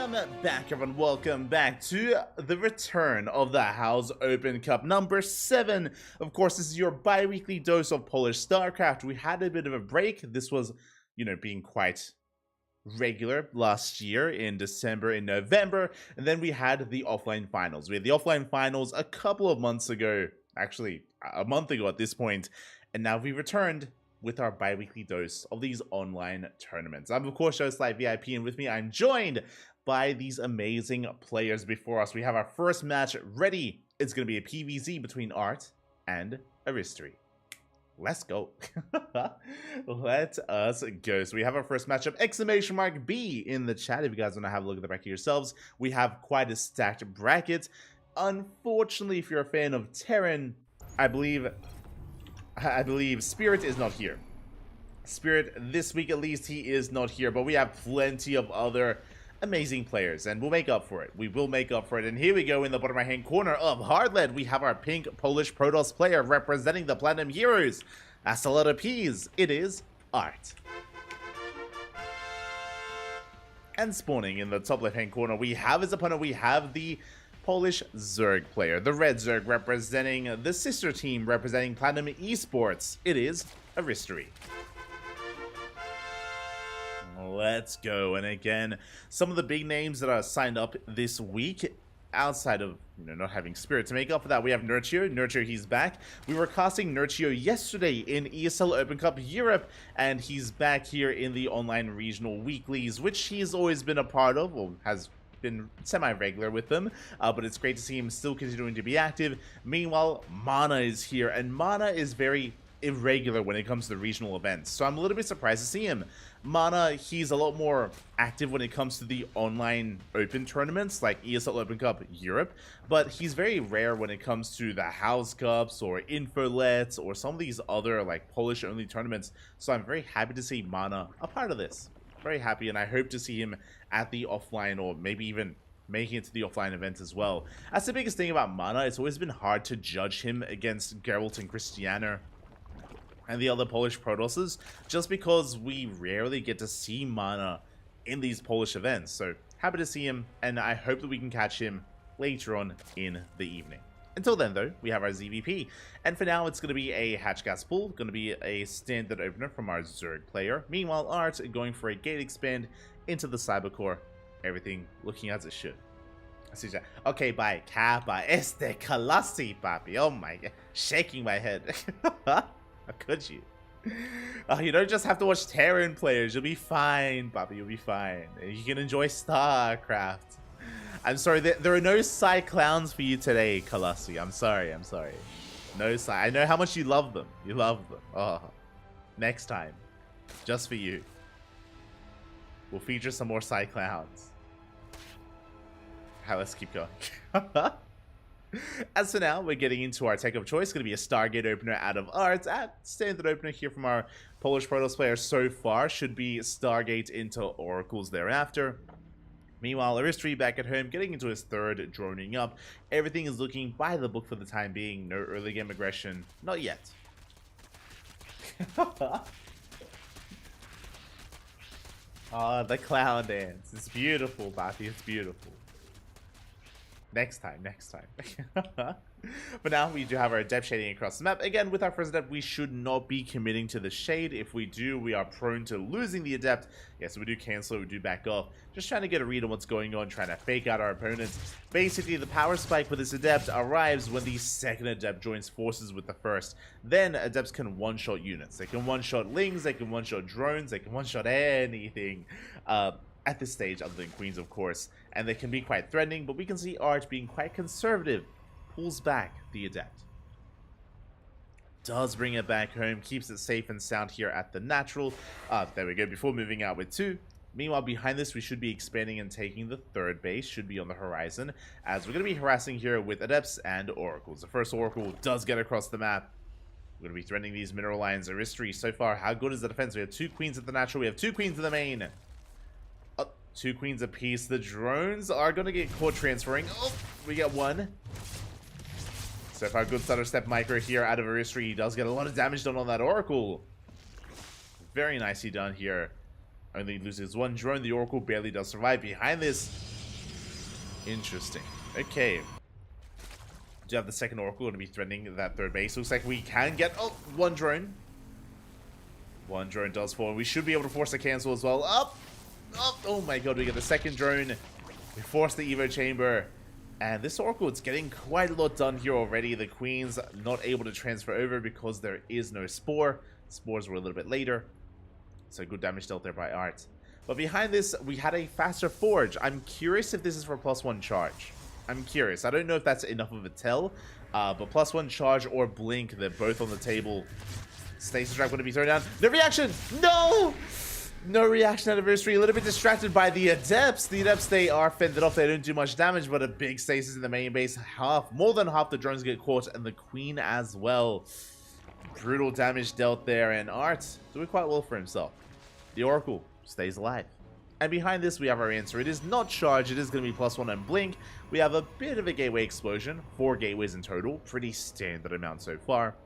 Welcome back, everyone. Welcome back to the return of the H.4.0.S Open Cup number 7. Of course, this is your bi-weekly dose of Polish StarCraft. We had a bit of a break. This was, being quite regular last year in December and November. And then we had the offline finals. We had the offline finals a couple of months ago, actually a month ago at this point. And now we returned with our bi-weekly dose of these online tournaments. I'm, of course, H.4.0.S Live VIP, and with me, I'm joined by these amazing players before us. We have our first match ready. It's going to be a PvZ between Art and Aristory. Let's go. Let us go. So we have our first matchup, exclamation mark B in the chat if you guys want to have a look at the bracket yourselves. We have quite a stacked bracket. Unfortunately, if you're a fan of Terran, I believe Spirit is not here. Spirit, this week at least, he is not here, but we have plenty of other amazing players, and we'll make up for it. We will make up for it, and here we go in the bottom right-hand corner of Hardlet. We have our pink Polish Protoss player representing the Platinum Heroes. That's a lot of P's. It is Art. And spawning in the top left-hand corner, we have his opponent. We have the Polish Zerg player, the red Zerg representing the sister team representing Platinum Esports. It is Aristory. Let's go. And again, some of the big names that are signed up this week, outside of not having Spirit to make up for that, we have Nurtio. Nurtio, he's back. We were casting Nurtio yesterday in ESL Open Cup Europe, and he's back here in the online regional weeklies, which he's always been a part of, or has been semi-regular with them, but it's great to see him still continuing to be active. Meanwhile, Mana is here, and Mana is very irregular when it comes to the regional events, so I'm a little bit surprised to see him. Mana, he's a lot more active when it comes to the online open tournaments like ESL Open Cup Europe, but he's very rare when it comes to the House Cups or Infolets or some of these other like Polish only tournaments, so I'm very happy to see Mana a part of this. Very happy, and I hope to see him at the offline, or maybe even making it to the offline event as well. That's the biggest thing about Mana. It's always been hard to judge him against Geralt and Christiana and the other Polish Protosses, just because we rarely get to see Mana in these Polish events. So happy to see him, and I hope that we can catch him later on in the evening. Until then, though, we have our ZVP, and for now, it's going to be a hatch gas pull, going to be a standard opener from our Zerg player. Meanwhile, Art going for a gate expand into the Cybercore. Everything looking as it should. Okay, bye. Kappa, este Colossi, papi. Oh my god, shaking my head. How could you? You don't just have to watch Terran players. You'll be fine, papi. You'll be fine. You can enjoy StarCraft. I'm sorry, there are no Psy Clowns for you today, Colossi. I'm sorry. No Psy. I know how much you love them. You love them. Oh, next time, just for you, we'll feature some more Psy Clowns. Let's keep going. As for now, we're getting into our tech of choice. It's going to be a Stargate opener out of Art. Standard opener here from our Polish Protoss player so far should be Stargate into Oracles thereafter. Meanwhile, Aristory back at home, getting into his third, droning up. Everything is looking by the book for the time being. No early game aggression. Not yet. Oh, the clown dance. It's beautiful, Bathi. It's beautiful. Next time. But now we do have our depth shading across the map. Again, with our first adept, we should not be committing to the shade. If we do, we are prone to losing the adept. Yeah, so we do cancel it, we do back off. Just trying to get a read on what's going on, trying to fake out our opponents. Basically, the power spike with this adept arrives when the second adept joins forces with the first. Then adepts can one-shot units. They can one-shot lings, they can one-shot drones, they can one-shot anything. At this stage, other than queens, of course, and they can be quite threatening, but we can see Art being quite conservative, pulls back the adept, does bring it back home, keeps it safe and sound here at the natural. There we go, before moving out with 2. Meanwhile, behind this, we should be expanding and taking the third base, should be on the horizon, as we're going to be harassing here with adepts and oracles. The first oracle does get across the map. We're going to be threatening these mineral lines. Aristory, so far, how good is the defense? We have 2 queens at the natural, we have 2 queens in the main. 2 queens apiece. The drones are going to get caught transferring. Oh, we get 1. So far, good stutter step micro here out of Aristory. He does get a lot of damage done on that Oracle. Very nicely done here. only loses one drone. The Oracle barely does survive. Behind this, interesting. Okay. Do you have the second Oracle going to be threatening that third base? Looks like we can get one drone. One drone does fall. We should be able to force a cancel as well. Up! Oh my god, we get the second drone. We force the Evo chamber. And this Oracle, it's getting quite a lot done here already. The Queen's not able to transfer over because there is no Spore. Spores were a little bit later. So good damage dealt there by Art. But behind this, we had a faster Forge. I'm curious if this is for +1 charge. I'm curious. I don't know if that's enough of a tell. But +1 charge or Blink, they're both on the table. Stasis Trap going to be thrown down. No reaction! No! No reaction anniversary. A little bit distracted by the Adepts. The Adepts, they are fended off. They don't do much damage, but a big stasis in the main base. More than half the drones get caught, and the Queen as well. Brutal damage dealt there, and Art doing quite well for himself. The Oracle stays alive. And behind this, we have our answer. It is not charge. It is going to be +1 and Blink. We have a bit of a gateway explosion. 4 gateways in total. Pretty standard amount so far.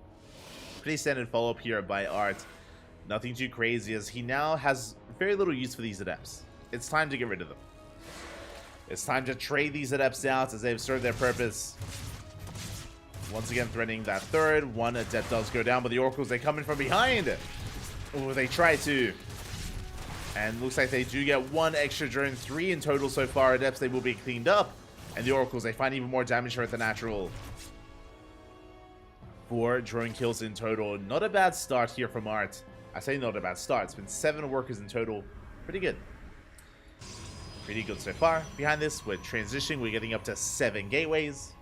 Pretty standard follow-up here by Art. Nothing too crazy, as he now has very little use for these Adepts. It's time to get rid of them. It's time to trade these Adepts out as they've served their purpose. Once again, threatening that third. One Adept does go down, but the Oracles, they come in from behind. Oh, they try to. And looks like they do get one extra drone. 3 in total so far. Adepts, they will be cleaned up. And the Oracles, they find even more damage here at the natural. 4 drone kills in total. Not a bad start here from Art. I say not a bad start. It's been 7 workers in total. Pretty good. Pretty good so far. Behind this, we're transitioning. We're getting up to 7 gateways.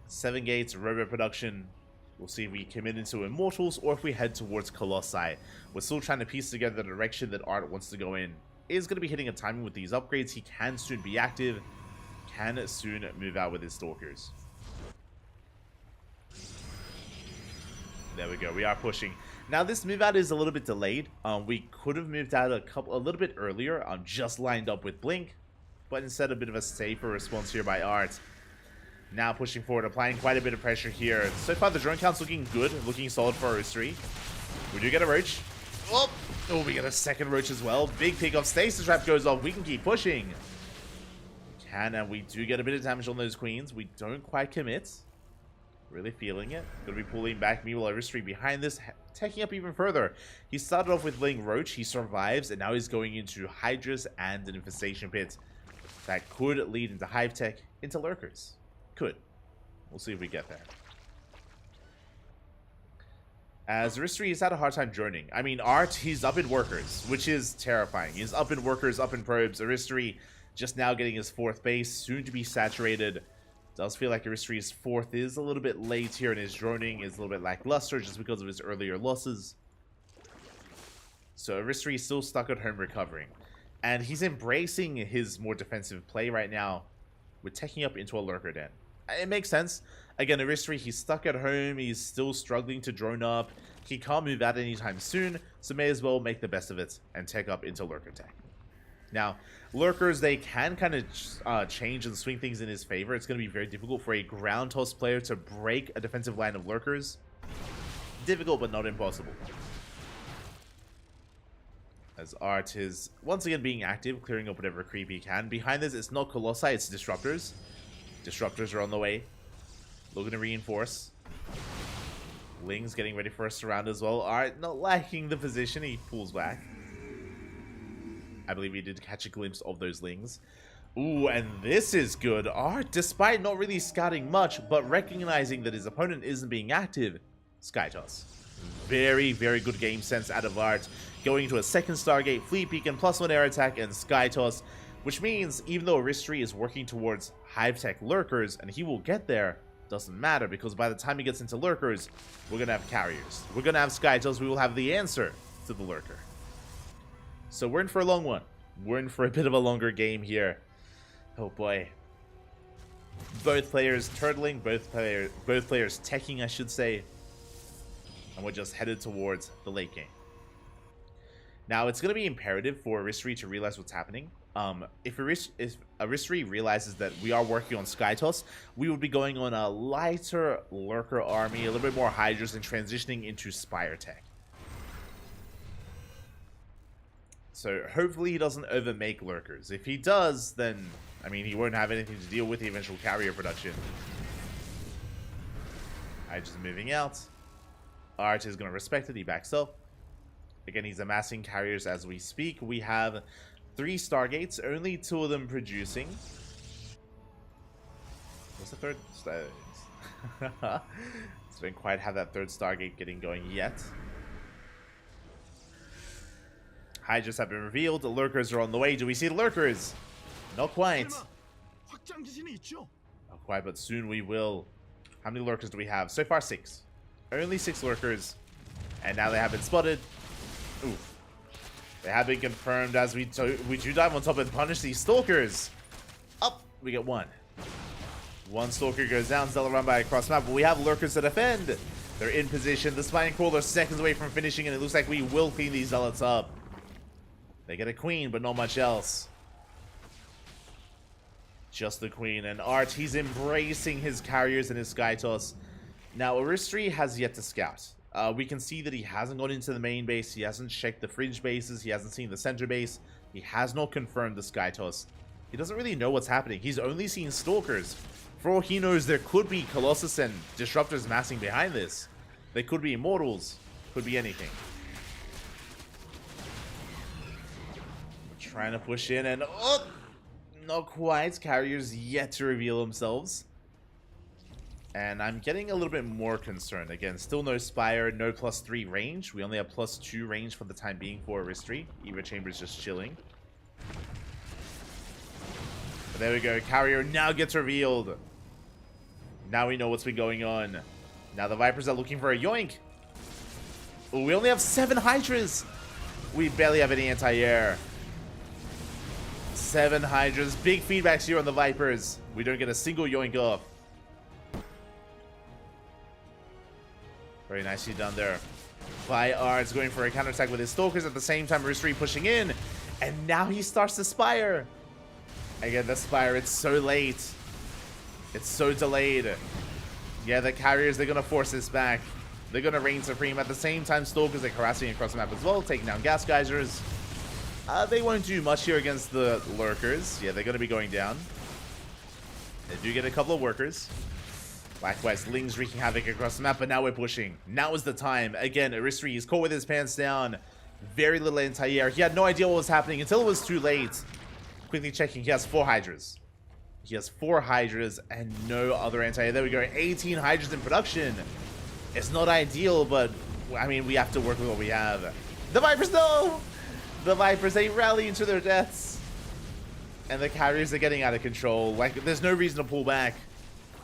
7 gates, robo production. We'll see if we commit into Immortals or if we head towards Colossi. We're still trying to piece together the direction that Art wants to go in. Is going to be hitting a timing with these upgrades. He can soon be active. Can soon move out with his Stalkers. There we go. We are pushing. Now this move out is a little bit delayed. We could have moved out a little bit earlier. Just lined up with Blink, but instead a bit of a safer response here by Art. Now pushing forward, applying quite a bit of pressure here. So far the drone count's looking good, looking solid for our history. We do get a roach. Oh, we get a second roach as well. Big pick off. Stasis Trap goes off. We can keep pushing. And we do get a bit of damage on those Queens. We don't quite commit. Really feeling it. Gonna be pulling back. Meanwhile, Aristry behind this, taking up even further. He started off with laying Roach. He survives, and now he's going into Hydras and an Infestation Pit. That could lead into Hive Tech, into Lurkers. Could. We'll see if we get there. As Aristry has had a hard time joining. I mean, Art, he's up in Workers, which is terrifying. He's up in Workers, up in Probes. Aristry just now getting his 4th base, soon to be saturated. Does feel like Aristry's 4th is a little bit late here, and his droning is a little bit lackluster just because of his earlier losses. So Aristry is still stuck at home recovering. And he's embracing his more defensive play right now with taking up into a Lurker Den. It makes sense. Again, Aristry, he's stuck at home. He's still struggling to drone up. He can't move out anytime soon, so may as well make the best of it and take up into Lurker Tech. Now, Lurkers, they can kind of change and swing things in his favor. It's going to be very difficult for a ground toss player to break a defensive line of Lurkers. Difficult, but not impossible. As Art is once again being active, clearing up whatever creep he can. Behind this, it's not Colossi, it's Disruptors. Disruptors are on the way. Looking to reinforce. Ling's getting ready for a surround as well. Art not liking the position, he pulls back. I believe he did catch a glimpse of those Lings. Ooh, and this is good. Art, despite not really scouting much, but recognizing that his opponent isn't being active, Sky Toss. Very, very good game sense out of Art. Going into a second Stargate, Fleet Beacon, +1 air attack, and Sky Toss. Which means, even though Aristry is working towards Hive Tech Lurkers, and he will get there, doesn't matter, because by the time he gets into Lurkers, we're going to have Carriers. We're going to have Sky Toss. We will have the answer to the Lurker. So we're in for a long one. We're in for a bit of a longer game here. Oh boy. Both players turtling, both players teching, I should say. And we're just headed towards the late game. Now, it's going to be imperative for Aristry to realize what's happening. If Aristry realizes that we are working on Sky Toss, we would be going on a lighter Lurker army, a little bit more Hydras, and transitioning into Spire Tech. So hopefully he doesn't overmake lurkers. If he does, then, I mean, he won't have anything to deal with the eventual carrier production. Alright, just moving out. Art is going to respect it. He backs up. Again, he's amassing carriers as we speak. We have 3 Stargates, only 2 of them producing. What's the third? So don't quite have that 3rd Stargate getting going yet. Hydras have been revealed. The lurkers are on the way. Do we see the lurkers? Not quite. Not quite, but soon we will. How many lurkers do we have? So far, 6. Only 6 lurkers. And now they have been spotted. Oof. They have been confirmed as we do dive on top and punish these stalkers. Up, we get 1. 1 stalker goes down. Zella run by across map, but we have lurkers to defend. They're in position. The Spine Crawler seconds away from finishing, and it looks like we will clean these zealots up. They get a queen, but not much else. Just the queen. And Art, he's embracing his carriers and his sky toss. Now, Aristri has yet to scout. We can see that he hasn't gone into the main base. He hasn't checked the fringe bases. He hasn't seen the center base. He has not confirmed the sky toss. He doesn't really know what's happening. He's only seen stalkers. For all he knows, there could be Colossus and Disruptors massing behind this. They could be Immortals. Could be anything. Trying to push in and... oh! Not quite. Carriers yet to reveal themselves. And I'm getting a little bit more concerned. Again, still no Spire, no +3 range. We only have +2 range for the time being for Aristri. Eva Chamber's just chilling. But there we go. Carrier now gets revealed. Now we know what's been going on. Now the Vipers are looking for a yoink. Ooh, we only have 7 Hydras. We barely have any anti-air. 7 Hydras. Big feedbacks here on the Vipers. We don't get a single yoink off. Very nicely done there. By Arts going for a counterattack with his Stalkers at the same time. Aristri pushing in. And now he starts to Spire. Again, the Spire, it's so late. It's so delayed. Yeah, the carriers, they're going to force this back. They're going to reign supreme. At the same time, Stalkers are harassing across the map as well, taking down Gas Geysers. They won't do much here against the Lurkers. Yeah, they're going to be going down. They do get a couple of workers. Likewise, Ling's wreaking havoc across the map, but now we're pushing. Now is the time. Again, Aristri is caught with his pants down. Very little anti-air. He had no idea what was happening until it was too late. Quickly checking, he has 4 Hydras. He has 4 Hydras and no other anti-air. There we go, 18 Hydras in production. It's not ideal, but, I mean, we have to work with what we have. The Vipers, no! The Vipers, they rally into their deaths. And the carriers are getting out of control. Like, there's no reason to pull back.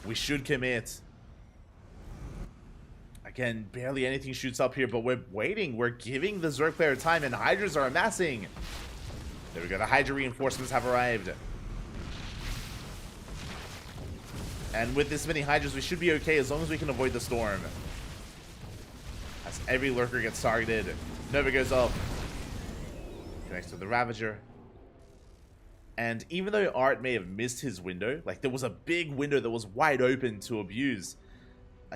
We should commit. Again, barely anything shoots up here, but we're waiting. We're giving the Zerg player time, and Hydras are amassing. There we go. The Hydra reinforcements have arrived. And with this many Hydras, we should be okay as long as we can avoid the storm. As every lurker gets targeted. Nova goes up. Connects to the Ravager. And even though Art may have missed his window, like there was a big window that was wide open to abuse,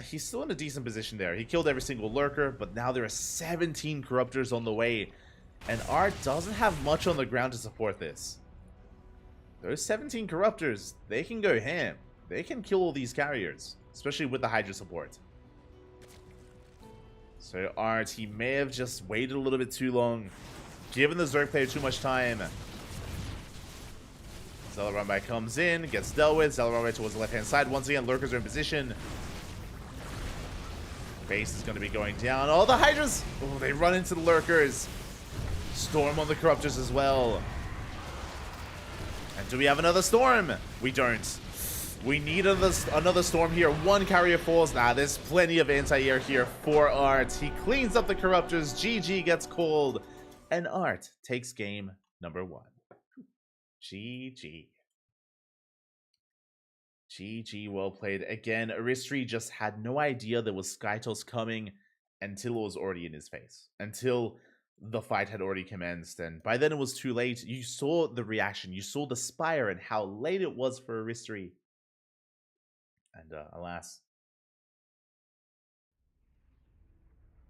he's still in a decent position there. He killed every single lurker, but now there are 17 Corruptors on the way. And Art doesn't have much on the ground to support this. Those 17 Corruptors, they can go ham. They can kill all these carriers, especially with the Hydra support. So Art, he may have just waited a little bit too long, given the Zerg player too much time. Zellarumbai comes in, gets dealt with. Zellarumbai towards the left-hand side. Once again, lurkers are in position. Base is going to be going down. Oh, the Hydras! Oh, they run into the lurkers. Storm on the Corruptors as well. And do we have another storm? We don't. We need another storm here. 1 carrier falls. Nah, there's plenty of anti-air here for Art. He cleans up the Corruptors. GG gets called. And Art takes game number 1. GG. GG, well played. Again, Aristri just had no idea there was Skytos coming until it was already in his face. Until the fight had already commenced. And by then it was too late. You saw the reaction. You saw the Spire and how late it was for Aristri. And alas,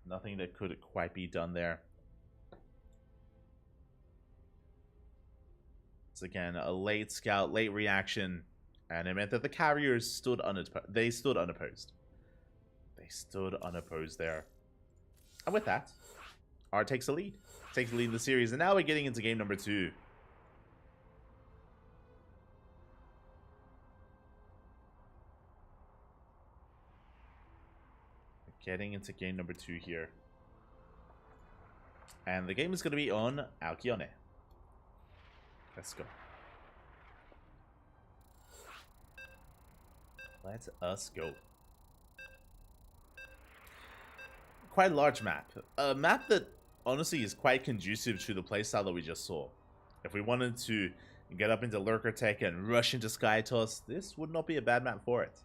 nothing that could quite be done there. It's again a late scout, late reaction, and it meant that the carriers stood unopposed. They stood unopposed. They stood unopposed there. And with that, R takes the lead. Takes the lead in the series, and now we're getting into game number 2. Getting into game number 2 here. And the game is going to be on H.4.0.S. Let's go. Let us go. Quite a large map. A map that honestly is quite conducive to the playstyle that we just saw. If we wanted to get up into Lurker Tech and rush into Sky Toss, this would not be a bad map for it.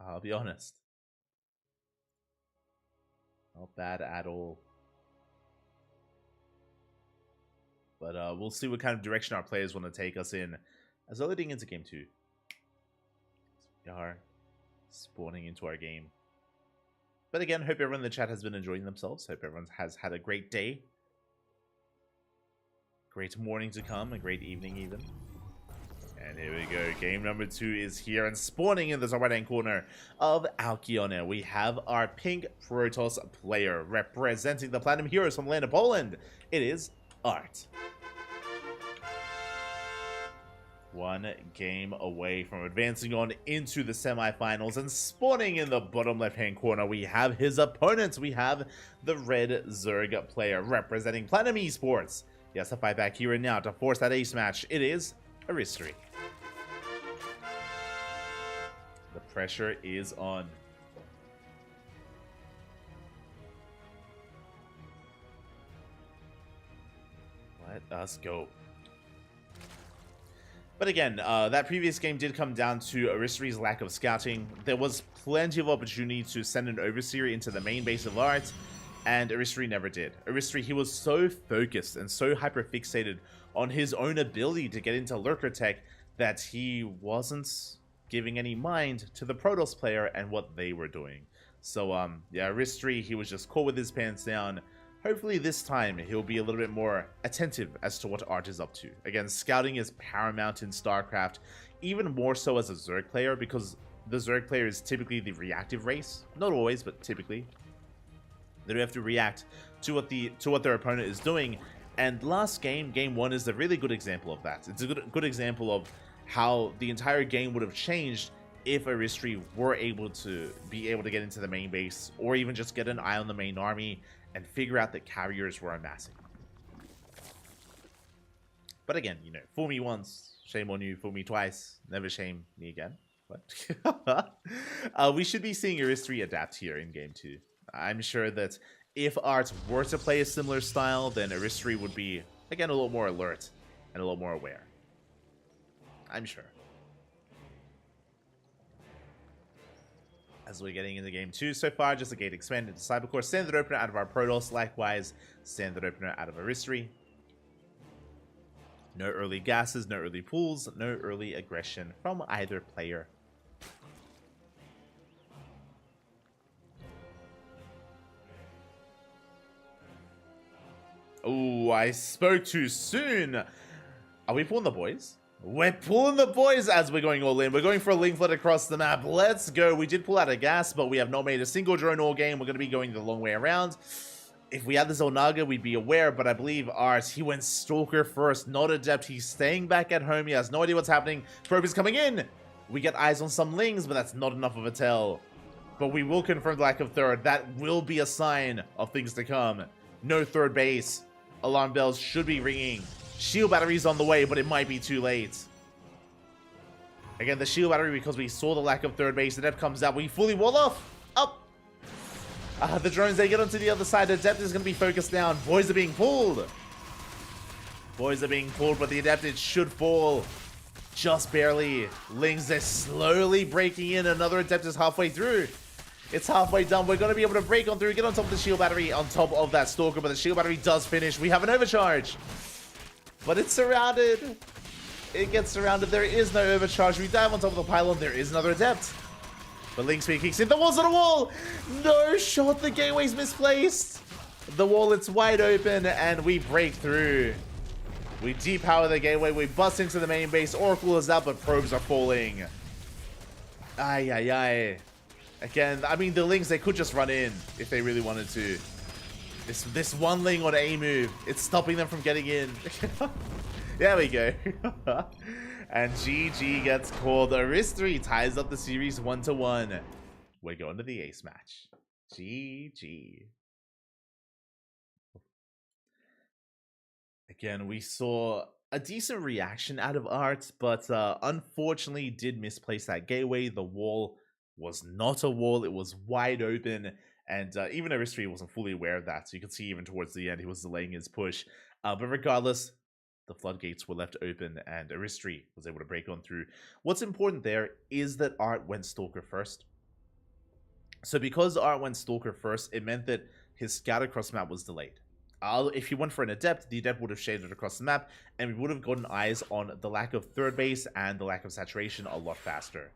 I'll be honest. Not bad at all. But we'll see what kind of direction our players want to take us in as we're leading into game 2. We are spawning into our game. But again, hope everyone in the chat has been enjoying themselves. Hope everyone has had a great day. Great morning to come, a great evening even. And here we go. Game number 2 is here and spawning in the top right-hand corner of H.4.0.S. We have our pink Protoss player representing the Platinum Heroes from the land of Poland. It is Art. One game away from advancing on into the semifinals, and spawning in the bottom left-hand corner, we have his opponents. We have the red Zerg player representing Platinum Esports. Yes, a fight back here and now to force that ace match. It is Aristry. The pressure is on. Let us go. But again, that previous game did come down to Aristry's lack of scouting. There was plenty of opportunity to send an Overseer into the main base of Art, and Aristry never did. Aristry, he was so focused and so hyper-fixated on his own ability to get into Lurker Tech that he wasn't giving any mind to the Protoss player and what they were doing. So, yeah, Aristry, he was just caught with his pants down. Hopefully this time he'll be a little bit more attentive as to what Art is up to. Again, scouting is paramount in StarCraft, even more so as a Zerg player, because the Zerg player is typically the reactive race. Not always, but typically. They have to react to what their opponent is doing. And last game, game 1, is a really good example of that. It's a good example of how the entire game would have changed if Aristry were able to get into the main base, or even just get an eye on the main army and figure out that carriers were amassing. But again, you know, fool me once, shame on you. Fool me twice, never shame me again. But we should be seeing Aristry adapt here in game 2. I'm sure that if Art were to play a similar style, then Aristry would be, again, a little more alert and a little more aware. I'm sure. As we're getting into game 2 so far, just a gate expanded to Cybercore. Standard opener out of our Protoss. Likewise, standard opener out of Aristry. No early gases, no early pools, no early aggression from either player. Oh, I spoke too soon. Are we pulling the boys? We're pulling the boys as we're going all in. We're going for a link flood across the map. Let's go. We did pull out a gas, but we have not made a single drone all game. We're going to be going the long way around. If we had the Zolnaga, we'd be aware, but I believe Art, he went Stalker first, not Adept. He's staying back at home. He has no idea what's happening. Probe is coming in. We get eyes on some Lings, but that's not enough of a tell. But we will confirm the lack of third. That will be a sign of things to come. No third base. Alarm bells should be ringing. Shield battery's on the way, but it might be too late. Again, the shield battery, because we saw the lack of third base. Adept comes out. We fully wall off. Up. The drones, they get onto the other side. Adept is going to be focused down. Boys are being pulled. Boys are being pulled, but the Adept, it should fall. Just barely. Lings, they're slowly breaking in. Another Adept is halfway through. It's halfway done. We're going to be able to break on through, get on top of the shield battery, on top of that Stalker, but the shield battery does finish. We have an overcharge. But it's surrounded. It gets surrounded. There is no overcharge. We dive on top of the pylon. There is another Adept. But Link Speed kicks in. The wall's on a wall. No shot. The gateway's misplaced. The wall, it's wide open, and we break through. We depower the gateway. We bust into the main base. Oracle is out, but probes are falling. Ay, ay, ay. Again, I mean, the Lings, they could just run in if they really wanted to. This one Ling on A move, it's stopping them from getting in. There we go. And GG gets called. Aristry ties up the series 1-1. We're going to the ace match. GG. Again, we saw a decent reaction out of Art, but unfortunately did misplace that gateway. The wall was not a wall, it was wide open, and even Aristry wasn't fully aware of that, so you can see even towards the end he was delaying his push. But regardless, the floodgates were left open, and Aristry was able to break on through. What's important there is that Art went Stalker first. So because Art went Stalker first, it meant that his scout across map was delayed. If he went for an Adept, the Adept would have shaded across the map, and we would have gotten eyes on the lack of third base and the lack of saturation a lot faster.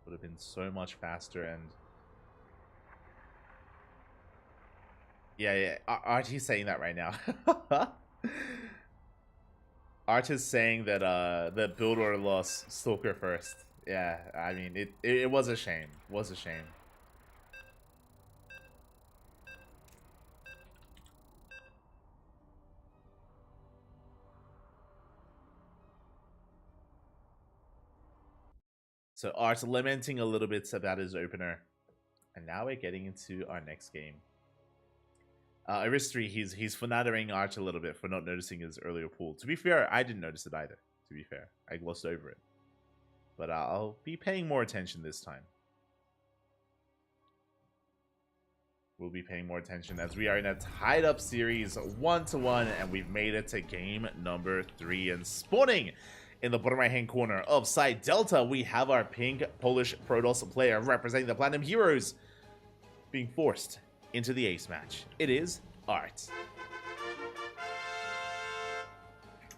Would have been so much faster. And yeah, Art is saying that right now. Art is saying that that build order lost Stalker first. Yeah, I mean it was a shame. Was a shame. So Art's lamenting a little bit about his opener. And now we're getting into our next game. Aristry, he's fanattering Art a little bit for not noticing his earlier pull. To be fair, I didn't notice it either. To be fair, I glossed over it. But I'll be paying more attention this time. We'll be paying more attention as we are in a tied up series 1-1, and we've made it to game number 3. And spawning in the bottom right hand corner of side Delta, we have our pink Polish Protoss player representing the Platinum Heroes being forced into the ace match. It is Art.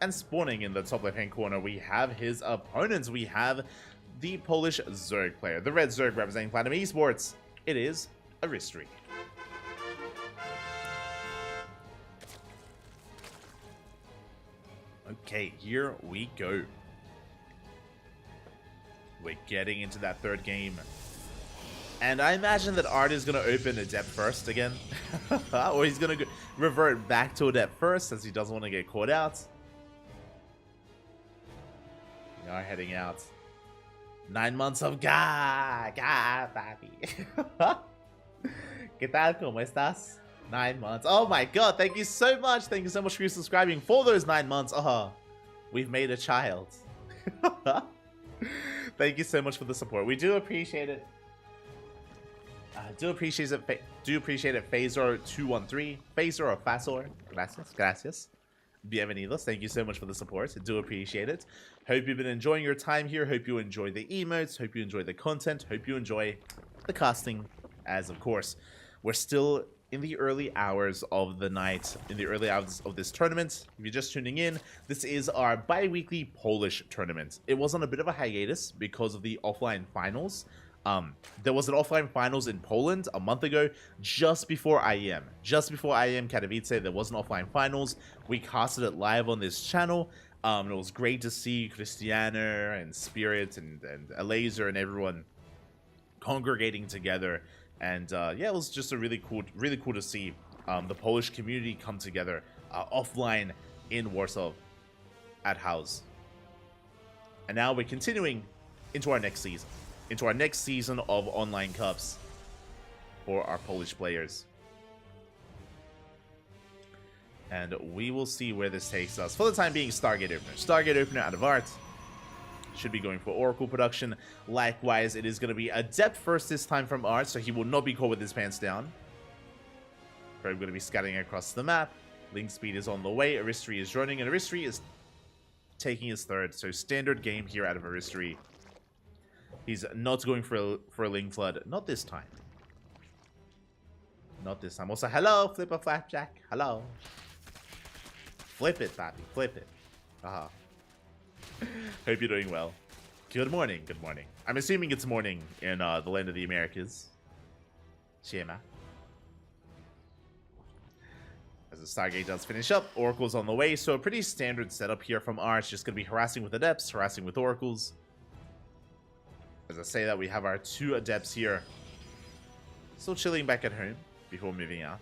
And spawning in the top left hand corner, we have his opponents. We have the Polish Zerg player, the red Zerg representing Platinum Esports. It is Aristry. Okay, here we go. We're getting into that third game. And I imagine that Art is going to open Adept first again. Or he's going to revert back to Adept first, as he doesn't want to get caught out. We are heading out. 9 months of papi. ¿Qué tal? ¿Cómo estás? 9 months. Oh my god, thank you so much. Thank you so much for subscribing for those 9 months. We've made a child. Thank you so much for the support. We do appreciate it. Do appreciate it, Phasor213. Phasor or Fasor. Gracias. Bienvenidos. Thank you so much for the support. I do appreciate it. Hope you've been enjoying your time here. Hope you enjoy the emotes. Hope you enjoy the content. Hope you enjoy the casting. As of course, we're still in the early hours of the night, in the early hours of this tournament. If you're just tuning in, this is our bi-weekly Polish tournament. It was on a bit of a hiatus because of the offline finals. There was an offline finals in Poland a month ago, just before IEM. Just before IEM Katowice, there was an offline finals. We casted it live on this channel. It was great to see Christiana and Spirit and Laser and everyone congregating together. And yeah, it was just a really cool to see the Polish community come together offline in Warsaw at House. And now we're continuing into our next season of online cups for our Polish players. And we will see where this takes us. For the time being, Stargate Opener. Stargate Opener out of Art. Should be going for Oracle production. Likewise, it is going to be Adept first this time from Art, so he will not be caught with his pants down. Probe going to be scouting across the map. Link speed is on the way. Aristry is running, and Aristry is taking his third. So standard game here out of Aristry. He's not going for a Link Flood. Not this time. Not this time. Also, hello, Flipper Flapjack. Hello. Flip it, Papi. Flip it. Hope you're doing well. Good morning. Good morning. I'm assuming it's morning in the land of the Americas. Shema. As the Stargate does finish up, Oracle's on the way, so a pretty standard setup here from Arch. Just going to be harassing with Adepts, harassing with Oracles. As I say that, we have our 2 Adepts here. Still chilling back at home before moving out.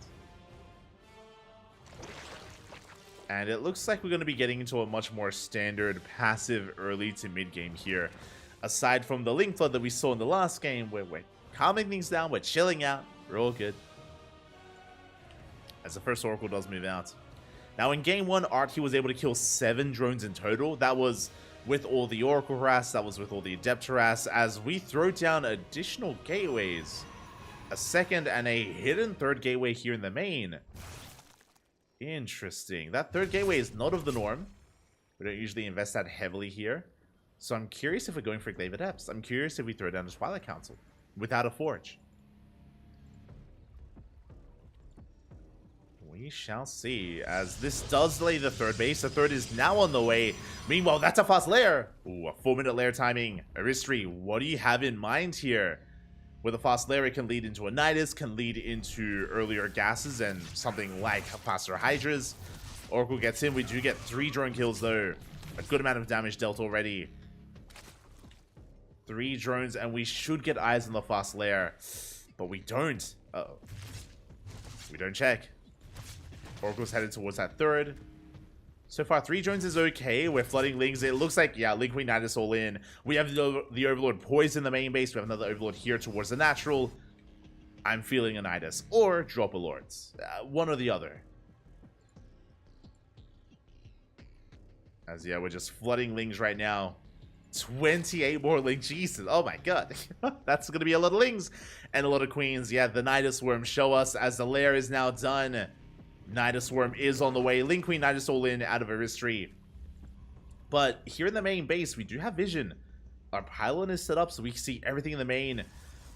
And it looks like we're going to be getting into a much more standard passive early to mid game here. Aside from the Link Flood that we saw in the last game, where we're calming things down, we're chilling out, we're all good. As the first Oracle does move out. Now in game 1, Arch was able to kill 7 drones in total. That was with all the Oracle harass, that was with all the Adept harass, as we throw down additional gateways. A second and a hidden 3rd gateway here in the main. Interesting. That 3rd gateway is not of the norm. We don't usually invest that heavily here. So I'm curious if we're going for Glaive Adepts. I'm curious if we throw down the Twilight Council without a Forge. We shall see, as this does delay the 3rd base. The 3rd is now on the way. Meanwhile, that's a fast lair. Ooh, a 4-minute lair timing. Aristry, what do you have in mind here? With a fast lair, it can lead into a Nidus, can lead into earlier gases and something like faster Hydras. Oracle gets in. We do get 3 drone kills, though. A good amount of damage dealt already. 3 drones, and we should get eyes on the fast lair. But we don't. Uh-oh. We don't check. Oracle's headed towards that 3rd. So far, 3 drones is okay. We're flooding Lings. It looks like, yeah, Link Queen Nidus all in. We have the Overlord poised in the main base. We have another Overlord here towards the natural. I'm feeling a Nidus. Or drop a Lords. One or the other. As, yeah, we're just flooding Lings right now. 28 more Lings. Jesus. Oh, my God. That's going to be a lot of Lings. And a lot of Queens. Yeah, the Nidus Worm show us as the lair is now done. Nidus Worm is on the way. Link Queen Nidus all in out of Aristry. But here in the main base, we do have vision. Our pylon is set up so we can see everything in the main.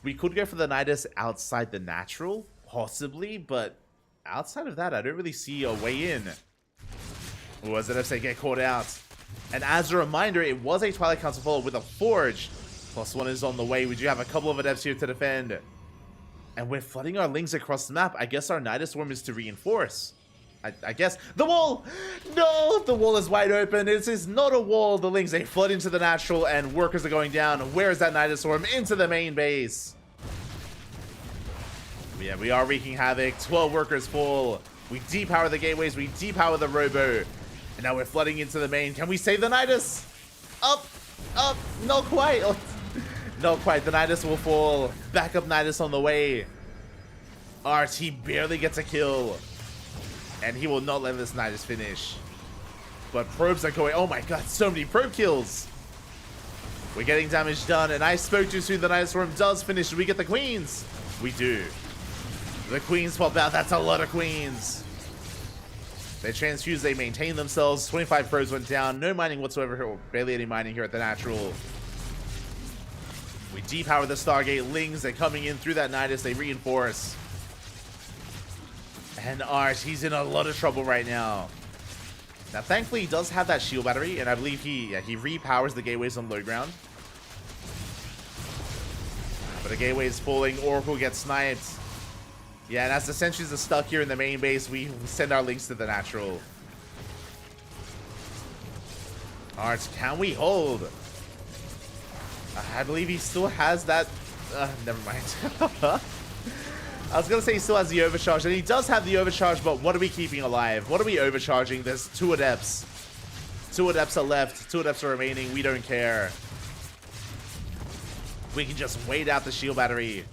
We could go for the Nidus outside the natural, possibly, but outside of that, I don't really see a way in. Ooh, as they get caught out. And as a reminder, it was a Twilight Council follow with a Forge. +1 is on the way. We do have a couple of Adepts here to defend. And we're flooding our Lings across the map. I guess our Nidus Worm is to reinforce. I guess. The wall! No! The wall is wide open. This is not a wall. The Lings, they flood into the natural and workers are going down. Where is that Nidus Worm? Into the main base. Yeah, we are wreaking havoc. 12 workers fall. We depower the gateways. We depower the Robo. And now we're flooding into the main. Can we save the Nidus? Up! Up! Not quite. Oh. Not quite. The Nidus will fall. Backup Nidus on the way. Arch, he barely gets a kill. And he will not let this Nidus finish. But probes are going. Oh my God, so many probe kills. We're getting damage done. And I spoke too soon. The Nidus Worm does finish. Do we get the Queens? We do. The Queens pop out. That's a lot of Queens. They transfuse. They maintain themselves. 25 probes went down. No mining whatsoever. Or barely any mining here at the natural. We depower the Stargate. Lings, they're coming in through that Nidus. They reinforce. And Arch, he's in a lot of trouble right now. Now, thankfully, he does have that shield battery, and I believe he repowers the gateways on low ground. But the gateway is falling. Oracle gets sniped. Yeah, and as the sentries are stuck here in the main base, we send our Lings to the natural. Arch, can we hold? I believe he still has that. Never mind. I was going to say he still has the overcharge, and he does have the overcharge, but what are we keeping alive? What are we overcharging? There's 2 Adepts. 2 Adepts are left. 2 Adepts are remaining. We don't care. We can just wait out the shield battery.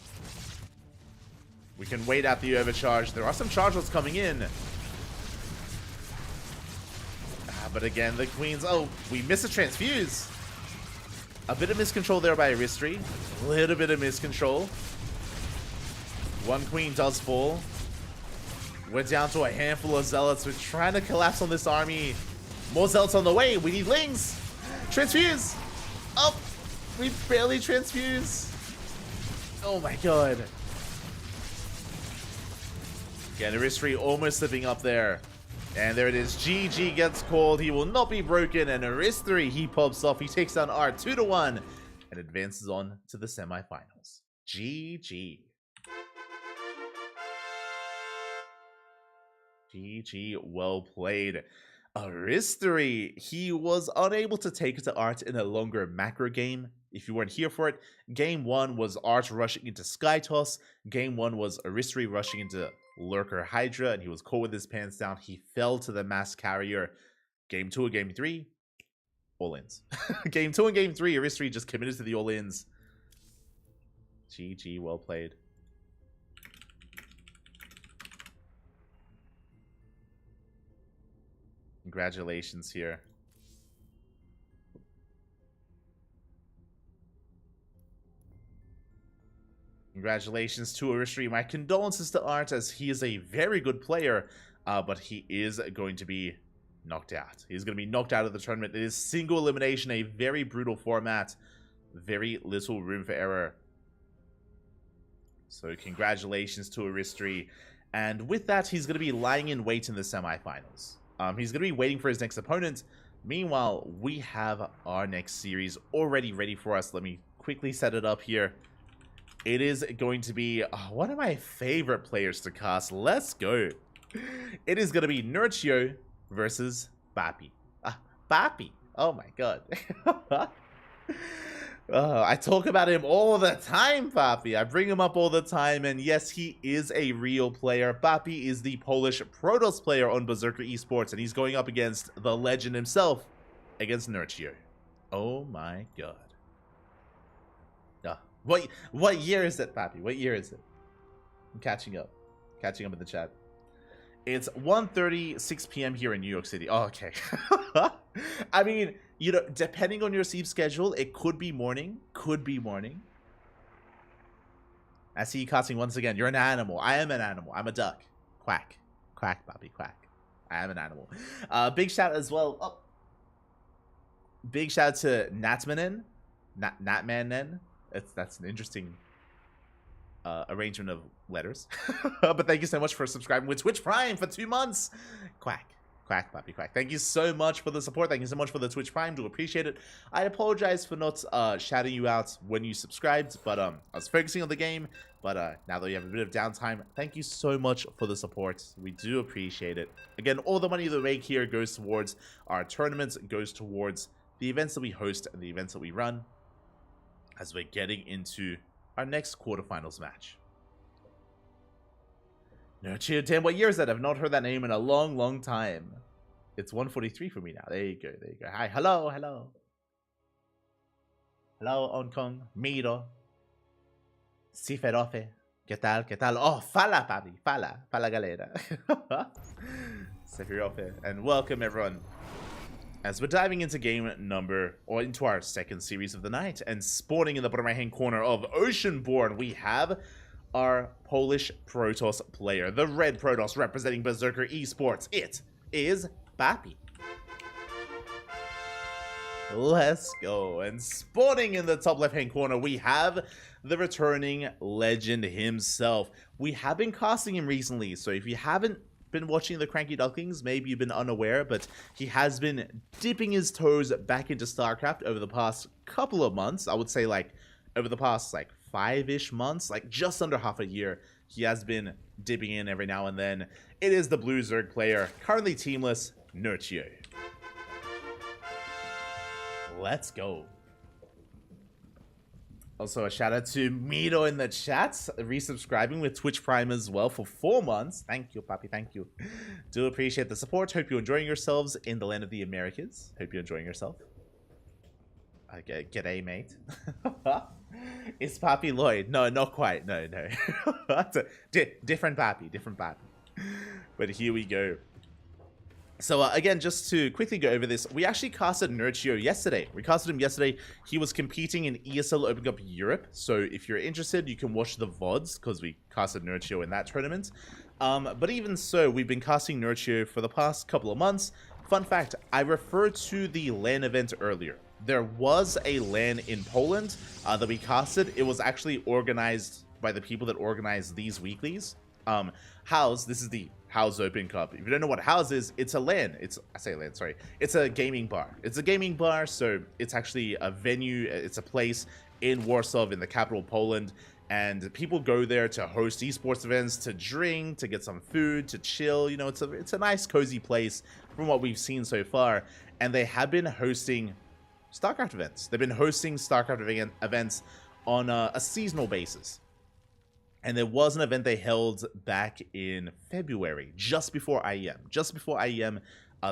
We can wait out the overcharge. There are some chargelets coming in. But again, the Queens. Oh, we miss a transfuse. A bit of miscontrol there by Aristry. A little bit of miscontrol. 1 Queen does fall. We're down to a handful of Zealots. We're trying to collapse on this army. More Zealots on the way. We need Lings. Transfuse. Up. We barely transfuse. Oh my God. Again, Aristry almost slipping up there. And there it is. GG gets called. He will not be broken. And Aristry, he pops off. He takes down R 2-1 and advances on to the semifinals. GG. GG, well played. Aristory, he was unable to take it to Art in a longer macro game. If you weren't here for it, game 1 was Art rushing into Skytoss. Game 1 was Aristory rushing into Lurker Hydra, and he was caught with his pants down. He fell to the mass carrier. Game 2 and game 3, all-ins. Game 2 and game 3, Aristory just committed to the all-ins. GG, well played. Congratulations here. Congratulations to Aristory. My condolences to Art, as he is a very good player, but he is going to be knocked out. He's going to be knocked out of the tournament. It is single elimination, a very brutal format. Very little room for error. So congratulations to Aristory. And with that, he's going to be lying in wait in the semifinals. He's going to be waiting for his next opponent. Meanwhile, we have our next series already ready for us. Let me quickly set it up here. It is going to be one of my favorite players to cast. Let's go. It is going to be Nurchio versus Bappy. Bappy. Oh my god. I talk about him all the time, Bappy. I bring him up all the time, and yes, he is a real player. Bappy is the Polish Protoss player on Berserker Esports, and he's going up against the legend himself, against Nurchio. Oh my god. What year is it, Bappy? What year is it? I'm catching up. Catching up in the chat. It's 1:36 p.m. here in New York City. Oh, okay. I mean, you know, depending on your sleep schedule, it could be morning. Could be morning. I see you casting once again. You're an animal. I am an animal. I'm a duck. Quack. Quack, Bobby. Quack. I am an animal. Big shout as well. Oh. Big shout to Natmanen. Natmanen. That's an interesting arrangement of letters. But thank you so much for subscribing with Twitch Prime for 2 months. Quack. Quack, Pappy, quack. Thank you so much for the support. Thank you so much for the Twitch Prime. Do appreciate it. I apologize for not shouting you out when you subscribed, but I was focusing on the game. But now that you have a bit of downtime, thank you so much for the support. We do appreciate it. Again, all the money that we make here goes towards our tournaments, goes towards the events that we host and the events that we run, as we're getting into our next quarterfinals match. Nurchio, damn, what year is that? I've not heard that name in a long, long time. It's 1:43 for me now. There you go, there you go. Hi, hello, hello. Hello, Hong Kong. Miro. Ciferofe. ¿Qué tal, qué tal? Oh, fala, papi. Fala. Fala, galera. Ciferofe. And welcome, everyone, as we're diving into into our second series of the night. And spawning in the bottom right-hand corner of Oceanborn, we have our Polish Protoss player, the red Protoss representing Berserker Esports. It is Bappy. Let's go. And spawning in the top left-hand corner, we have the returning legend himself. We have been casting him recently, so if you haven't been watching the CranKy Ducklings, maybe you've been unaware, but he has been dipping his toes back into StarCraft over the past couple of months. I would say like over the past like 5-ish months, like just under half a year, he has been dipping in every now and then. It is the Blue Zerg player, currently teamless, Nurchio. Let's go. Also, a shout out to Miro in the chats, resubscribing with Twitch Prime as well for 4 months. Thank you, Papi, thank you. Do appreciate the support. Hope you're enjoying yourselves in the land of the Americas. Hope you're enjoying yourself. G'day, mate. It's Papi Lloyd. No, not quite. No, no. Different Papi, different Papi. But here we go. So again, just to quickly go over this, we actually casted Nurchio yesterday. We casted him yesterday. He was competing in ESL Open Cup Europe. So if you're interested, you can watch the VODs, because we casted Nurchio in that tournament. But even so, we've been casting Nurchio for the past couple of months. Fun fact, I referred to the LAN event earlier. There was a LAN in Poland that we casted. It was actually organized by the people that organize these weeklies. House, this is the House Open Cup. If you don't know what House is, it's a LAN. It's a gaming bar. It's a gaming bar, so it's actually a venue. It's a place in Warsaw, in the capital of Poland. And people go there to host esports events, to drink, to get some food, to chill. You know, it's a nice, cozy place from what we've seen so far. And they have been hosting StarCraft events. They've been hosting StarCraft events on a seasonal basis. And there was an event they held back in February, just before IEM. Just before IEM,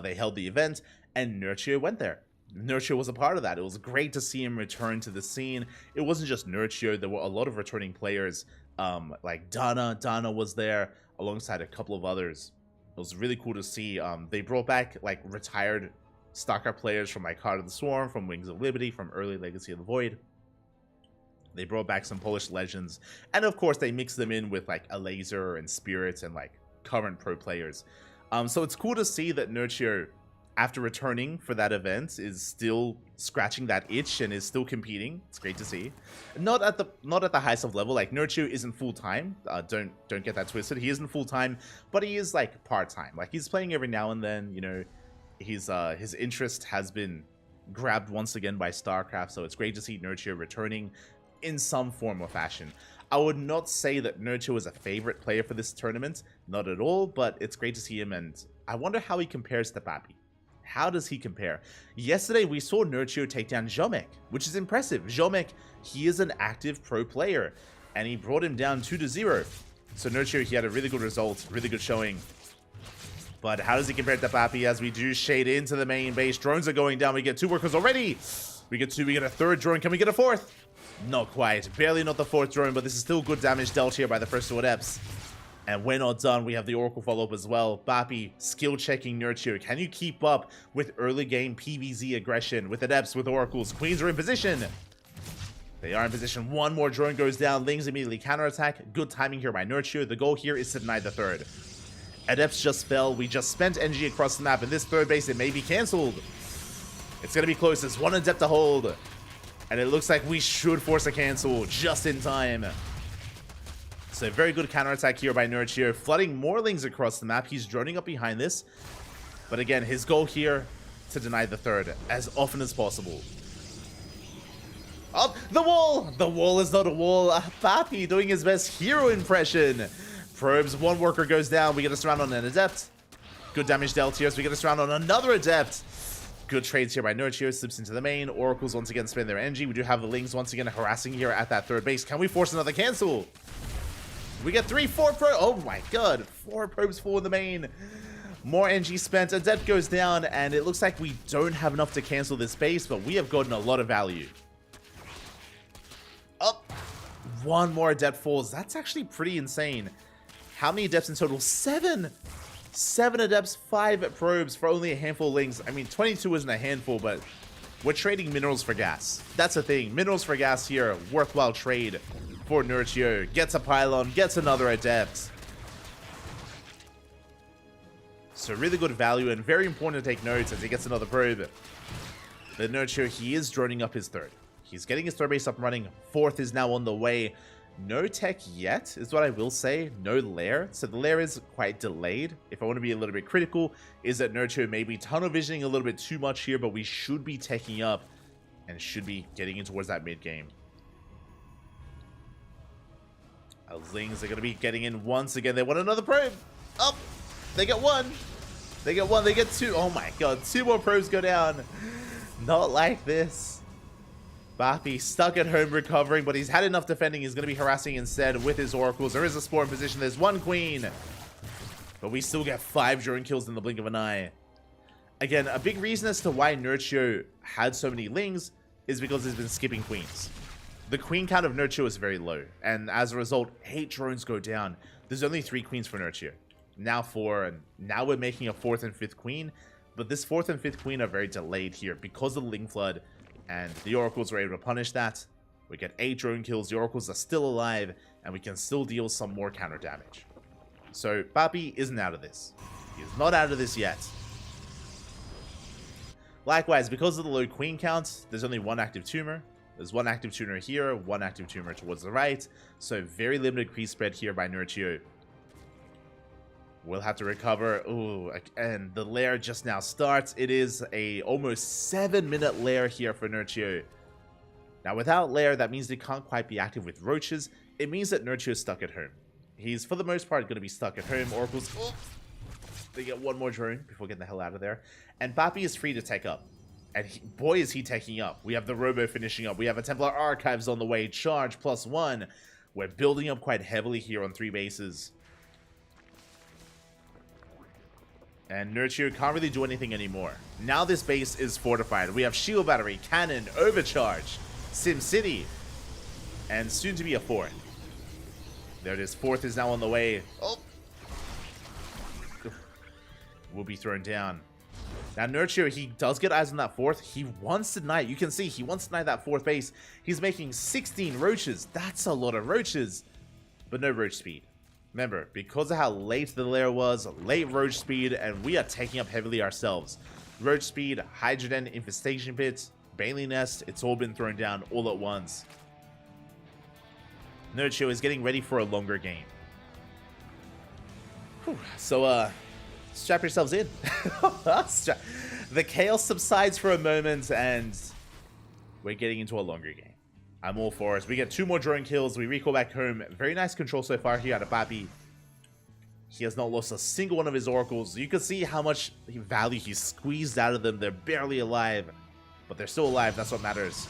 they held the event, and Nurture went there. Nurture was a part of that. It was great to see him return to the scene. It wasn't just Nurture. There were a lot of returning players, like Dana. Dana was there, alongside a couple of others. It was really cool to see. They brought back, like, retired StarCraft players from, like, Heart of the Swarm, from Wings of Liberty, from early Legacy of the Void. They brought back some Polish legends. And, of course, they mixed them in with, like, a Laser and Spirits and, like, current pro players. So it's cool to see that Nurture, after returning for that event, is still scratching that itch and is still competing. It's great to see. Not at the highest of level. Like, Nurture isn't full-time. Don't get that twisted. He isn't full-time, but he is, like, part-time. Like, he's playing every now and then. You know, his interest has been grabbed once again by StarCraft, so it's great to see Nurture returning in some form or fashion. I would not say that Nurture was a favorite player for this tournament, not at all, but it's great to see him, and I wonder how he compares to Papi. How does he compare? Yesterday, we saw Nurture take down Jomek, which is impressive. Jomek, he is an active pro player, and he brought him down 2-0. So Nurture, he had a really good result, really good showing. But how does he compare to Papi as we do shade into the main base? Drones are going down. We get 2 workers already. We get 2, we get a 3rd drone. Can we get a 4th? Not quite. Barely not the 4th drone, but this is still good damage dealt here by the first 2 adepts. And we're not done. We have the Oracle follow-up as well. Papi skill checking Nurture. Can you keep up with early game PvZ aggression with adepts, with Oracles? Queens are in position. They are in position. 1 more drone goes down. Lings immediately counterattack. Good timing here by Nurture. The goal here is to deny the 3rd. Adepts just fell. We just spent NG across the map. And this 3rd base, it may be cancelled. It's going to be close. There's 1 adept to hold. And it looks like we should force a cancel just in time. So very good counterattack here by Nurture, flooding more Lings across the map. He's droning up behind this. But again, his goal here to deny the 3rd as often as possible. Oh, the wall! The wall is not a wall. Papi doing his best hero impression. Probes, 1 worker goes down. We get a surround on an adept. Good damage dealt here, so we get a surround on another adept. Good trades here by Nurture, slips into the main. Oracles once again spend their energy. We do have the Lings once again harassing here at that 3rd base. Can we force another cancel? We get 4 probes. Oh my god, 4 probes for the main. More NG spent. Adept goes down, and it looks like we don't have enough to cancel this base, but we have gotten a lot of value. Up. 1 more adept falls. That's actually pretty insane. How many adepts in total? 7. 7 adepts, 5 probes for only a handful of Lings. I mean, 22 isn't a handful, but we're trading minerals for gas. That's the thing. Minerals for gas here. Worthwhile trade for Nurture. Gets a pylon, gets another adept. So really good value and very important to take notes as he gets another probe. The Nurture, he is droning up his 3rd. He's getting his 3rd base up and running. 4th is now on the way. No tech yet, is what I will say. No lair. So the lair is quite delayed. If I want to be a little bit critical, is that Nurture may be tunnel visioning a little bit too much here, but we should be teching up and should be getting in towards that mid game. Our Lings are going to be getting in once again. They want another probe. Up. They get 1. They get 1. They get 2. Oh my god. 2 more probes go down. Not like this. Papi stuck at home recovering, but he's had enough defending. He's going to be harassing instead with his Oracles. There is a Spore in position. There's 1 Queen. But we still get 5 drone kills in the blink of an eye. Again, a big reason as to why Nurture had so many Lings is because he's been skipping Queens. The Queen count of Nurture is very low. And as a result, 8 drones go down. There's only 3 Queens for Nurture. Now 4, and now we're making a 4th and 5th Queen. But this 4th and 5th Queen are very delayed here because of the Ling Flood. And the Oracles were able to punish that. We get 8 drone kills. The Oracles are still alive. And we can still deal some more counter damage. So Papi isn't out of this. He is not out of this yet. Likewise, because of the low Queen count, there's only 1 active tumor. There's 1 active tumor here, 1 active tumor towards the right. So very limited crease spread here by Nurture. We'll have to recover. Ooh, and the lair just now starts. It is a almost 7-minute lair here for Nurture. Now, without lair, that means they can't quite be active with roaches. it means that Nurture is stuck at home. He's, for the most part, going to be stuck at home. Oracle's... Oh, they get one more drone before getting the hell out of there. And Bappy is free to take up. And boy, is he taking up. We have the Robo finishing up. We have a Templar Archives on the way. Charge +1. We're building up quite heavily here on 3 bases. And Nurture can't really do anything anymore. Now this base is fortified. We have Shield Battery, Cannon, Overcharge, Sim City, and soon to be a 4th. There it is. 4th is now on the way. Oh! Will be thrown down. Now Nurture, he does get eyes on that 4th. He wants to deny it. You can see he wants to deny that 4th base. He's making 16 roaches. That's a lot of roaches. But no roach speed. Remember, because of how late the lair was, late roach speed, and we are taking up heavily ourselves. Roach speed, Hydrogen, Infestation Pit, Bailey Nest, it's all been thrown down all at once. Nurture is getting ready for a longer game. Whew. So, strap yourselves in. The chaos subsides for a moment, and we're getting into a longer game. I'm all for it. We get 2 more drone kills. We recall back home. Very nice control so far here out of Bappy. He has not lost a single one of his oracles. You can see how much value he's squeezed out of them. They're barely alive, but they're still alive. That's what matters.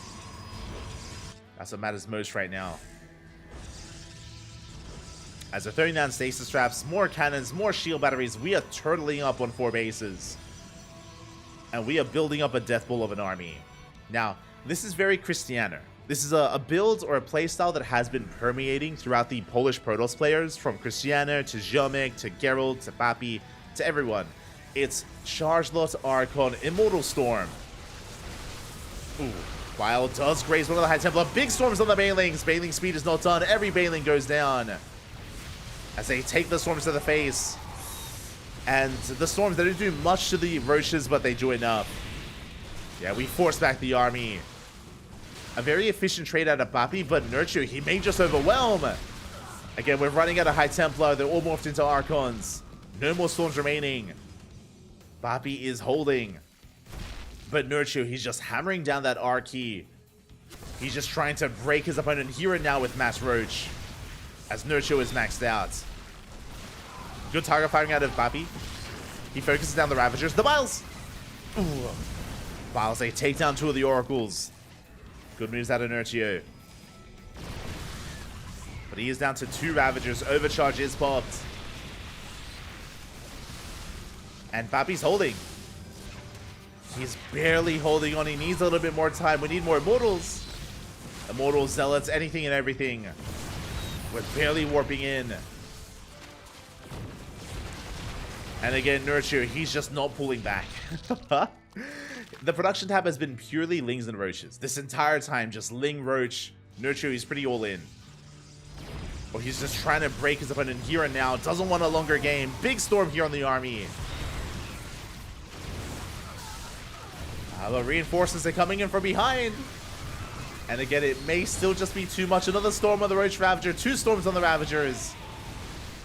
That's what matters most right now. As they're throwing down stasis traps, more cannons, more shield batteries, we are turtling up on 4 bases. And we are building up a death ball of an army. Now, this is very Christianer. This is a build or a playstyle that has been permeating throughout the Polish Protoss players, from Christianer to Ziomek to Geralt to Bappy to everyone. It's Chargelot, Archon, Immortal Storm. Ooh, Bile does graze one of the High Templar. Big storms on the Banelings. Baneling speed is not done. Every Baneling goes down as they take the storms to the face. And the storms, they don't do much to the roaches, but they do enough. Yeah, we force back the army. A very efficient trade out of Bappy, but Nurture, he may just overwhelm. Again, we're running out of High Templar. They're all morphed into Archons. No more storms remaining. Bappy is holding. But Nurture, he's just hammering down that R key. He's just trying to break his opponent here and now with Mass Roach, as Nurture is maxed out. Good target firing out of Bappy. He focuses down the Ravagers. The Biles! Ooh. Biles, they take down 2 of the Oracles. Good moves out of Nurture. But he is down to 2 Ravagers. Overcharge is popped. And Bappy's holding. He's barely holding on. He needs a little bit more time. We need more Immortals. Immortals, Zealots, anything and everything. We're barely warping in. And again, Nurture, he's just not pulling back. The production tab has been purely Lings and Roaches. This entire time, just Ling, Roach. Nurture, he's pretty all in. Or he's just trying to break his opponent here and now. Doesn't want a longer game. Big storm here on the army. But reinforcements are coming in from behind. And again, it may still just be too much. Another storm on the Roach Ravager. 2 storms on the Ravagers.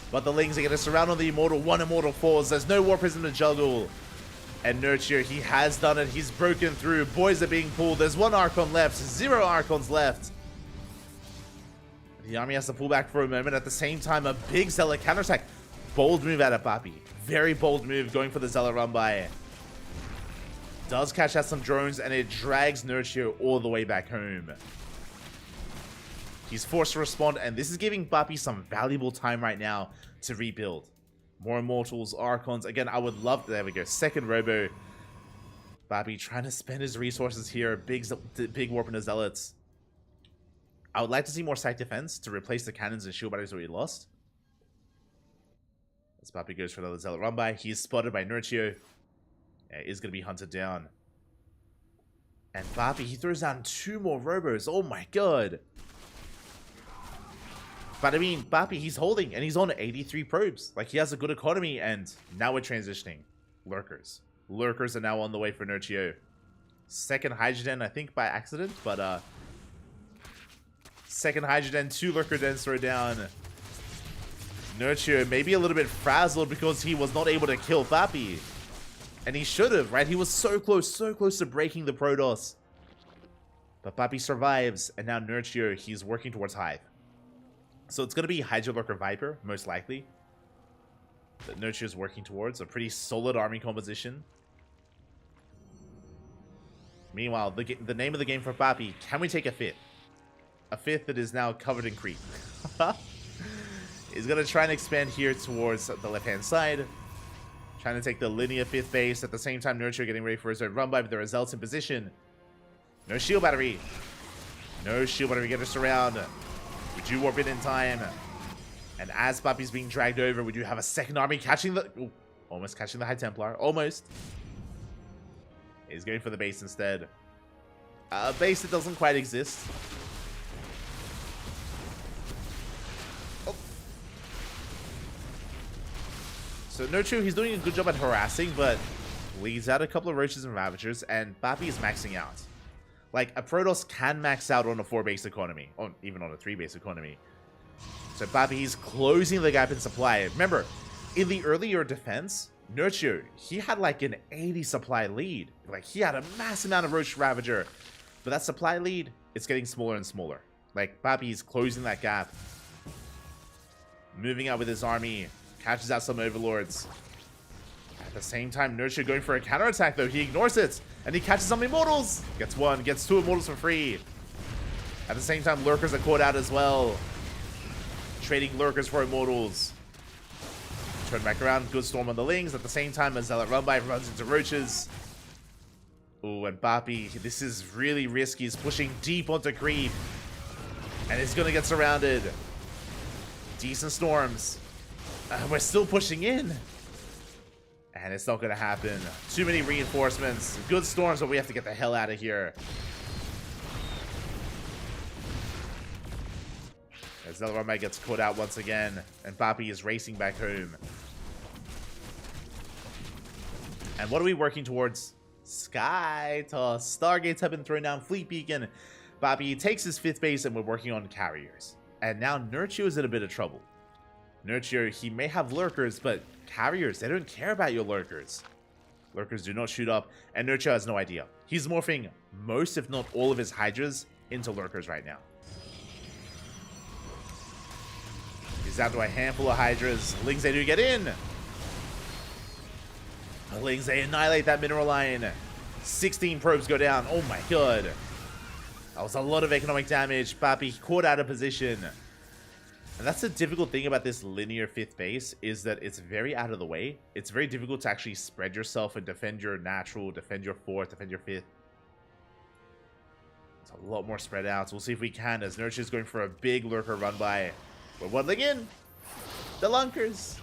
But the Lings are going to surround on the Immortal. 1 Immortal falls. There's no War Prism to juggle. And Nurture, he has done it. He's broken through. Boys are being pulled. There's 1 Archon left. 0 Archons left. The army has to pull back for a moment. At the same time, a big Zealot counterattack. Bold move out of Bappy. Very bold move going for the Zealot run by. Does catch out some drones, and it drags Nurture all the way back home. He's forced to respond, and this is giving Bappy some valuable time right now to rebuild. More Immortals, Archons. Again, I would love... There we go. Second Robo. Bappy trying to spend his resources here. Big warp into Zealots. I would like to see more site defense to replace the cannons and shield batteries that we lost. As Bappy goes for another Zealot run by. He's spotted by Nurture. Is going to be hunted down. And Bappy, he throws down 2 more Robos. Oh my god. But I mean, Bappy, he's holding, and he's on 83 probes. Like, he has a good economy, and now we're transitioning. Lurkers. Lurkers are now on the way for Nurture. Second Hydrogen, I think by accident, but second Hydrogen, 2 Lurker Dens throw down. Nurture maybe a little bit frazzled because he was not able to kill Bappy. And he should have, right? He was so close to breaking the Protoss. But Bappy survives, and now Nurture, he's working towards Hive. So it's going to be Hydra Lurker Viper, most likely, that Nurture is working towards. A pretty solid army composition. Meanwhile, the name of the game for Papi, can we take a fifth? A fifth that is now covered in creep. He's going to try and expand here towards the left-hand side. Trying to take the linear fifth base. At the same time, Nurture getting ready for his own run by, but the results in position. No shield battery. No shield battery. Get us around. We do warp in time. And as Papi's being dragged over, we do have a second army catching the... Ooh, almost catching the High Templar. Almost. He's going for the base instead. A base that doesn't quite exist. Oh. So Nurture, he's doing a good job at harassing, but leads out a couple of Roaches and Ravagers, and Papi is maxing out. Like, a Protoss can max out on a 4-base economy, or even on a 3-base economy. So Papi, he's closing the gap in supply. Remember, in the earlier defense, Nurture, he had like an 80 supply lead. Like, he had a mass amount of Roach Ravager. But that supply lead, it's getting smaller and smaller. Like, Papi's closing that gap. Moving out with his army. Catches out some Overlords. At the same time, Nurture going for a counterattack, though. He ignores it. And he catches some Immortals. Gets one, gets 2 Immortals for free. At the same time, Lurkers are caught out as well. Trading Lurkers for Immortals. Turn back around. Good Storm on the Lings. At the same time, a Zealot run by runs into Roaches. Ooh, and Papi, this is really risky. He's pushing deep onto creep. And he's going to get surrounded. Decent Storms. We're still pushing in. And it's not going to happen. Too many reinforcements. Good Storms, but we have to get the hell out of here. As Zelromai gets caught out once again. And Papi is racing back home. And what are we working towards? Sky Toss. Stargates have been thrown down. Fleet Beacon. Papi takes his 5th base and we're working on carriers. And now Nurture is in a bit of trouble. Nurture, he may have Lurkers, but carriers, they don't care about your Lurkers. Lurkers do not shoot up, and Nurture has no idea. He's morphing most, if not all, of his Hydras into Lurkers right now. He's down to a handful of Hydras. Lings, they do get in. The Lings, they annihilate that mineral line. 16 probes go down. Oh my god. That was a lot of economic damage. Papi caught out of position. And that's the difficult thing about this linear 5th base, is that it's very out of the way. It's very difficult to actually spread yourself and defend your natural, defend your 4th, defend your 5th. It's a lot more spread out. So we'll see if we can, as Nurture is going for a big Lurker run by. We're waddling in. The Lunkers.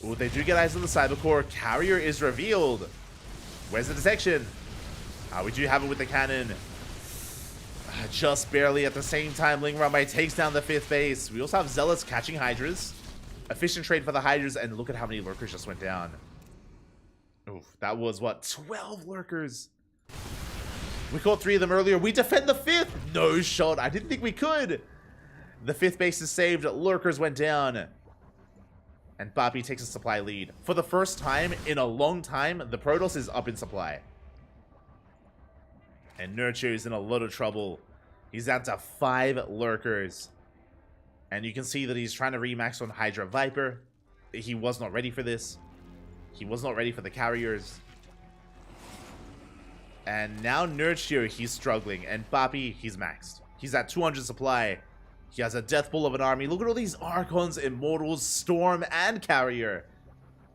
Ooh, they do get eyes on the Cybercore. Carrier is revealed. Where's the detection? We do have it with the cannon. Just barely. At the same time, Ling Rambai takes down the 5th base. We also have Zealots catching Hydras. Efficient trade for the Hydras, and look at how many Lurkers just went down. Oof, that was, what, 12 Lurkers? We caught 3 of them earlier. We defend the 5th! No shot. I didn't think we could. The 5th base is saved. Lurkers went down. And Papi takes a supply lead. For the first time in a long time, the Protoss is up in supply. And Nurture is in a lot of trouble. He's down to 5 Lurkers. And you can see that he's trying to remax on Hydra Viper. He was not ready for this. He was not ready for the carriers. And now Nurture, he's struggling. And Papi, he's maxed. He's at 200 supply. He has a death bull of an army. Look at all these Archons, Immortals, Storm, and Carrier.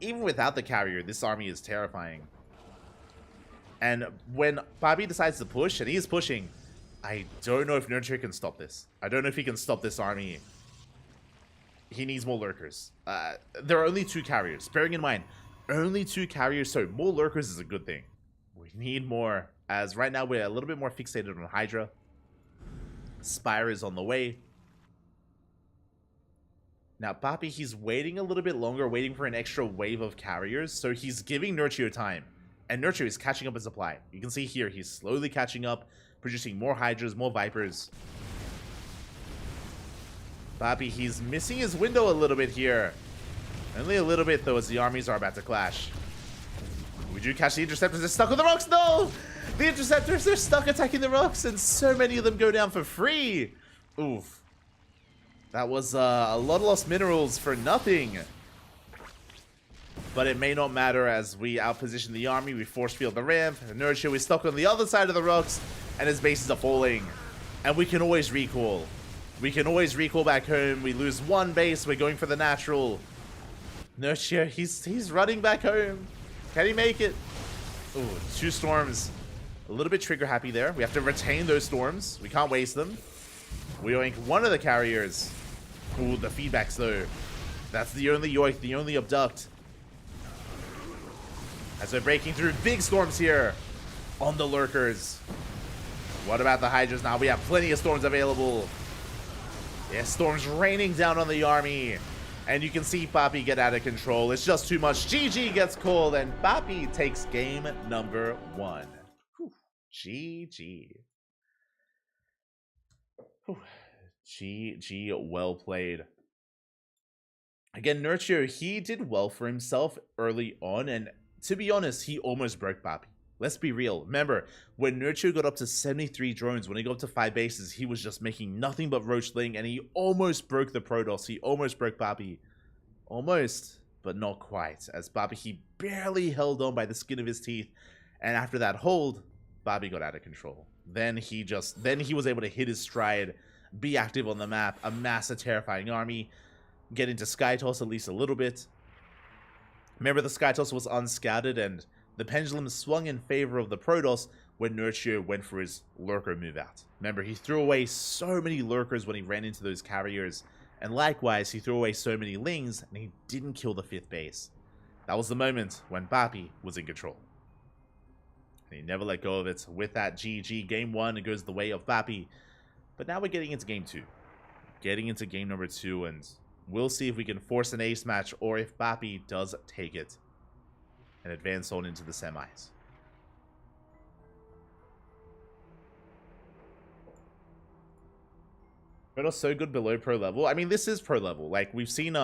Even without the Carrier, this army is terrifying. And when Papi decides to push, and he is pushing, I don't know if Nurture can stop this. I don't know if he can stop this army. He needs more Lurkers. There are only 2 carriers. Bearing in mind, only 2 carriers, so more Lurkers is a good thing. We need more, as right now we're a little bit more fixated on Hydra. Spire is on the way. Now, Papi, he's waiting a little bit longer, waiting for an extra wave of carriers, so he's giving Nurture time. And Nurture is catching up in supply. You can see here, he's slowly catching up, producing more Hydras, more Vipers. Papi, he's missing his window a little bit here. Only a little bit, though, as the armies are about to clash. We do catch the Interceptors. They're stuck on the rocks. No! The Interceptors, they're stuck attacking the rocks, and so many of them go down for free. Oof. That was a lot of lost minerals for nothing. But it may not matter as we outposition the army. We force field the ramp. Nurture is stuck on the other side of the rocks, and his bases are falling. And we can always recall. We can always recall back home. We lose one base. We're going for the natural. Nurture, he's running back home. Can he make it? Ooh, 2 storms. A little bit trigger happy there. We have to retain those storms. We can't waste them. We oink one of the carriers. Ooh, the feedbacks though. That's the only yoink, the only abduct. As we're breaking through big storms here on the lurkers. What about the hydras now? We have plenty of storms available. Yeah, storms raining down on the army. And you can see Papi get out of control. It's just too much. GG gets called and Papi takes game number 1. Whew. GG. Whew. GG, well played. Again, Nurture, he did well for himself early on, and to be honest, he almost broke Papi. Let's be real. Remember, when Nurture got up to 73 drones, when he got up to 5 bases, he was just making nothing but roachling, and he almost broke the Protoss. He almost broke Papi. Almost, but not quite. As Papi, he barely held on by the skin of his teeth, and after that hold, Papi got out of control. Then he was able to hit his stride, be active on the map, amass a terrifying army, get into Sky Toss at least a little bit. Remember, the Sky Toss was unscouted, and the pendulum swung in favor of the Protoss when Nurture went for his lurker move out. Remember, he threw away so many lurkers when he ran into those carriers, and likewise, he threw away so many lings, and he didn't kill the 5th base. That was the moment when Papi was in control. And he never let go of it. With that, GG, game 1, it goes the way of Papi. But now we're getting into game 2. Getting into game number 2, and we'll see if we can force an ace match, or if Papi does take it and advance on into the semis. But also so good below pro level. I mean, this is pro level. Like, we've seen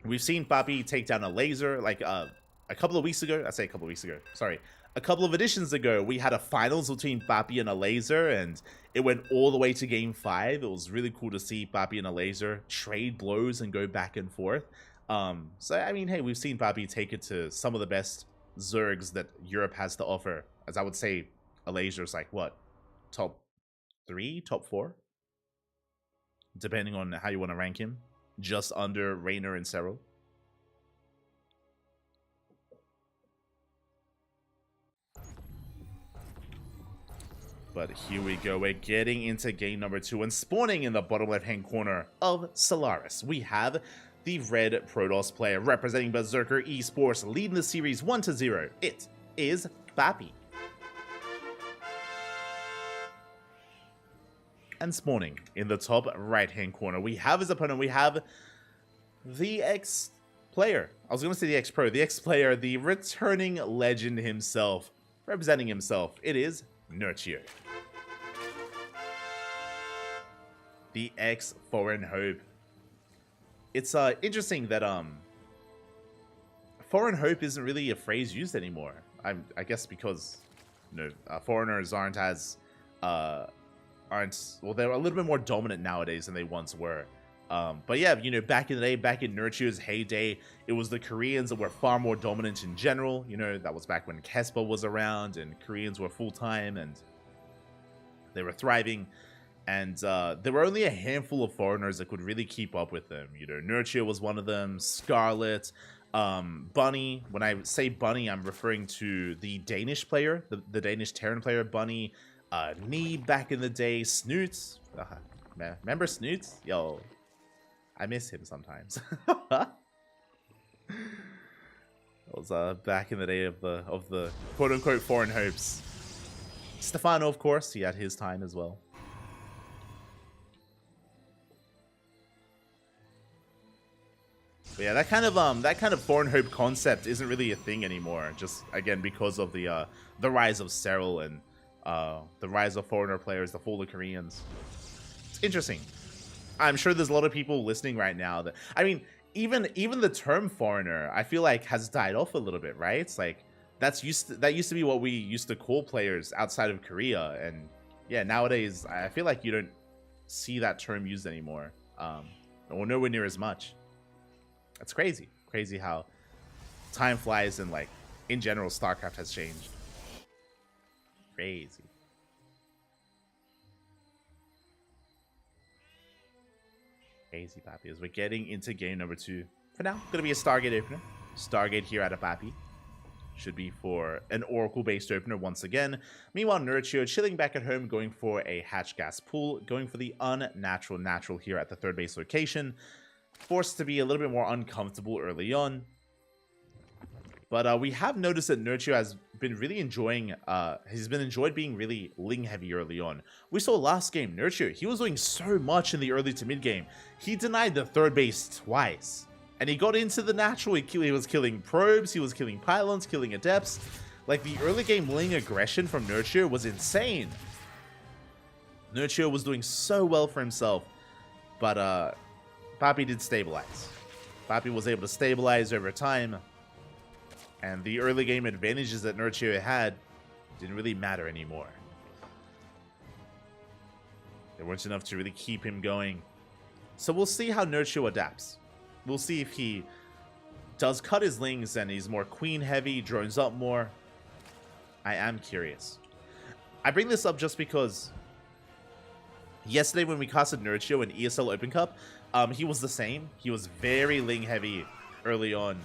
Papi take down a laser, like, a couple of weeks ago. I say a couple of weeks ago. Sorry. A couple of editions ago, we had a finals between Papi and a laser, and it went all the way to game 5. It was really cool to see Papi and a laser trade blows and go back and forth. So, I mean, hey, we've seen Papi take it to some of the best Zergs that Europe has to offer. As I would say, a laser is like, what? Top 3? Top 4? Depending on how you want to rank him. Just under Raynor and Serral. But here we go, we're getting into game number 2, and spawning in the bottom left-hand corner of Solaris, we have the red Protoss player representing Berserker Esports, leading the series 1-0. It is Papi. And spawning in the top right-hand corner, we have his opponent, we have the ex-player. I was going to say the ex-pro, the ex-player, the returning legend himself, representing himself. It is Nurture. The H.4.0.S. It's interesting that foreign hope isn't really a phrase used anymore. I guess because foreigners aren't well, they're a little bit more dominant nowadays than they once were. But yeah, back in the day, back in Nurture's heyday, it was the Koreans that were far more dominant in general. That was back when Kespa was around and Koreans were full-time and they were thriving. And there were only a handful of foreigners that could really keep up with them. Nurture was one of them, Scarlet, Bunny. When I say Bunny, I'm referring to the Danish player, the Danish Terran player, Bunny, Nee back in the day, Snoots. Remember Snoots? Yo, I miss him sometimes. That was back in the day of the quote-unquote foreign hopes. Stefano, of course, he had his time as well. But yeah, that kind of foreign hope concept isn't really a thing anymore. Just again because of the rise of Serral and the rise of foreigner players, the fall of Koreans. It's interesting. I'm sure there's a lot of people listening right now that, I mean, even the term foreigner, I feel like has died off a little bit, right? It's like that used to be what we used to call players outside of Korea, and yeah, nowadays I feel like you don't see that term used anymore. or nowhere near as much. That's crazy. Crazy how time flies and, like, in general, StarCraft has changed. Crazy. Crazy, Pappy. As we're getting into game number 2. For now, gonna be a Stargate opener. Stargate here at a Pappy. Should be for an Oracle-based opener once again. Meanwhile, Nurture chilling back at home, going for a Hatch Gas Pool, going for the unnatural natural here at the third base location. Forced to be a little bit more uncomfortable early on. But we have noticed that Nurture has been really enjoying, he's been enjoyed being really Ling heavy early on. We saw last game, Nurture, he was doing so much in the early to mid game. He denied the third base twice. And he got into the natural, he was killing probes, he was killing pylons, killing adepts. Like, the early game Ling aggression from Nurture was insane. Nurture was doing so well for himself. But, Pappy did stabilize. Pappy was able to stabilize over time. And the early game advantages that Nurture had didn't really matter anymore. They weren't enough to really keep him going. So we'll see how Nurture adapts. We'll see if he does cut his Lings and he's more queen heavy, drones up more. I am curious. I bring this up just because yesterday when we casted Nurture in ESL Open Cup, he was the same. He was very Ling heavy early on.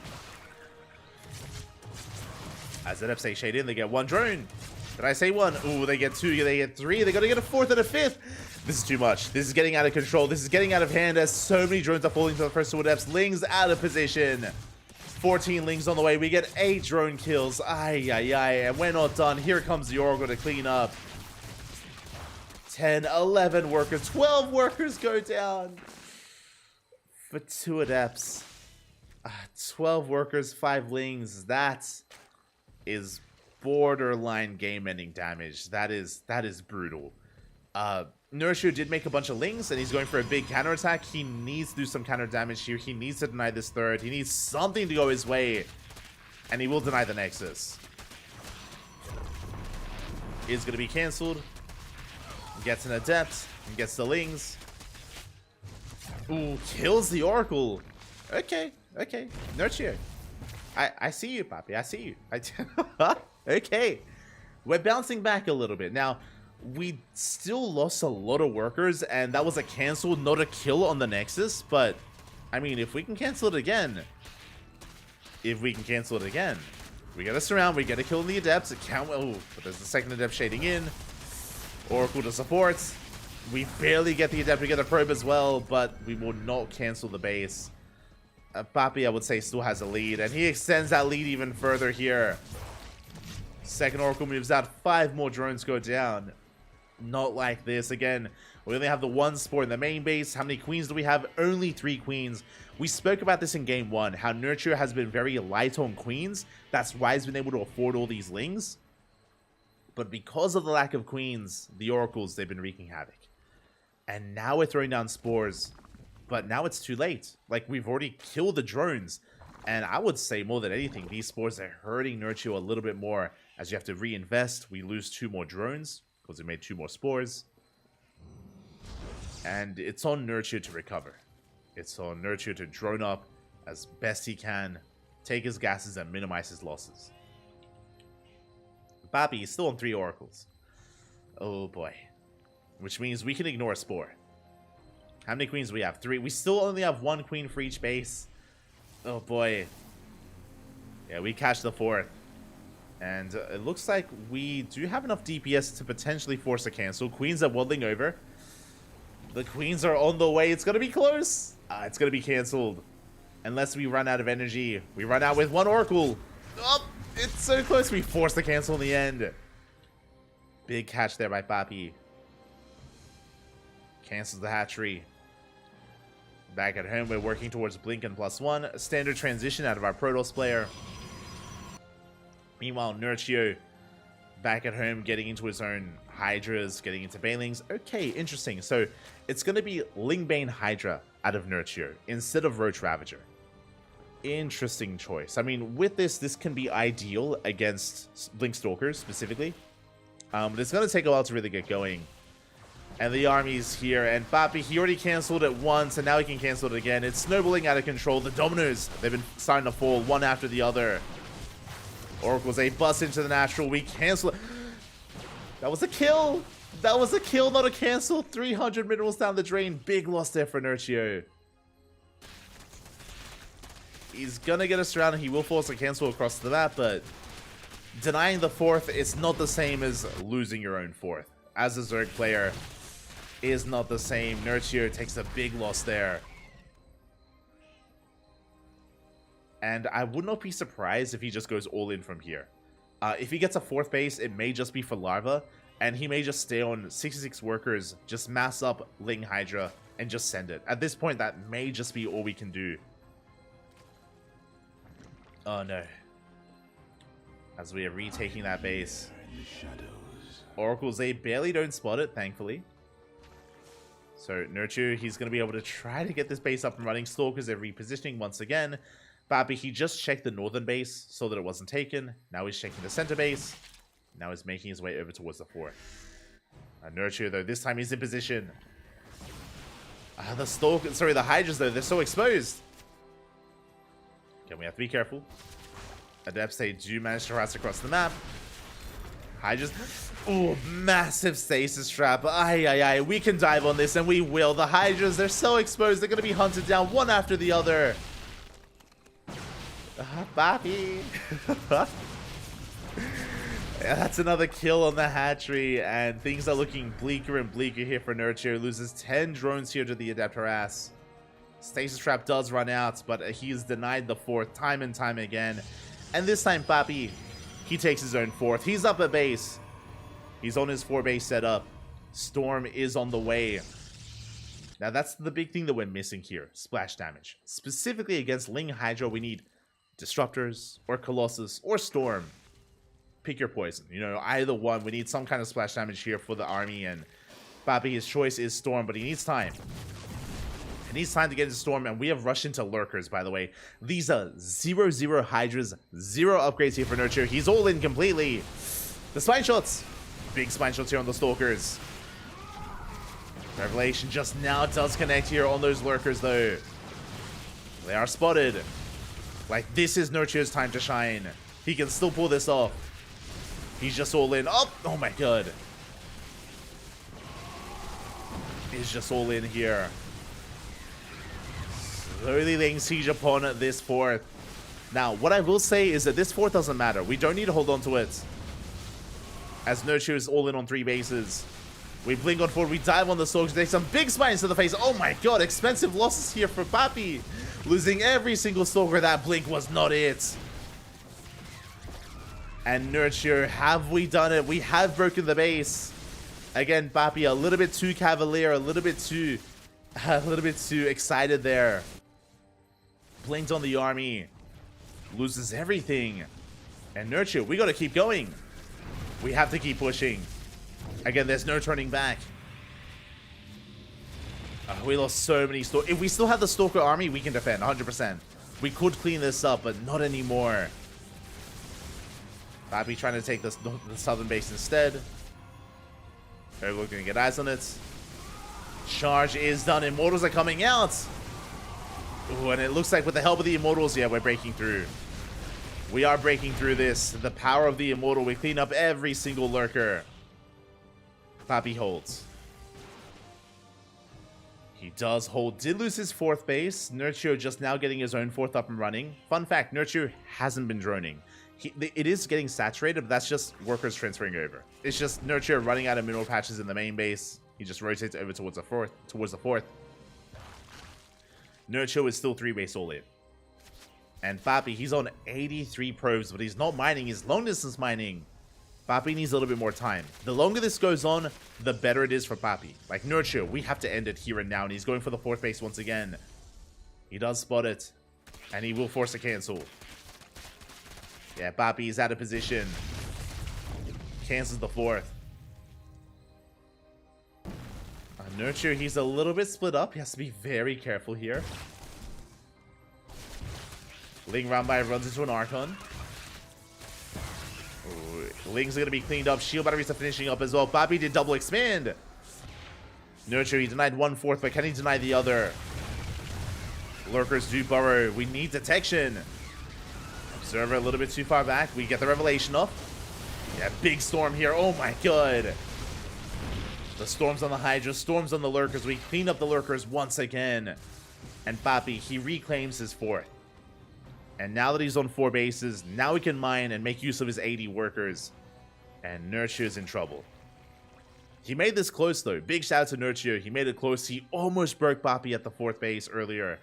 As ZF say shade in, they get one drone. Did I say one? Ooh, they get two, they get three, they gotta get a fourth and a fifth. This is too much. This is getting out of control. This is getting out of hand as so many drones are falling to the first two adepts. Lings out of position. 14 Lings on the way. We get 8 drone kills. Ay, ay, ay. And we're not done. Here comes the Oracle to clean up. 10, 11 workers. 12 workers go down. For 2 adepts. 12 workers, 5 Lings. That is borderline game-ending damage. That is brutal. Nurture did make a bunch of Lings, and he's going for a big counterattack. He needs to do some counter damage here. He needs to deny this third. He needs something to go his way, and he will deny the Nexus. Is going to be cancelled. Gets an Adept, and gets the Lings. Ooh, kills the Oracle. Okay, okay. Nurture. I see you, Pappy. I see you. Okay. We're bouncing back a little bit. Now, we still lost a lot of workers, and that was a cancel, not a kill on the Nexus. But, I mean, if we can cancel it again, we get a surround, we get a kill in the Adepts. It can't, oh, but there's the second Adept shading in. Oracle to support. We barely get the Adept to get a probe as well, but we will not cancel the base. Pappy, I would say, still has a lead, and he extends that lead even further here. Second Oracle moves out, 5 more drones go down. Not like this. Again, we only have the 1 spore in the main base. How many queens do we have? Only 3 queens. We spoke about this in game 1, how Nurture has been very light on queens. That's why he's been able to afford all these Lings. But because of the lack of queens, the Oracles, they've been wreaking havoc. And now we're throwing down spores. But now it's too late. Like, we've already killed the drones. And I would say more than anything, these spores are hurting Nurture a little bit more. As you have to reinvest, we lose 2 more drones. Because we made 2 more spores. And it's on Nurture to recover. It's on Nurture to drone up as best he can. Take his gases and minimize his losses. Pappy is still on 3 Oracles. Oh boy. Which means we can ignore a spore. How many queens do we have? 3. We still only have 1 queen for each base. Oh boy. Yeah, we catch the 4th. And it looks like we do have enough DPS to potentially force a cancel. Queens are waddling over. The queens are on the way. It's going to be close. It's going to be canceled. Unless we run out of energy. We run out with 1 Oracle. Oh, it's so close. We force the cancel in the end. Big catch there by Pappy. Cancels the hatchery. Back at home, we're working towards Blink and +1. A standard transition out of our Protoss player. Meanwhile, Nurture back at home, getting into his own Hydras, getting into Banelings. Okay, interesting. So it's going to be Lingbane Hydra out of Nurture instead of Roach Ravager. Interesting choice. I mean, with this can be ideal against Blink Stalkers specifically. But it's going to take a while to really get going. And the army's here, and Papi, he already cancelled it once, and now he can cancel it again. It's snowballing out of control. The dominoes, they've been starting to fall one after the other. Oracles, they bust into the natural. We cancel it. That was a kill. That was a kill, not a cancel. 300 minerals down the drain. Big loss there for Nerchio. He's gonna get us around, and he will force a cancel across the map, but denying the fourth is not the same as losing your own fourth. As a Zerg player, is not the same. Nerchio takes a big loss there. And I would not be surprised if he just goes all in from here. If he gets a fourth base, it may just be for Larva, and he may just stay on 66 workers, just mass up Ling Hydra, and just send it. At this point, that may just be all we can do. Oh no. As we are retaking that base. Oracles, they barely don't spot it, thankfully. So Nerchio, he's going to be able to try to get this base up and running. Stalkers, they're repositioning once again. Papi, he just checked the northern base, saw that it wasn't taken. Now he's checking the center base. Now he's making his way over towards the fort. Nerchio, though, this time he's in position. The Hydras, though, they're so exposed. Okay, we have to be careful. Adepts, they do manage to harass across the map. Hydras. Oh, massive stasis trap. Aye. We can dive on this, and we will. The Hydras, they're so exposed. They're going to be hunted down one after the other. Papi. Yeah, that's another kill on the hatchery, and things are looking bleaker and bleaker here for Nerchio. Loses 10 drones here to the Adept harass. Stasis trap does run out, but he is denied the fourth time and time again. And this time, Papi, he takes his own fourth. He's up at base. He's on his 4-base setup. Storm is on the way. Now, that's the big thing that we're missing here. Splash damage. Specifically against Ling Hydra, we need Disruptors, or Colossus, or Storm. Pick your poison. You know, either one. We need some kind of splash damage here for the army, and Papi, his choice is Storm, but he needs time. He needs time to get into Storm, and we have rushed into Lurkers, by the way. These are 0-0 Hydras, 0 upgrades here for Nerchio. He's all in completely. The Spine Shots. Big Spine Shots here on the Stalkers. Revelation just now does connect here on those Lurkers, though. They are spotted. Like, this is Nerchio's time to shine. He can still pull this off. He's just all in. Oh my god. He's just all in here. Slowly laying siege upon this fort. Now, what I will say is that this fort doesn't matter. We don't need to hold on to it. As Nerchio is all in on 3 bases. We blink on forward. We dive on the Stalkers. Take some big spines to the face. Oh my god. Expensive losses here for Papi. Losing every single Stalker. That blink was not it. And Nerchio, have we done it? We have broken the base. Again, Papi, a little bit too cavalier. A little bit too excited there. Blinked on the army. Loses everything. And Nerchio, we gotta keep going. We have to keep pushing. Again, there's no turning back. We lost so many Stalkers. If we still have the Stalker army, we can defend 100%. We could clean this up, but not anymore. Papi trying to take the southern base instead. Everyone's gonna get eyes on it. Charge is done. Immortals are coming out. Ooh, and it looks like with the help of the Immortals, yeah, we're breaking through. We are breaking through this. The power of the Immortal. We clean up every single Lurker. Papi holds. He does hold. Did lose his 4th base. Nerchio just now getting his own 4th up and running. Fun fact, Nerchio hasn't been droning. It is getting saturated, but that's just workers transferring over. It's just Nerchio running out of mineral patches in the main base. He just rotates over towards the 4th. Nerchio is still 3-base all in. And Papi, he's on 83 probes, but he's not mining. He's long distance mining. Papi needs a little bit more time. The longer this goes on, the better it is for Papi. Like Nerchio, we have to end it here and now, and he's going for the 4th base once again. He does spot it, and he will force a cancel. Yeah, Papi is out of position. Cancels the 4th. Nerchio, he's a little bit split up. He has to be very careful here. Ling Rambai runs into an Archon. Ooh, Ling's going to be cleaned up. Shield batteries are finishing up as well. Papi did double expand. Nurture, he denied 1/4, but can he deny the other? Lurkers do burrow. We need detection. Observer a little bit too far back. We get the revelation off. Yeah, big storm here. Oh my god. The storms on the Hydra, storms on the Lurkers. We clean up the Lurkers once again. And Papi, he reclaims his 4th. And now that he's on 4 bases, now he can mine and make use of his 80 workers. And Nurture's in trouble. He made this close though. Big shout out to Nurture. He made it close. He almost broke Papi at the 4th base earlier.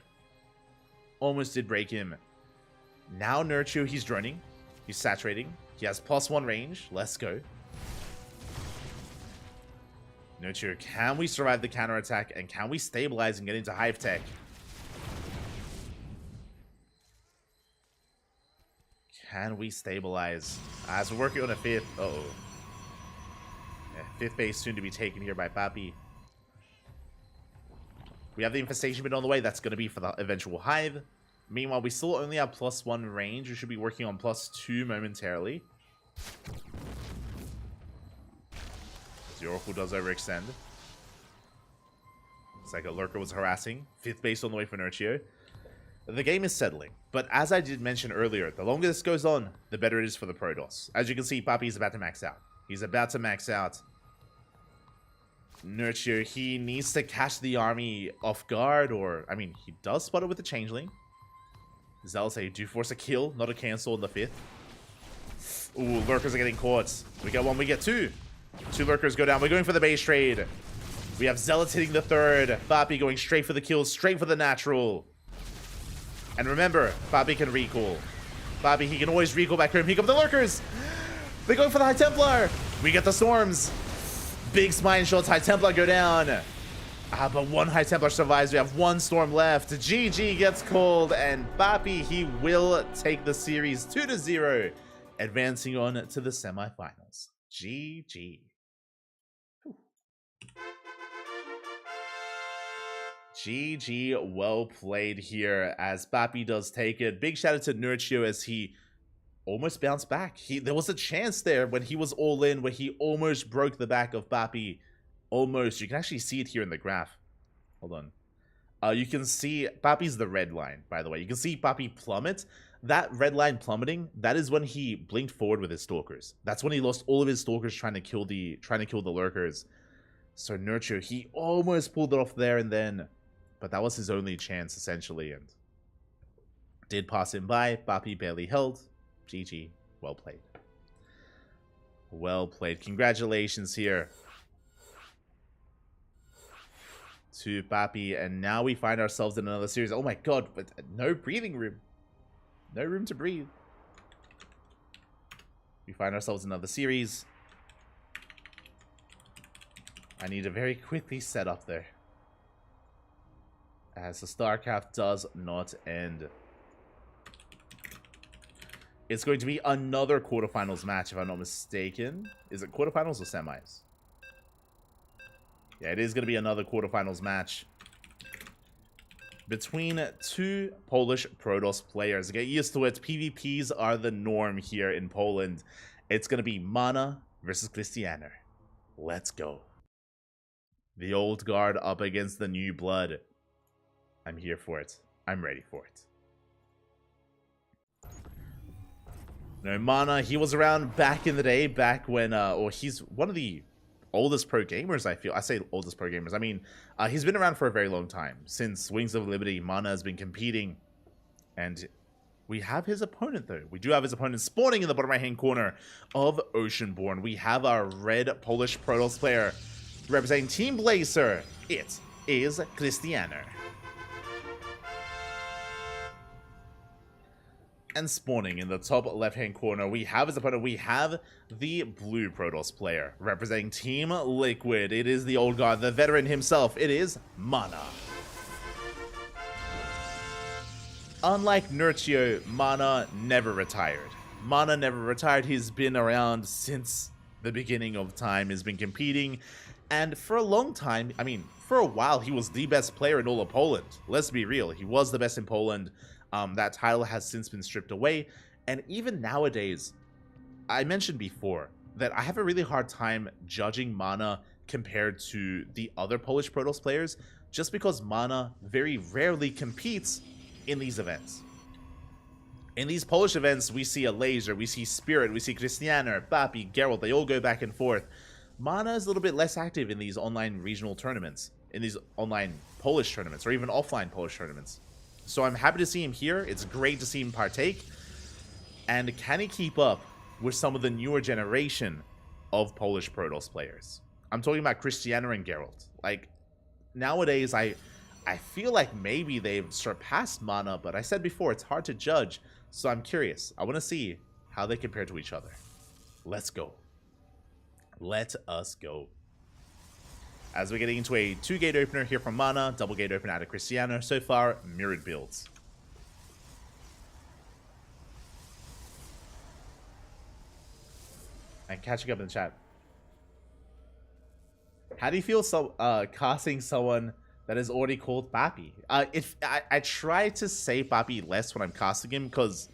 Almost did break him. Now Nurture, he's droning. He's saturating. He has +1 range. Let's go. Nurture, can we survive the counterattack? And can we stabilize and get into Hive Tech? Can we stabilize? As we're working on a 5th. Uh-oh. Yeah, 5th base soon to be taken here by Papi. We have the Infestation Bit on the way. That's going to be for the eventual Hive. Meanwhile, we still only have +1 range. We should be working on +2 momentarily. The Oracle does overextend. It's like a Lurker was harassing. 5th base on the way for Nurture. The game is settling, but as I did mention earlier, the longer this goes on, the better it is for the Protoss. As you can see, Papi is about to max out. He's about to max out. Nurture, he needs to catch the army off guard, or, I mean, he does spot it with the Changeling. Zealous, do force a kill, not a cancel in the 5th. Ooh, Lurkers are getting caught. We get 1, we get 2. 2 Lurkers go down. We're going for the base trade. We have Zealots hitting the 3rd. Papi going straight for the kill, straight for the natural. And remember, Papi can recall. Papi, he can always recall back home. Here come the Lurkers. They're going for the High Templar. We get the Storms. Big Spine shots. High Templar go down. But 1 High Templar survives. We have 1 Storm left. GG gets called. And Papi, he will take the series 2-0. Advancing on to the semifinals. GG. GG, well played here as Papi does take it. Big shout out to Nurture as he almost bounced back. There was a chance there when he was all in where he almost broke the back of Papi. Almost. You can actually see it here in the graph. Hold on. You can see Papi's the red line, by the way. You can see Papi plummet. That red line plummeting, that is when he blinked forward with his Stalkers. That's when he lost all of his Stalkers trying to kill the Lurkers. So Nurture, he almost pulled it off there and then. But that was his only chance, essentially, and did pass him by. Papi barely held. GG. Well played. Well played. Congratulations here to Papi. And now we find ourselves in another series. Oh my god, but no breathing room. No room to breathe. We find ourselves in another series. I need to very quickly set up there, as the StarCraft does not end. It's going to be another quarterfinals match, if I'm not mistaken. Is it quarterfinals or semis? Yeah, it is going to be another quarterfinals match between 2 Polish Protoss players. Get used to it. PvPs are the norm here in Poland. It's going to be Mana versus Christianer. Let's go. The old guard up against the new blood. I'm here for it. I'm ready for it. No, Mana, he was around back in the day, back when, or he's one of the oldest pro gamers, I feel. I say oldest pro gamers. I mean, he's been around for a very long time. Since Wings of Liberty, Mana has been competing. And we have his opponent, though. We do have his opponent spawning in the bottom right-hand corner of Oceanborn. We have our red Polish Protoss player representing Team Blazer. It is Christianer. And spawning in the top left-hand corner, we have his opponent. We have the blue Protoss player representing Team Liquid. It is the old guard, the veteran himself. It is Mana. Unlike Nurture, Mana never retired. Mana never retired. He's been around since the beginning of time. He's been competing. And for a long time, I mean, for a while, he was the best player in all of Poland. Let's be real. He was the best in Poland. That title has since been stripped away. And even nowadays, I mentioned before that I have a really hard time judging Mana compared to the other Polish Protoss players, just because Mana very rarely competes in these events. In these Polish events, we see a Laser, we see Spirit, we see Christianer, Papi, Geralt, they all go back and forth. Mana is a little bit less active in these online regional tournaments, in these online Polish tournaments, or even offline Polish tournaments. So I'm happy to see him here. It's great to see him partake. And can he keep up with some of the newer generation of Polish Protoss players? I'm talking about Christianer and Geralt. Like, nowadays, I feel like maybe they've surpassed Mana, but I said before, it's hard to judge. So I'm curious. I want to see how they compare to each other. Let's go. Let us go. As we're getting into a 2-gate opener here from Mana, double gate opener out of Christianer. So far, mirrored builds. And catching up in the chat. How do you feel casting someone that is already called Papi? If I try to say Papi less when I'm casting him, because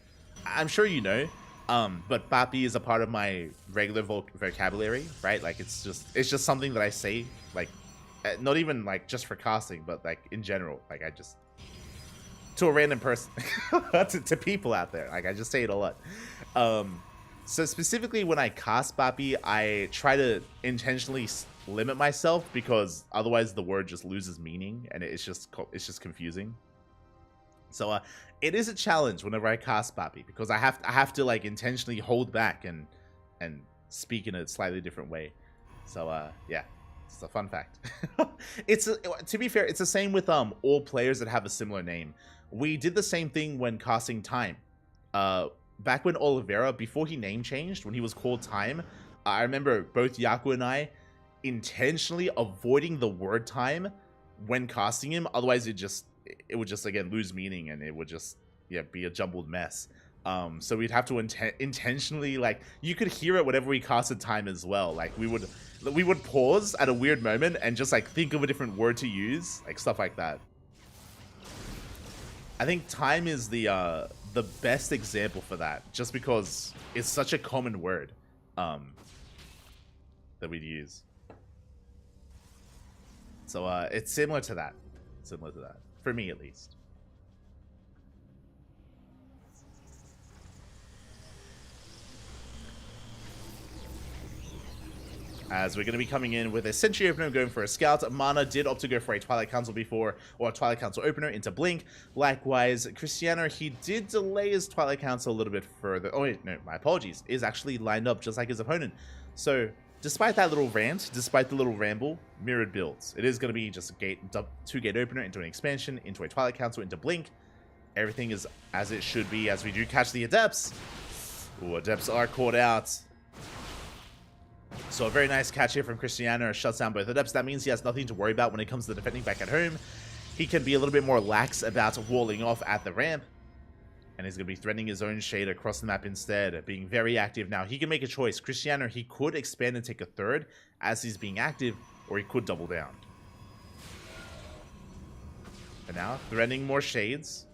I'm sure you know, but Papi is a part of my regular vocabulary, right? Like it's just something that I say, like not even like just for casting, but like in general, like I just to a random person, to people out there, like I just say it a lot. So specifically when I cast Papi, I try to intentionally limit myself because otherwise the word just loses meaning and it's just confusing. So it is a challenge whenever I cast Papi because I have to like intentionally hold back and speak in a slightly different way. So yeah, it's a fun fact. To be fair, it's the same with all players that have a similar name. We did the same thing when casting Time. Back when Oliveira, before he name changed, when he was called Time, I remember both Yaku and I intentionally avoiding the word time when casting him. Otherwise, it would just again lose meaning and it would just be a jumbled mess. So we'd have to intentionally, like, you could hear it whenever we casted Time as well. Like we would pause at a weird moment and just like think of a different word to use, like stuff like that. I think Time is the best example for that, just because it's such a common word that we'd use. So it's similar to that. For me at least. As we're going to be coming in with a Sentry opener going for a Scout. Mana did opt to go for a Twilight Council before, or a Twilight Council opener into Blink. Likewise, Christianer, he did delay his Twilight Council a little bit further. Oh wait, no, my apologies. Is actually lined up just like his opponent. So, despite that little rant, despite the little ramble, mirrored builds. It is going to be just a 2-gate opener into an expansion, into a Twilight Council, into Blink. Everything is as it should be, as we do catch the Adepts. Ooh, Adepts are caught out. So a very nice catch here from Christianer, shuts down both Adepts. That means he has nothing to worry about when it comes to defending back at home. He can be a little bit more lax about walling off at the ramp. And he's going to be threatening his own shade across the map instead, being very active. Now, he can make a choice. Christianer, he could expand and take a third as he's being active, or he could double down. But now, threatening more shades.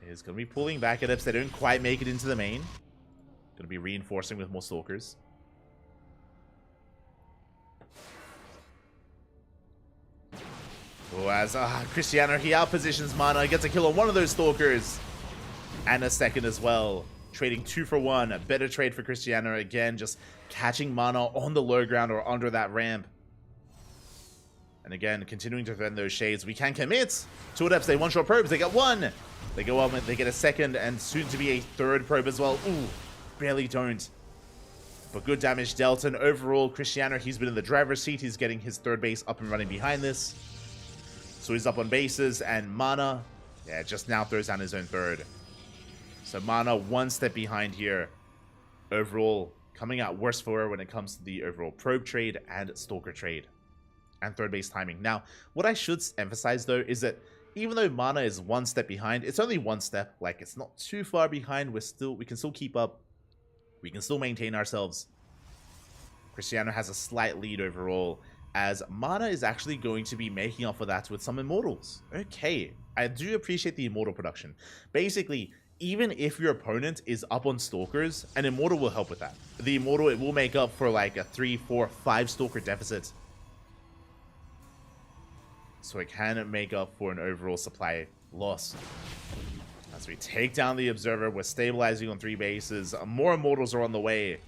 He's going to be pulling back Adepts. They don't quite make it into the main. Going to be reinforcing with more Stalkers. Oh, as Christianer, he outpositions Mana, gets a kill on one of those Stalkers. And a second as well. Trading 2 for 1. A better trade for Christianer. Again, just catching Mana on the low ground or under that ramp. And again, continuing to defend those shades. We can commit. 2 Adepts, they one-shot probes. They get 1. They go up, they get a second and soon to be a 3rd probe as well. Ooh, barely don't. But good damage dealt. And overall, Christianer, he's been in the driver's seat. He's getting his 3rd base up and running behind this. So he's up on bases, and Mana, yeah, just now throws down his own 3rd. So Mana 1 step behind here. Overall, coming out worse for her when it comes to the overall probe trade and Stalker trade. And 3rd base timing. Now, what I should emphasize, though, is that even though Mana is 1 step behind, it's only 1 step. Like, it's not too far behind. We can still keep up. We can still maintain ourselves. Christianer has a slight lead overall, as Mana is actually going to be making up for that with some Immortals. Okay, I do appreciate the Immortal production. Basically, even if your opponent is up on Stalkers, an Immortal will help with that. The Immortal, it will make up for like a 3, 4, 5 Stalker deficit. So it can make up for an overall supply loss. As we take down the Observer, we're stabilizing on 3 bases. More Immortals are on the way.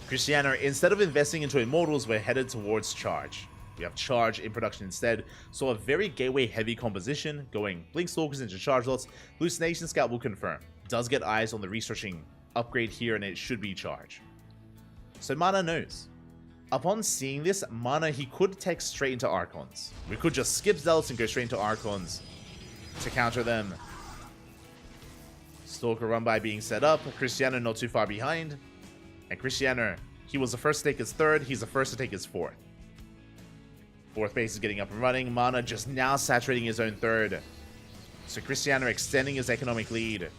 Cristiano, instead of investing into Immortals, we're headed towards Charge. We have Charge in production instead, so a very gateway-heavy composition, going Blink Stalkers into Charge lots. Hallucination Scout will confirm. Does get eyes on the researching upgrade here, and it should be Charge. So Mana knows. Upon seeing this, Mana, he could take straight into Archons. We could just skip Zealots and go straight into Archons to counter them. Stalker run by being set up. Cristiano not too far behind. And Cristiano, he was the first to take his 3rd. He's the first to take his 4th. 4th base is getting up and running. Mana just now saturating his own 3rd. So Cristiano extending his economic lead.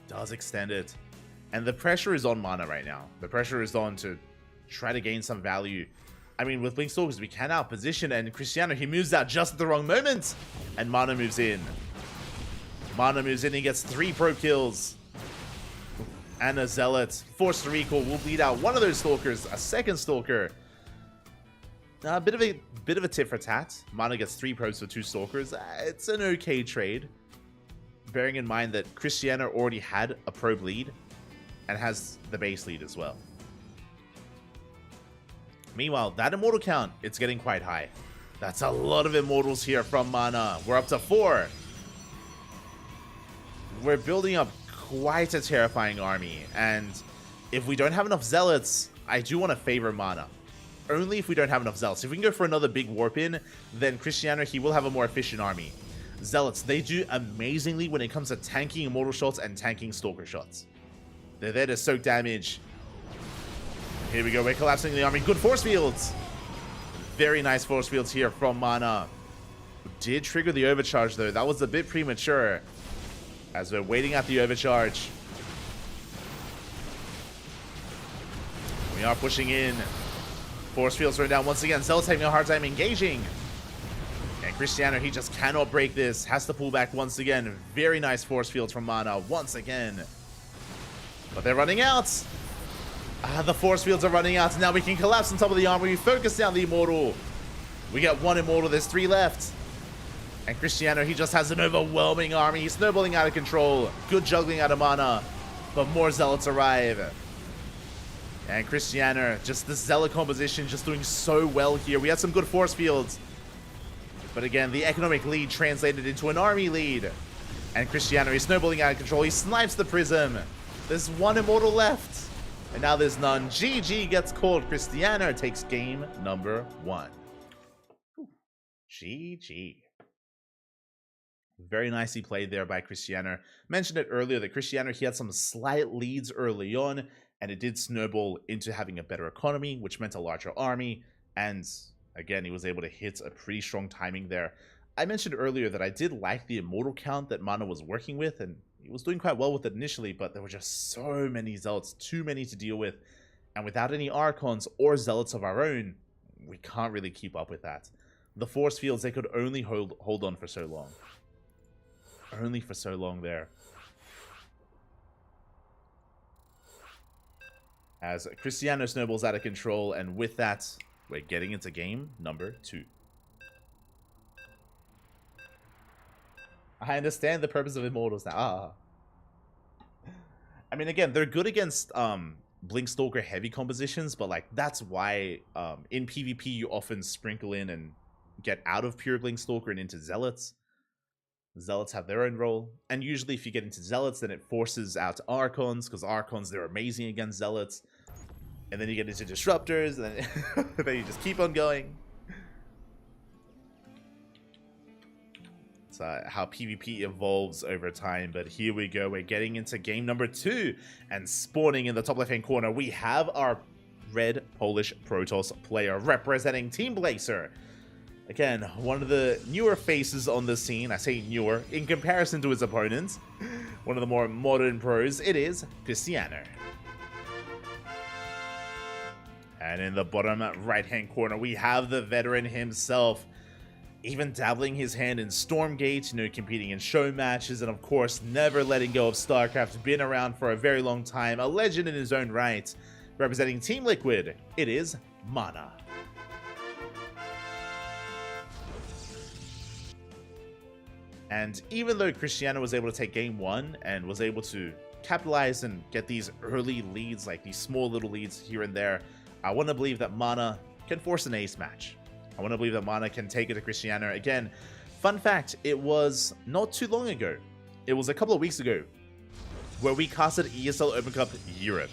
Does extend it. And the pressure is on Mana right now. The pressure is on to try to gain some value. I mean, with Blink Stalkers, we can outposition, and Cristiano, he moves out just at the wrong moment. And Mana moves in. Mana moves in, he gets 3 pro kills. And a Zealot. Forced to recall will bleed out one of those Stalkers, a 2nd Stalker. A bit of a tit for tat. Mana gets 3 pros for 2 Stalkers. It's an okay trade. Bearing in mind that Cristiano already had a pro bleed and has the base lead as well. Meanwhile, that Immortal count, it's getting quite high. That's a lot of Immortals here from Mana. We're up to 4. We're building up quite a terrifying army, and if we don't have enough Zealots, I do want to favor Mana. Only if we don't have enough Zealots. If we can go for another big warp in, then Cristiano, he will have a more efficient army. Zealots, they do amazingly when it comes to tanking Immortal shots and tanking Stalker shots. They're there to soak damage. Here we go, we're collapsing the army. Good force fields. Very nice force fields here from Mana. Did trigger the overcharge though. That was a bit premature. As we're waiting at the overcharge. We are pushing in. Force fields are down once again. Zealot's having a hard time engaging. And Cristiano, he just cannot break this. Has to pull back once again. Very nice force fields from Mana once again. But they're running out. The force fields are running out. Now we can collapse on top of the armor. We focus down the Immortal. We get 1 Immortal. There's 3 left. And Cristiano, he just has an overwhelming army. He's snowballing out of control. Good juggling out of Mana. But more Zealots arrive. And Cristiano, just the Zealot composition, just doing so well here. We had some good force fields. But again, the economic lead translated into an army lead. And Cristiano, he's snowballing out of control. He snipes the Prism. There's 1 Immortal left. And now there's none. GG gets called. Cristiano takes game number 1. GG. Very nicely played there by Cristiano. Mentioned it earlier that Cristiano, he had some slight leads early on, and it did snowball into having a better economy, which meant a larger army. And again, he was able to hit a pretty strong timing there. I mentioned earlier that I did like the Immortal count that Mana was working with, and he was doing quite well with it initially, but there were just so many Zealots, too many to deal with. And without any Archons or Zealots of our own, we can't really keep up with that. The force fields, they could only hold on for so long. Only for so long there. As Cristiano snowballs out of control, and with that, we're getting into game number 2. I understand the purpose of Immortals now. I mean, again, they're good against Blink Stalker heavy compositions, but like that's why in PvP you often sprinkle in and get out of pure Blink Stalker and into Zealots. Zealots have their own role, and usually if you get into Zealots, then it forces out Archons, because Archons, they're amazing against Zealots. And then you get into Disruptors, and then you just keep on going. It's how PvP evolves over time, but here we go. We're getting into game number 2, and spawning in the top left-hand corner, we have our red Polish Protoss player representing Team Blazer. Again, one of the newer faces on the scene. I say newer in comparison to his opponents. One of the more modern pros. It is Cristiano. And in the bottom right-hand corner, we have the veteran himself, even dabbling his hand in Stormgate, competing in show matches, and of course, never letting go of StarCraft. Been around for a very long time, a legend in his own right. Representing Team Liquid, it is Mana. And even though Cristiano was able to take game 1 and was able to capitalize and get these early leads, like these small little leads here and there, I want to believe that Mana can force an ace match. I want to believe that Mana can take it to Cristiano. Again, fun fact, it was not too long ago. It was a couple of weeks ago where we casted ESL Open Cup Europe.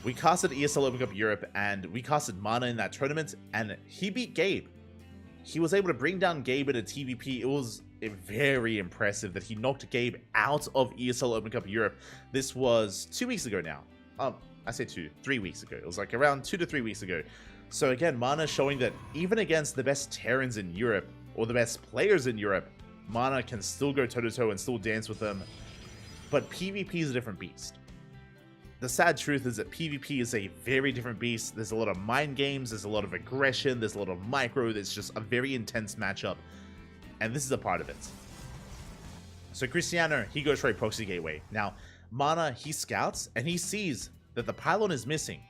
We casted ESL Open Cup Europe and we casted Mana in that tournament and he beat Gabe. He was able to bring down Gabe in a TVP. It was very impressive that he knocked Gabe out of ESL Open Cup Europe. This was 2 weeks ago now. I say 3 weeks ago. It was like around 2 to 3 weeks ago. So again, Mana showing that even against the best Terrans in Europe, or the best players in Europe, Mana can still go toe-to-toe and still dance with them. But PvP is a different beast. The sad truth is that PvP is a very different beast. There's a lot of mind games, there's a lot of aggression, there's a lot of micro, there's just a very intense matchup. And this is a part of it. So Cristiano, he goes for a proxy gateway. Now, Mana, he scouts and he sees that the pylon is missing.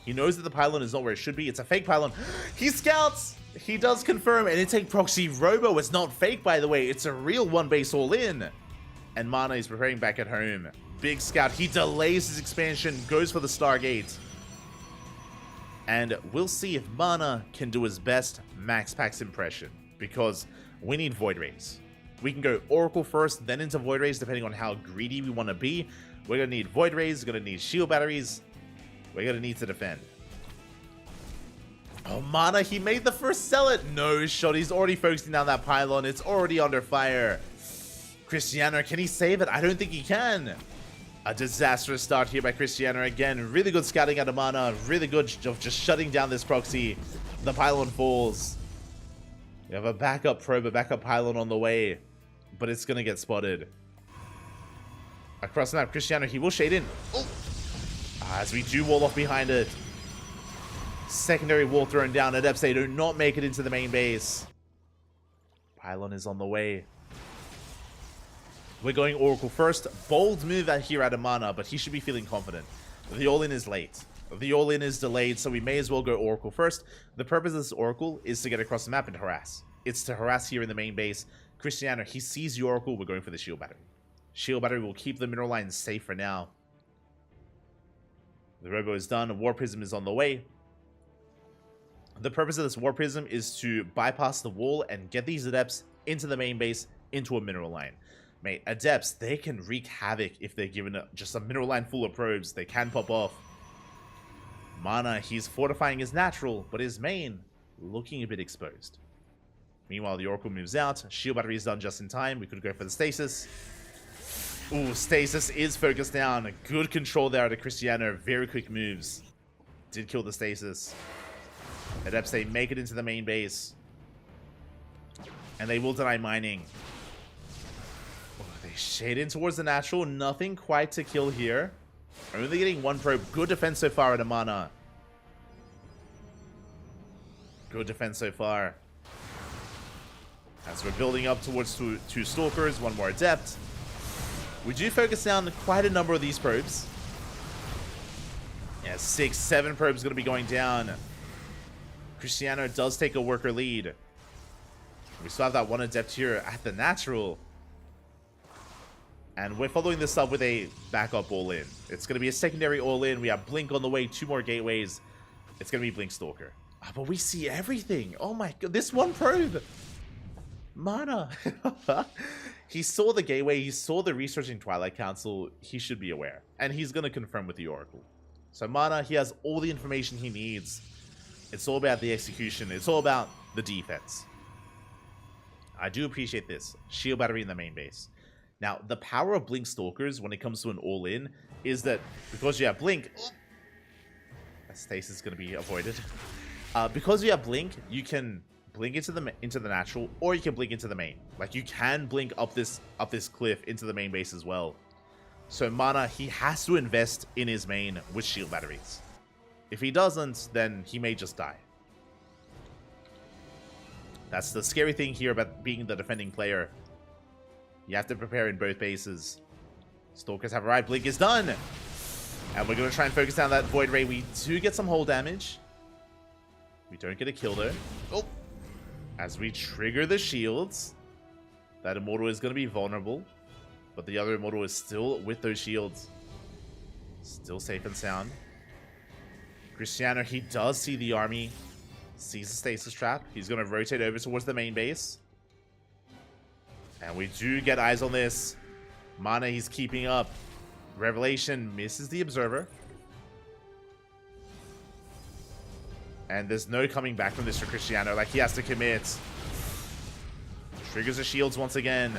He knows that the pylon is not where it should be. It's a fake pylon. He scouts! He does confirm, and it's a proxy robo. It's not fake, by the way. It's a real one base all in. And Mana is preparing back at home. Big scout. He delays his expansion, goes for the Stargate. And we'll see if Mana can do his best Max Pax impression, because we need Void Rays. We can go Oracle first, then into Void Rays, depending on how greedy we want to be. We're going to need Void Rays, we're going to need Shield Batteries, we're going to need to defend. Oh, Mana, he made the first sell it. No shot, he's already focusing down that pylon, it's already under fire. Cristiano, can he save it? I don't think he can. A disastrous start here by Cristiano again. Really good scouting out of Mana, really good of just shutting down this proxy. The pylon falls. We have a backup probe, a backup pylon on the way, but it's going to get spotted. Across the map, Cristiano, he will shade in. Oh! As we do wall off behind it. Secondary wall thrown down. Adepts, they do not make it into the main base. Pylon is on the way. We're going Oracle first. Bold move here out of Mana, but he should be feeling confident. The all-in is late. The all-in is delayed, so we may as well go Oracle first. The purpose of this Oracle is to get across the map and harass. It's to harass here in the main base. Cristiano, he sees the Oracle. We're going for the Shield Battery. Shield Battery will keep the mineral line safe for now. The Robo is done. War Prism is on the way. The purpose of this War Prism is to bypass the wall and get these Adepts into the main base, into a mineral line. Mate, Adepts, they can wreak havoc if they're given just a mineral line full of probes. They can pop off. Mana, he's fortifying his natural, but his main looking a bit exposed. Meanwhile, the Oracle moves out. Shield Battery is done just in time. We could go for the Stasis. Ooh, Stasis is focused down. Good control there out of Cristiano. Very quick moves. Did kill the Stasis. Adepts, they make it into the main base. And they will deny mining. Oh, they shade in towards the natural. Nothing quite to kill here. Only getting one probe. Good defense so far out of Mana. Good defense so far. As we're building up towards two Stalkers, one more Adept. We do focus down quite a number of these probes. Yeah, 6, 7 probes going to be going down. Cristiano does take a worker lead. We still have that one Adept here at the natural. And we're following this up with a backup all-in. It's going to be a secondary all-in. We have Blink on the way, 2 more gateways. It's going to be Blink Stalker. Oh, but we see everything. Oh my god, this one probe. Mana. He saw the gateway, he saw the researching Twilight Council. He should be aware. And he's going to confirm with the Oracle. So Mana, he has all the information he needs. It's all about the execution. It's all about the defense. I do appreciate this. Shield Battery in the main base. Now, the power of Blink Stalkers when it comes to an all-in is that because you have Blink... Oh, that Stasis is going to be avoided. Because you have Blink, you can blink into the natural, or you can blink into the main. Like, you can blink up this cliff into the main base as well. So Mana, he has to invest in his main with Shield Batteries. If he doesn't, then he may just die. That's the scary thing here about being the defending player. You have to prepare in both bases. Stalkers have arrived. Blink is done. And we're going to try and focus down that Void Ray. We do get some hull damage. We don't get a kill though. Oh. As we trigger the shields. That Immortal is going to be vulnerable. But the other Immortal is still with those shields. Still safe and sound. Cristiano, he does see the army. Sees the stasis trap. He's going to rotate over towards the main base. And we do get eyes on this. Mana, he's keeping up. Revelation misses the Observer. And there's no coming back from this for Cristiano. Like, he has to commit. Triggers the shields once again.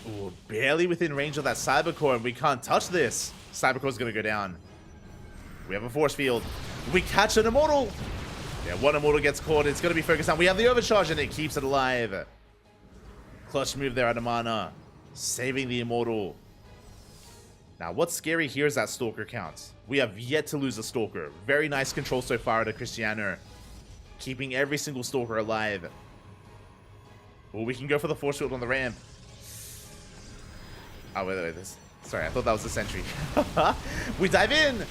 Ooh, barely within range of that Cybercore, and we can't touch this. Cybercore's going to go down. We have a force field. We catch an Immortal. Yeah, one Immortal gets caught. It's going to be focused on. We have the Overcharge, and it keeps it alive. Clutch move there out of Mana. Saving the Immortal. Now, what's scary here is that Stalker count. We have yet to lose a Stalker. Very nice control so far out of Cristiano. Keeping every single Stalker alive. Well, we can go for the force field on the ramp. Oh, wait. Sorry, I thought that was the sentry. We dive in.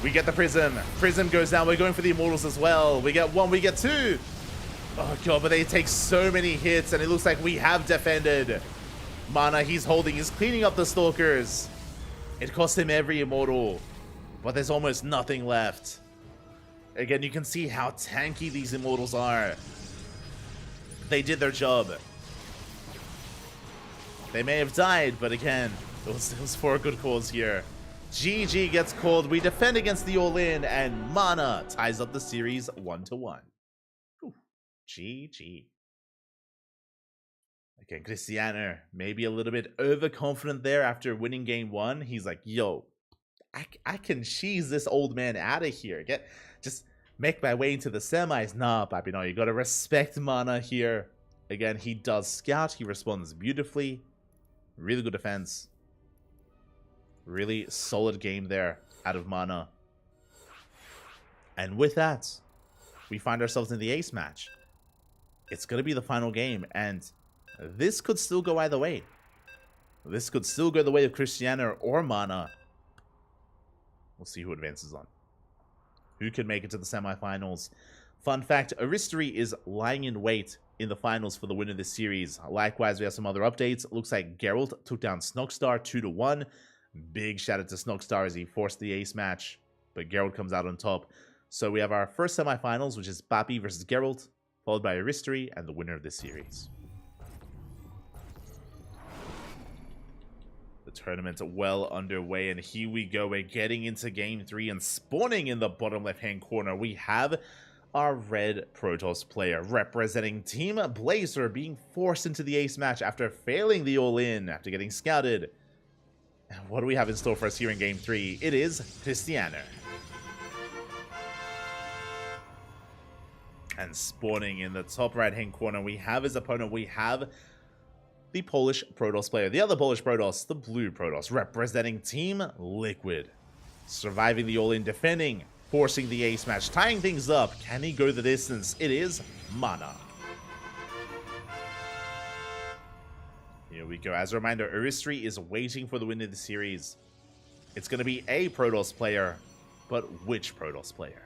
We get the Prism. Prism goes down. We're going for the Immortals as well. We get one. We get two. Oh, God, but they take so many hits, and it looks like we have defended. Mana, he's holding. He's cleaning up the Stalkers. It cost him every Immortal, but there's almost nothing left. Again, you can see how tanky these Immortals are. They did their job. They may have died, but again, it was for a good cause here. GG gets called. We defend against the All-In, and Mana ties up the series 1-1. GG. Again, Cristiano, maybe a little bit overconfident there after winning game one. He's like, yo, I can cheese this old man out of here. Just make my way into the semis. Nah, papi, no, you gotta respect Mana here. Again, he does scout. He responds beautifully. Really good defense. Really solid game there out of Mana. And with that, we find ourselves in the ace match. It's going to be the final game, and this could still go either way. This could still go the way of Cristiano or Mana. We'll see who advances on. Who can make it to the semifinals? Fun fact, Aristery is lying in wait in the finals for the win of this series. Likewise, we have some other updates. It looks like Geralt took down Snogstar 2-1. Big shout out to Snogstar as he forced the ace match, but Geralt comes out on top. So we have our first semifinals, which is Papi versus Geralt, followed by Aristery and the winner of this series. The tournament well underway, and here we go. We're getting into game 3, and spawning in the bottom left-hand corner, we have our red Protoss player representing Team Blazer being forced into the ace match after failing the all-in after getting scouted. What do we have in store for us here in game 3? It is Cristiano. And spawning in the top right-hand corner, we have his opponent. We have the Polish Protoss player. The other Polish Protoss, the blue Protoss, representing Team Liquid. Surviving the all-in, defending, forcing the ace match, tying things up. Can he go the distance? It is Mana. Here we go. As a reminder, Aristery is waiting for the win of the series. It's going to be a Protoss player, but which Protoss player?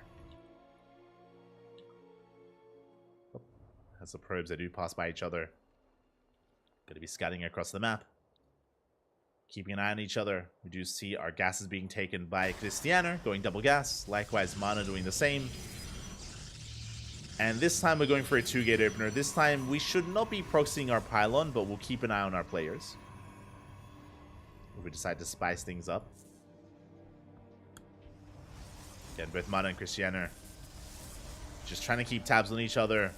As the probes, they do pass by each other. Going to be scouting across the map. Keeping an eye on each other. We do see our gases being taken by Cristiano, going double gas. Likewise, Mana doing the same. And this time we're going for a 2-gate opener. This time we should not be proxying our pylon, but we'll keep an eye on our players. If we decide to spice things up. Again, both Mana and Cristiano just trying to keep tabs on each other.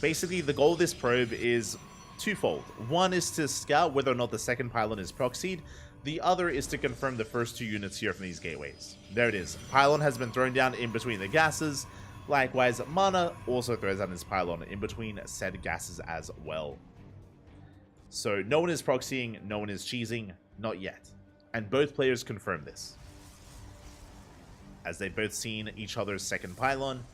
Basically, the goal of this probe is twofold. One is to scout whether or not the second pylon is proxied. The other is to confirm the first 2 units here from these gateways. There it is. Pylon has been thrown down in between the gases. Likewise, Mana also throws down his pylon in between said gases as well. So no one is proxying, no one is cheesing, not yet. And both players confirm this. as they've both seen each other's second pylon.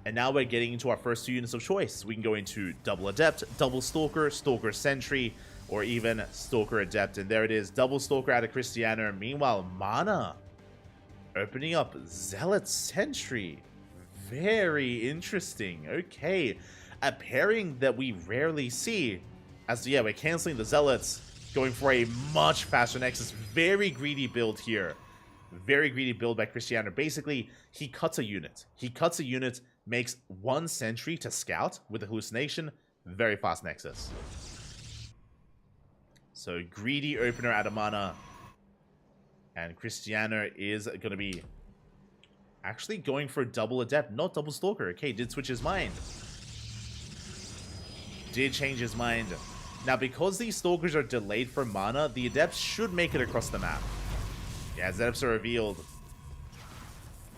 And now we're getting into our first two units of choice. We can go into double Adept, double Stalker, Stalker Sentry, or even Stalker Adept. And there it is, double Stalker out of Cristiano. Meanwhile, Mana opening up Zealot Sentry. Very interesting. Okay, a pairing that we rarely see. As yeah, we're canceling the Zealots, going for a much faster Nexus. Very greedy build here. Very greedy build by Cristiano. Basically, he cuts a unit. Makes one sentry to scout with a hallucination. Very fast Nexus. So greedy opener out of Mana. And Cristiano is going to be actually going for double Adept, not double Stalker. Okay, did switch his mind. Did change his mind. Now, because these Stalkers are delayed for Mana, the Adepts should make it across the map. Yeah, as Adepts are revealed.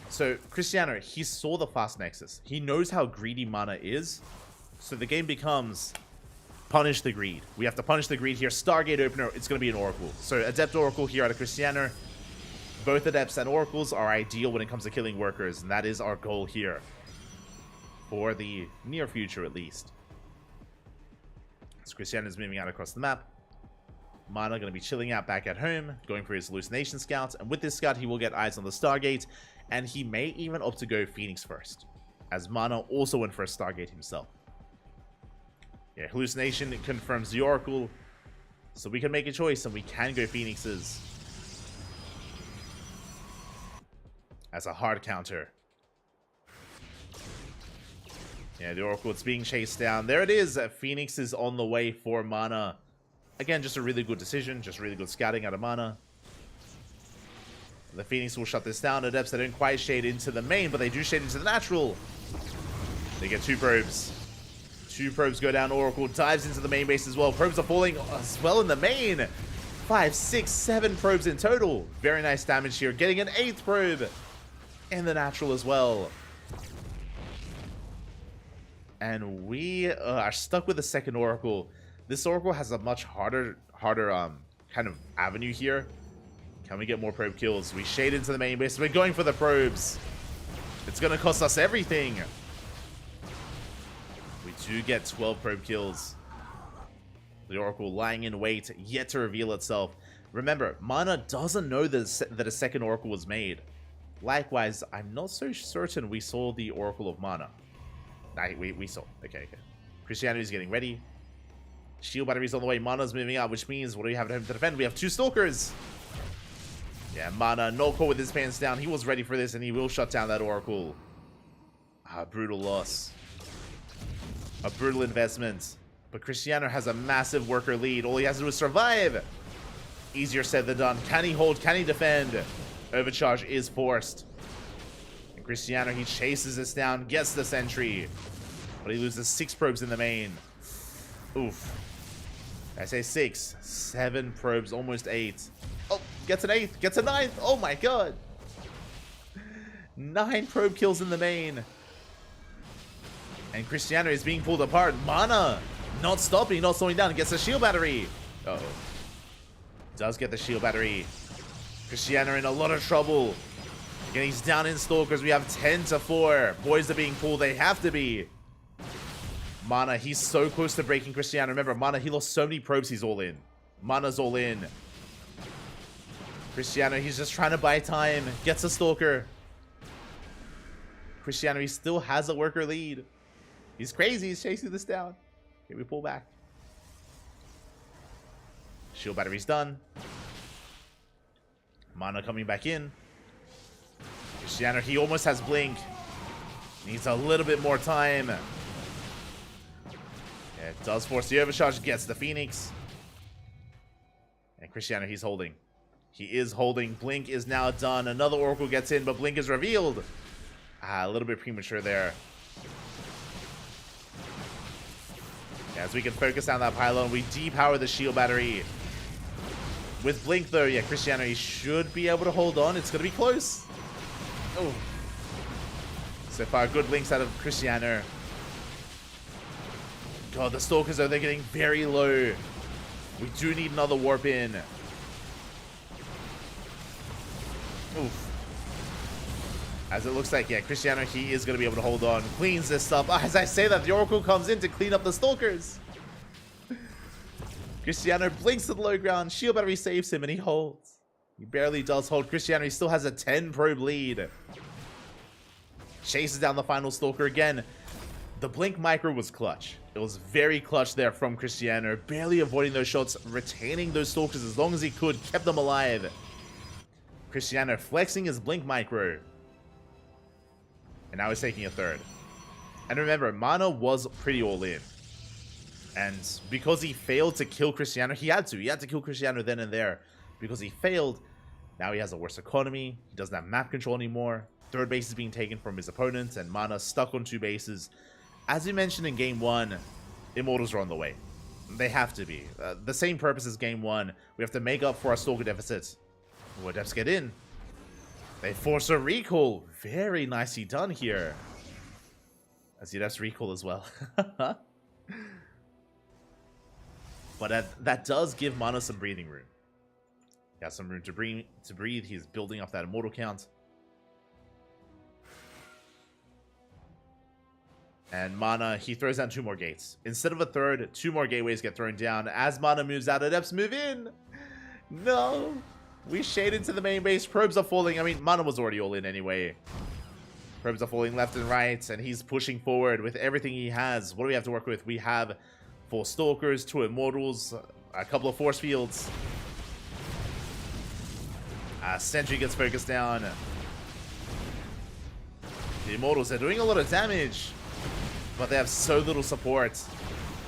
So, Cristiano, he saw the fast Nexus. He knows how greedy Mana is. So the game becomes punish the greed. We have to punish the greed here. Stargate opener, it's going to be an Oracle. So Adept Oracle here out of Cristiano. Both Adepts and Oracles are ideal when it comes to killing workers. And that is our goal here. For the near future, at least. So Cristiano is moving out across the map. Mana going to be chilling out back at home, going for his hallucination scouts. And with this scout, he will get eyes on the Stargate. And he may even opt to go Phoenix first, as Mana also went for a Stargate himself. Yeah, hallucination confirms the Oracle, so we can make a choice and we can go Phoenixes as a hard counter. Yeah, the Oracle, it's being chased down. There it is. Phoenix is on the way for Mana. Again, just a really good decision, just really good scouting out of Mana. The Phoenix will shut this down. Adepts, they don't quite shade into the main, but they do shade into the natural. They get 2 probes. 2 probes go down. Oracle dives into the main base as well. Probes are falling as well in the main. 5, 6, 7 probes in total. Very nice damage here. Getting an 8th probe in the natural as well. And we are stuck with the second Oracle. This Oracle has a much harder kind of avenue here. Can we get more probe kills? We shade into the main base. We're going for the probes. It's going to cost us everything. We do get 12 probe kills. The Oracle lying in wait, yet to reveal itself. Remember, Mana doesn't know that a second Oracle was made. Likewise, I'm not so certain we saw the Oracle of Mana. Nah, we saw. Okay. Cristiano is getting ready. Shield batteries on the way. Mana's moving out, which means what do we have at home to defend? We have 2 Stalkers. Yeah, Mana, no call with his pants down. He was ready for this, and he will shut down that Oracle. Brutal loss. A brutal investment. But Cristiano has a massive worker lead. All he has to do is survive. Easier said than done. Can he hold? Can he defend? Overcharge is forced. And Cristiano, he chases this down, gets the sentry. But he loses 6 probes in the main. Oof. I say 6. 7 probes, almost 8. Oh, gets an 8th, gets a 9th. Oh my god. 9 probe kills in the main. And Cristiano is being pulled apart. Mana not stopping, not slowing down. Gets a shield battery. Uh-oh. Does get the shield battery. Cristiano in a lot of trouble. Again, he's down in Stalkers. We have 10-4. Boys are being pulled. They have to be. Mana, he's so close to breaking Cristiano. Remember, Mana, he lost so many probes. He's all in. Mana's all in. Cristiano, he's just trying to buy time. Gets a Stalker. Cristiano, he still has a worker lead. He's crazy. He's chasing this down. Okay, we pull back. Shield battery's done. Mana coming back in. Cristiano, he almost has Blink. Needs a little bit more time. Yeah, it does force the overcharge. Gets the Phoenix. And Cristiano, he's holding. He is holding. Blink is now done. Another Oracle gets in, but Blink is revealed. A little bit premature there. Yeah, as we can focus on that pylon, we depower the shield battery. With Blink, though, yeah, Cristiano, he should be able to hold on. It's going to be close. Oh. So far, good Blinks out of Cristiano. God, the Stalkers, though, they're getting very low. We do need another warp in. Oof. As it looks like, yeah, Cristiano, he is going to be able to hold on. Cleans this up. As I say that, the Oracle comes in to clean up the Stalkers. Cristiano blinks to the low ground. Shield battery saves him, and he holds. He barely does hold. Cristiano, he still has a 10 probe lead. Chases down the final Stalker again. The blink micro was clutch. It was very clutch there from Cristiano. Barely avoiding those shots, retaining those Stalkers as long as he could, kept them alive. Cristiano flexing his blink micro. And now he's taking a third. And remember, Mana was pretty all in. And because he failed to kill Cristiano, he had to kill Cristiano then and there. Because he failed, now he has a worse economy. He doesn't have map control anymore. Third base is being taken from his opponents, and Mana stuck on 2 bases. As we mentioned in Game 1, Immortals are on the way. They have to be. The same purpose as Game 1. We have to make up for our Stalker deficits. Well, Adepts get in. They force a recall. Very nicely done here. As the Adepts recall as well. But that does give Mana some breathing room. He has some room to breathe. He's building up that Immortal count. And Mana, he throws down 2 more gates. Instead of a third, 2 more gateways get thrown down. As Mana moves out, Adepts move in. No. We shade into the main base. Probes are falling. I mean, Mana was already all in anyway. Probes are falling left and right, and he's pushing forward with everything he has. What do we have to work with? We have 4 Stalkers, 2 Immortals, a couple of Force Fields. Sentry gets focused down. The Immortals are doing a lot of damage, but they have so little support.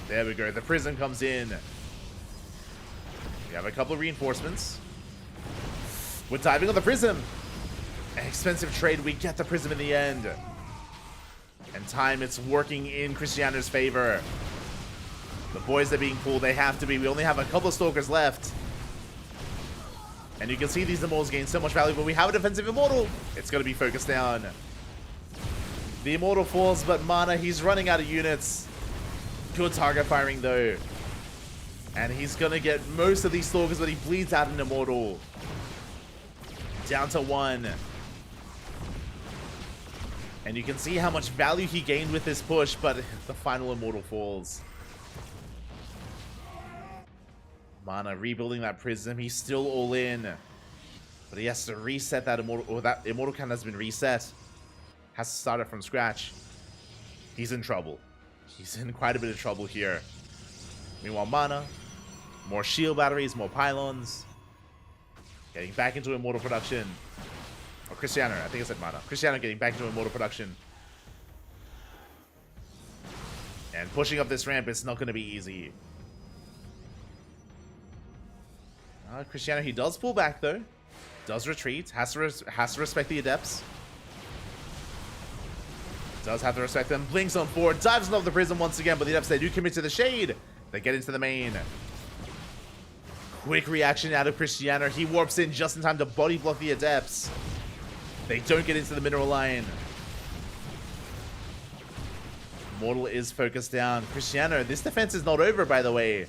There we go. The Prism comes in. We have a couple of reinforcements. We're diving on the Prism. An expensive trade. We get the Prism in the end. And time, it's working in Cristiano's favor. The boys are being pulled. They have to be. We only have a couple of Stalkers left. And you can see these Immortals gain so much value, but we have a defensive Immortal. It's going to be focused down. The Immortal falls, but Mana, he's running out of units. Good target firing, though. And he's going to get most of these Stalkers, but he bleeds out an Immortal. Down to 1. And you can see how much value he gained with this push, but the final Immortal falls. Mana rebuilding that Prism. He's still all in. But he has to reset that Immortal. Or that Immortal count has been reset. Has to start it from scratch. He's in trouble. He's in quite a bit of trouble here. Meanwhile, Mana. More shield batteries, more pylons. Getting back into Immortal production. Or Cristiano, I think I said Mana. Cristiano getting back into Immortal production. And pushing up this ramp, it's not going to be easy. Cristiano, he does pull back though. Does retreat. Has to respect the Adepts. Does have to respect them. Blinks on forward. Dives off the Prism once again, but the Adepts, they do commit to the shade. They get into the main. Quick reaction out of Cristiano. He warps in just in time to body block the Adepts. They don't get into the mineral line. Mortal is focused down. Cristiano, this defense is not over, by the way.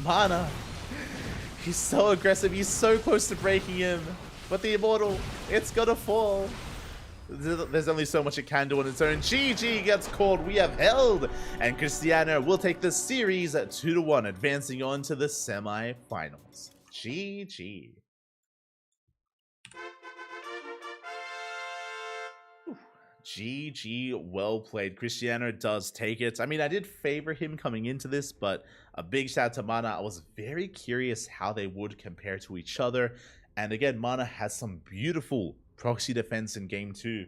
Mana. He's so aggressive. He's so close to breaking him. But the Immortal, it's gonna fall. There's only so much it can do on its own. GG gets called. We have held. And Cristiano will take the series 2-1, advancing on to the semi-finals. GG. GG, well played. Cristiano does take it. I mean, I did favor him coming into this, but a big shout out to Mana. I was very curious how they would compare to each other. And again, Mana has some beautiful proxy defense in Game 2.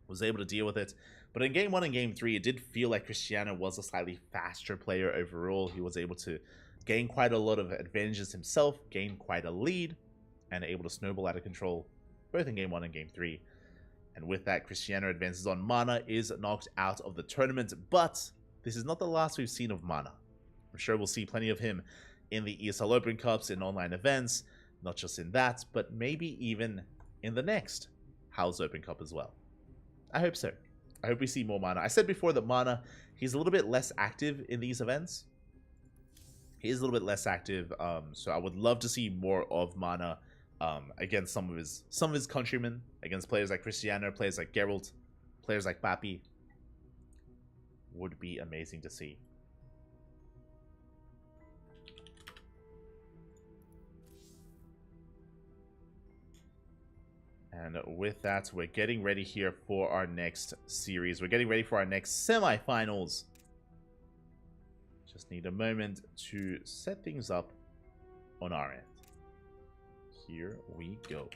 Was able to deal with it. But in Game 1 and Game 3, it did feel like Cristiano was a slightly faster player overall. He was able to gain quite a lot of advantages himself, gain quite a lead, and able to snowball out of control, both in Game 1 and Game 3. And with that, Cristiano advances on. Mana is knocked out of the tournament, but this is not the last we've seen of Mana. I'm sure we'll see plenty of him in the ESL Open Cups, in online events, not just in that, but maybe even in the next H.4.0.S Open Cup as well. I hope so. I hope we see more Mana. I said before that Mana, he's a little bit less active in these events. He is a little bit less active, so I would love to see more of Mana against some of his countrymen, against players like Cristiano, players like Geralt, players like Papi. Would be amazing to see. And with that, we're getting ready here for our next series. We're getting ready for our next semifinals. Just need a moment to set things up on our end. Here we go.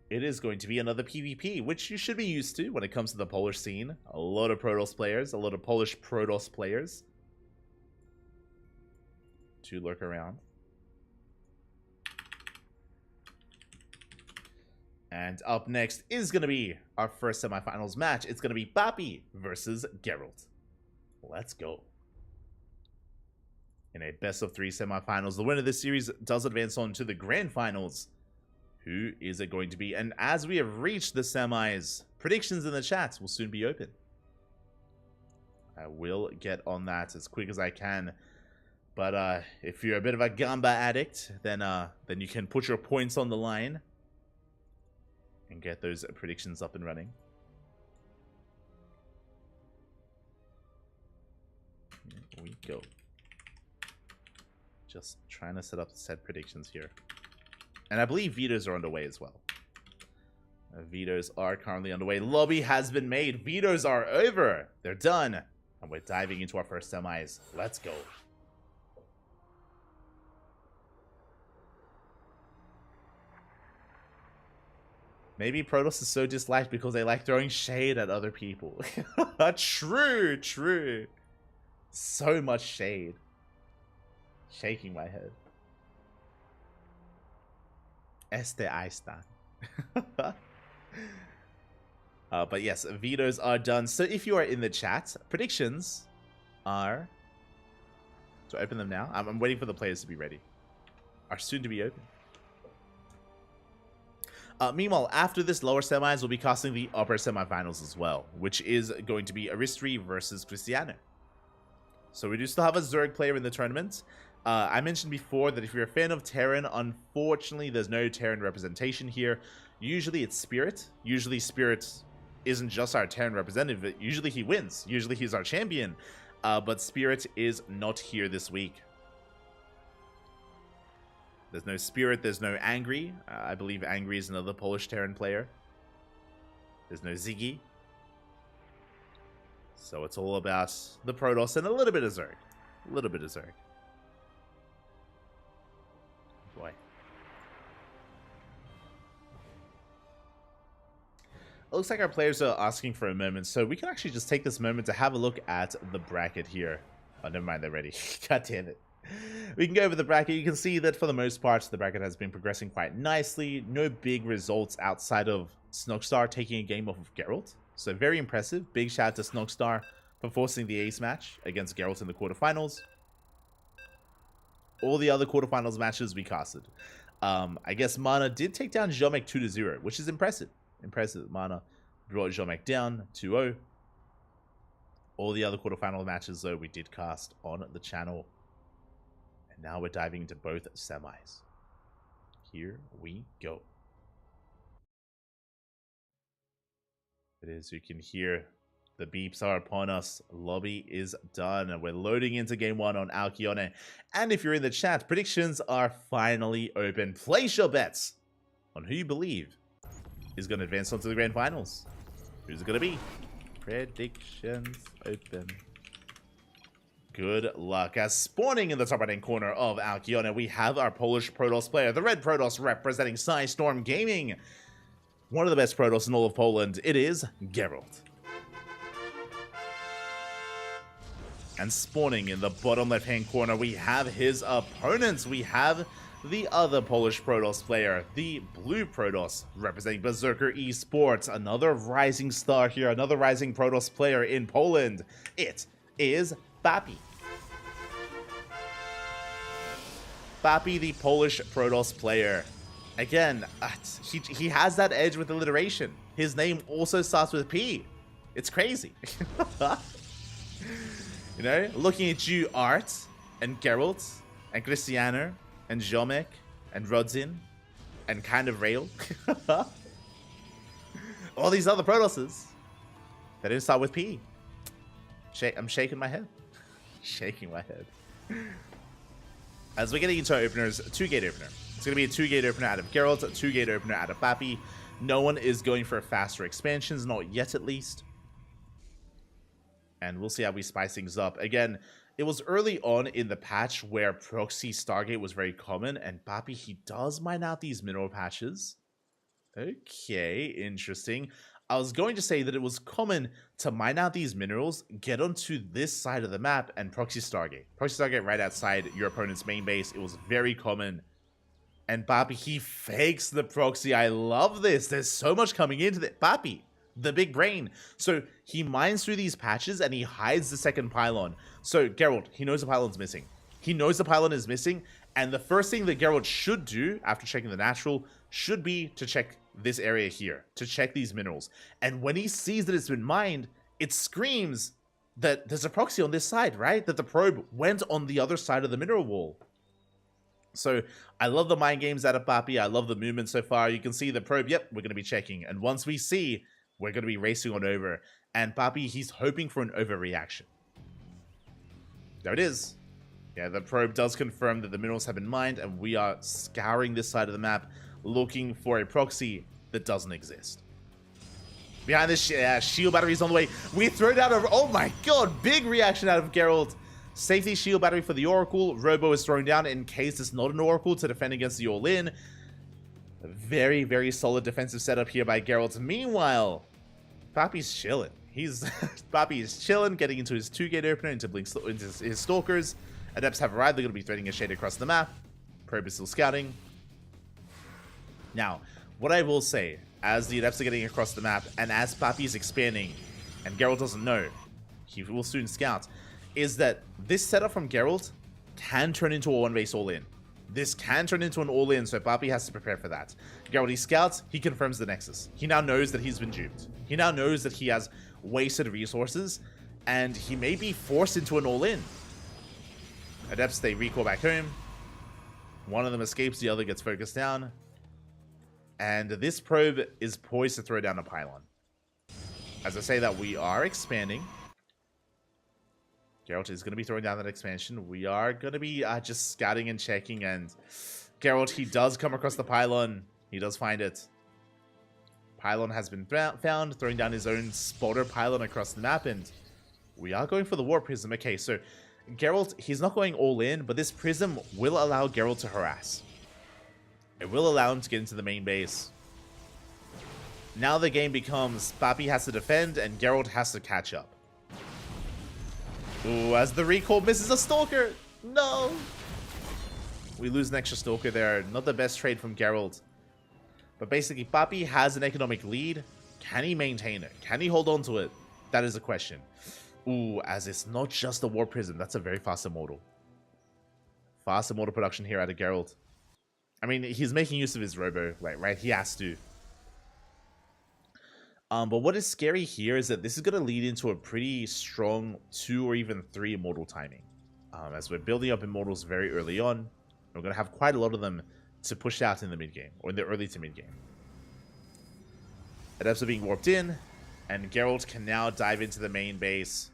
It is going to be another PvP, which you should be used to when it comes to the Polish scene. A lot of Protoss players, a lot of Polish Protoss players to lurk around. And up next is going to be our first semifinals match. It's going to be Papi versus Geralt. Let's go. In a best-of-3 semifinals, the winner of this series does advance on to the grand finals. Who is it going to be? And as we have reached the semis, predictions in the chat will soon be open. I will get on that as quick as I can. But if you're a bit of a Gamba addict, then you can put your points on the line and get those predictions up and running. Here we go. Just trying to set up the set predictions here. And I believe vetoes are underway as well. Vetoes are currently underway. Lobby has been made. Vetoes are over. They're done. And we're diving into our first semis. Let's go. Maybe Protoss is so disliked because they like throwing shade at other people. True, true. So much shade. Shaking my head. Este Einstein. But yes, vetoes are done. So if you are in the chat, predictions are... So open them now. I'm waiting for the players to be ready. Are soon to be open. Meanwhile, after this lower semis, we'll be casting the upper semifinals as well, which is going to be Aristri versus Cristiano. So we do still have a Zerg player in the tournament. I mentioned before that if you're a fan of Terran, unfortunately, there's no Terran representation here. Usually it's Spirit. Usually Spirit isn't just our Terran representative. Usually he wins. Usually he's our champion. But Spirit is not here this week. There's no Spirit, there's no Angry. I believe Angry is another Polish Terran player. There's no Ziggy. So it's all about the Protoss and a little bit of Zerg. A little bit of Zerg. Boy. It looks like our players are asking for a moment, so we can actually just take this moment to have a look at the bracket here. Oh, never mind, they're ready. God damn it. We can go over the bracket. You can see that for the most part, the bracket has been progressing quite nicely. No big results outside of Snogstar taking a game off of Geralt. So very impressive. Big shout out to Snogstar for forcing the ace match against Geralt in the quarterfinals. All the other quarterfinals matches we casted. I guess Mana did take down Jomek 2-0, which is impressive. Impressive. Mana brought Jomek down 2-0. All the other quarterfinal matches, though, we did cast on the channel. And now we're diving into both semis. Here we go. It is, you can hear the beeps are upon us. Lobby is done. And we're loading into game one on Alkyone. And if you're in the chat, predictions are finally open. Place your bets on who you believe is going to advance on to the grand finals. Who's it going to be? Predictions open. Good luck. As spawning in the top right-hand corner of Alkyone, we have our Polish Protoss player, the Red Protoss representing Storm Gaming. One of the best Protoss in all of Poland. It is Geralt. And spawning in the bottom left-hand corner, we have his opponents. We have the other Polish Protoss player, the Blue Protoss, representing Berserker Esports. Another rising star here, another rising Protoss player in Poland. It is Papi. Papi, the Polish Protoss player. Again, he has that edge with alliteration. His name also starts with P. It's crazy. You know, looking at you, Art and Geralt, and Cristiano, and Jomek, and Rodzin, and kind of Rail. All these other Protosses that didn't start with P. I'm shaking my head. Shaking my head. As we're getting into our openers, 2-gate opener. It's going to be a 2-gate opener out of Geralt, a 2-gate opener out of Papi. No one is going for faster expansions, not yet at least. And we'll see how we spice things up. Again, it was early on in the patch where proxy Stargate was very common, and Papi, he does mine out these mineral patches. Okay, interesting. I was going to say that it was common to mine out these minerals, get onto this side of the map, and proxy Stargate. Proxy Stargate right outside your opponent's main base. It was very common. And Papi, he fakes the proxy. I love this. There's so much coming into it. Papi, the big brain. So he mines through these patches and he hides the second pylon. So Geralt, he knows the pylon's missing. He knows the pylon is missing. And the first thing that Geralt should do after checking the natural should be to check this area here, to check these minerals. And when he sees that it's been mined, it screams that there's a proxy on this side, right? That the probe went on the other side of the mineral wall. So I love the mind games out of Papi. I love the movement so far. You can see the probe. Yep, we're going to be checking. And once we see, we're going to be racing on over. And Papi, he's hoping for an overreaction. There it is. Yeah, the probe does confirm that the minerals have been mined, and we are scouring this side of the map, looking for a proxy that doesn't exist. Behind this shield battery is on the way. We throw down a... Oh my god, big reaction out of Geralt. Safety shield battery for the Oracle. Robo is thrown down in case it's not an Oracle to defend against the All-In. A very, very solid defensive setup here by Geralt. Meanwhile, Papi's chilling. Papi is chilling, getting into his 2-gate opener, into his Stalkers. Adepts have arrived. They're going to be threading a shade across the map. Probe is still scouting. Now, what I will say, as the Adepts are getting across the map, and as Papi is expanding, and Geralt doesn't know, he will soon scout, is that this setup from Geralt can turn into a one-base all-in. This can turn into an all-in, so Papi has to prepare for that. Geralt, he scouts, he confirms the Nexus. He now knows that he's been duped. He now knows that he has wasted resources, and he may be forced into an all-in. Adepts, they recall back home. One of them escapes, the other gets focused down. And this probe is poised to throw down a pylon. As I say that, we are expanding. Geralt is going to be throwing down that expansion. We are going to be just scouting and checking. And Geralt, he does come across the pylon. He does find it. Pylon has been found, throwing down his own spotter pylon across the map. And we are going for the Warp Prism. Okay, so Geralt, he's not going all in, but this Prism will allow Geralt to harass. It will allow him to get into the main base. Now the game becomes Papi has to defend and Geralt has to catch up. Ooh, as the recall misses a Stalker. No. We lose an extra Stalker there. Not the best trade from Geralt. But basically, Papi has an economic lead. Can he maintain it? Can he hold on to it? That is the question. Ooh, as it's not just the War Prism. That's a very fast immortal. Fast immortal production here out of Geralt. I mean, he's making use of his Robo, right? He has to. But what is scary here is that this is going to lead into a pretty strong 2 or even 3 immortal timing. As we're building up immortals very early on, we're going to have quite a lot of them to push out in the mid-game, or in the early to mid-game. Adepts are being warped in, and Geralt can now dive into the main base.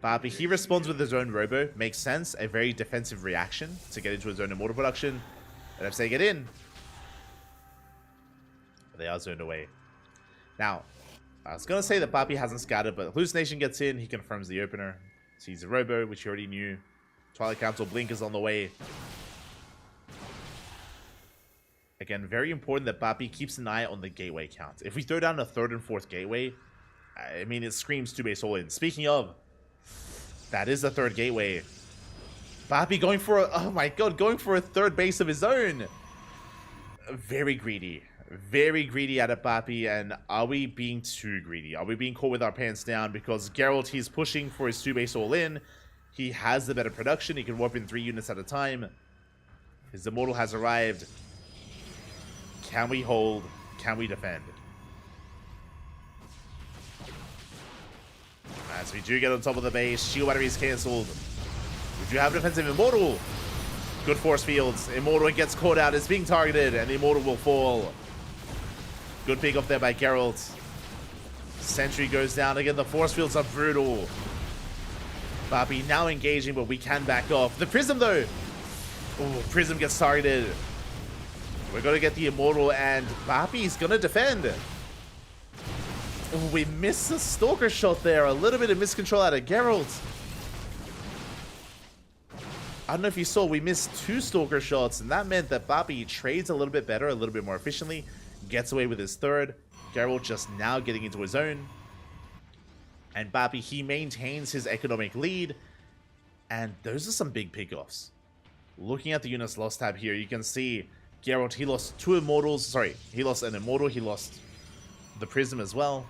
Papi, he responds with his own Robo. Makes sense, a very defensive reaction to get into his own immortal production. Adepts, they get in. They are zoned away. Now, I was going to say that Papi hasn't scattered, but Hallucination gets in. He confirms the opener. Sees a Robo, which you already knew. Twilight Council Blink is on the way. Again, very important that Papi keeps an eye on the gateway count. If we throw down a 3rd and 4th gateway, I mean, it screams 2-base all-in. Speaking of, that is the 3rd gateway. Papi going for a, oh my god, going for a 3rd base of his own. Very greedy. Very greedy out of Papi, and are we being too greedy? Are we being caught with our pants down? Because Geralt, he's pushing for his 2-base all-in. He has the better production. He can warp in 3 units at a time. His Immortal has arrived. Can we hold? Can we defend? As we do get on top of the base, shield battery is cancelled. We do have defensive Immortal. Good force fields. Immortal gets caught out. It's being targeted, and the Immortal will fall. Good pick off there by Geralt. Sentry goes down again. The force fields are brutal. Barbie now engaging, but we can back off. The Prism, though. Oh, Prism gets targeted. We're going to get the Immortal, and Barbie's going to defend. Oh, we missed a Stalker shot there. A little bit of miscontrol out of Geralt. I don't know if you saw, we missed 2 Stalker shots, and that meant that Barbie trades a little bit better, a little bit more efficiently, gets away with his 3rd. Geralt just now getting into his own. And Barbie, he maintains his economic lead, and those are some big pickoffs. Looking at the units lost tab here, you can see Geralt, he lost 2 Immortals. Sorry, he lost an Immortal, he lost the Prism as well.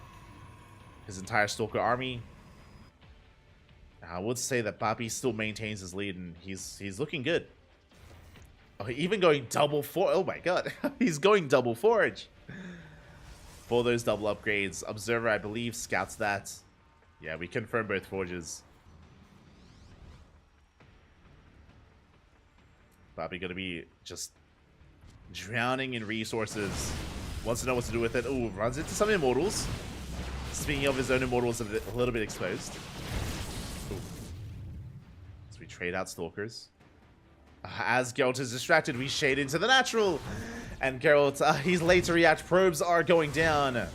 His entire Stalker army. I would say that Barbie still maintains his lead, and he's looking good. Oh, even going double forge. Oh my god, he's going double forge for those double upgrades. Observer, I believe, scouts that. Yeah, we confirm both forges. Barbie gonna be just drowning in resources. Wants to know what to do with it. Oh, runs into some Immortals. Speaking of, his own Immortals, a little bit exposed. So we trade out Stalkers. As Geralt is distracted, we shade into the natural. And Geralt, he's late to react. Probes are going down.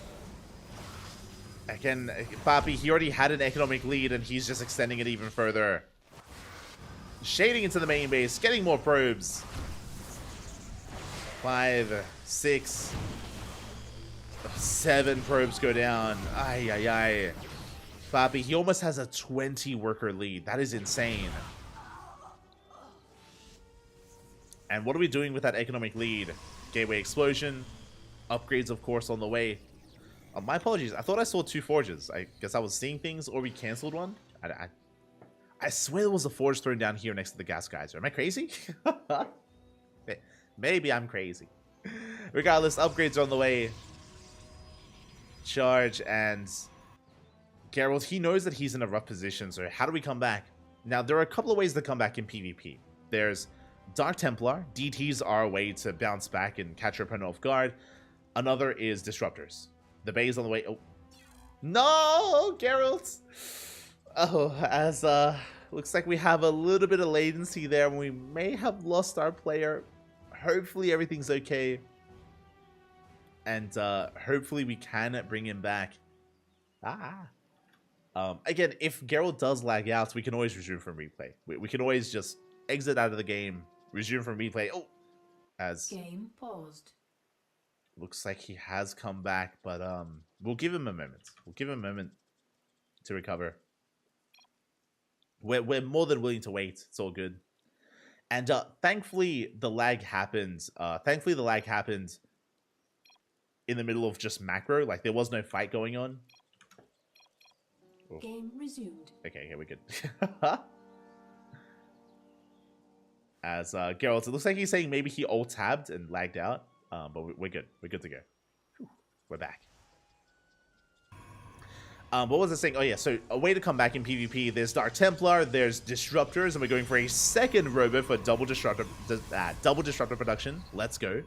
Again, Barbie, he already had an economic lead, and he's just extending it even further. Shading into the main base, getting more probes. 5, 6, 7 probes go down. Ay, ay, ay. Barbie, he almost has a 20 worker lead. That is insane. And what are we doing with that economic lead? Gateway explosion. Upgrades, of course, on the way. My apologies. I thought I saw 2 forges. I guess I was seeing things, or we cancelled one. I swear there was a forge thrown down here next to the gas geyser. Am I crazy? Maybe I'm crazy. Regardless, upgrades are on the way. Charge, and Geralt, he knows that he's in a rough position, so how do we come back? Now, there are a couple of ways to come back in PvP. There's Dark Templar. DTs are a way to bounce back and catch your opponent off guard. Another is Disruptors. The bay is on the way. Oh. No, Geralt! Oh, as looks like we have a little bit of latency there, and we may have lost our player. Hopefully everything's okay. And hopefully we can bring him back. Again, if Geralt does lag out, we can always resume from replay. We can always just exit out of the game, resume from replay. Oh, as game paused. Looks like he has come back, but we'll give him a moment. We'll give him a moment to recover. We're more than willing to wait. It's all good. And thankfully, the lag happened. Thankfully, the lag happened in the middle of just macro. Like, there was no fight going on. Oh. Game resumed. Okay, we're good. As Geralt, it looks like he's saying maybe he alt-tabbed and lagged out. But we're good. We're good to go. Whew, we're back. What was I saying? Oh yeah, so a way to come back in PvP, there's Dark Templar, there's Disruptors, and we're going for a second robot for double disruptor production. Let's go.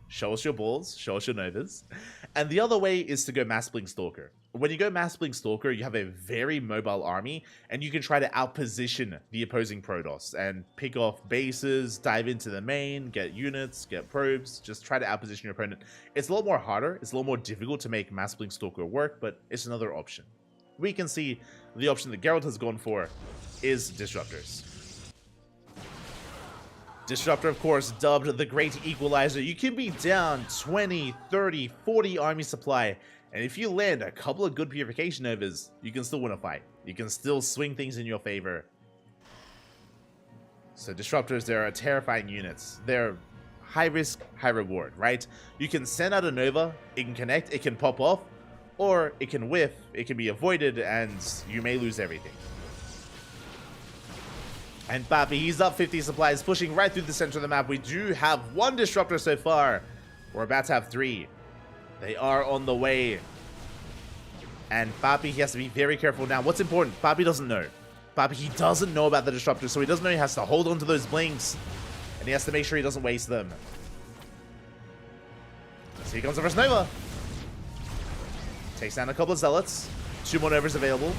Show us your balls, show us your novas. And the other way is to go Mass Blink Stalker. When you go Mass Blink Stalker, you have a very mobile army, and you can try to outposition the opposing Protoss and pick off bases, dive into the main, get units, get probes, just try to outposition your opponent. It's a lot more harder, it's a lot more difficult to make Mass Blink Stalker work, but it's another option. We can see the option that Geralt has gone for is Disruptors. Disruptor, of course, dubbed the Great Equalizer. You can be down 20, 30, 40 army supply, and if you land a couple of good Purification Novas, you can still win a fight. You can still swing things in your favor. So Disruptors, they're terrifying units. They're high risk, high reward, right? You can send out a Nova, it can connect, it can pop off, or it can whiff, it can be avoided, and you may lose everything. And Barbie, he's up 50 supplies, pushing right through the center of the map. We do have 1 Disruptor so far. We're about to have 3. They are on the way. And Barbie, he has to be very careful now. What's important? Barbie doesn't know. Barbie, he doesn't know about the Disruptor, so he doesn't know he has to hold on to those blinks. And he has to make sure he doesn't waste them. So here comes the first Nova. Takes down a couple of Zealots. 2 more Novas available.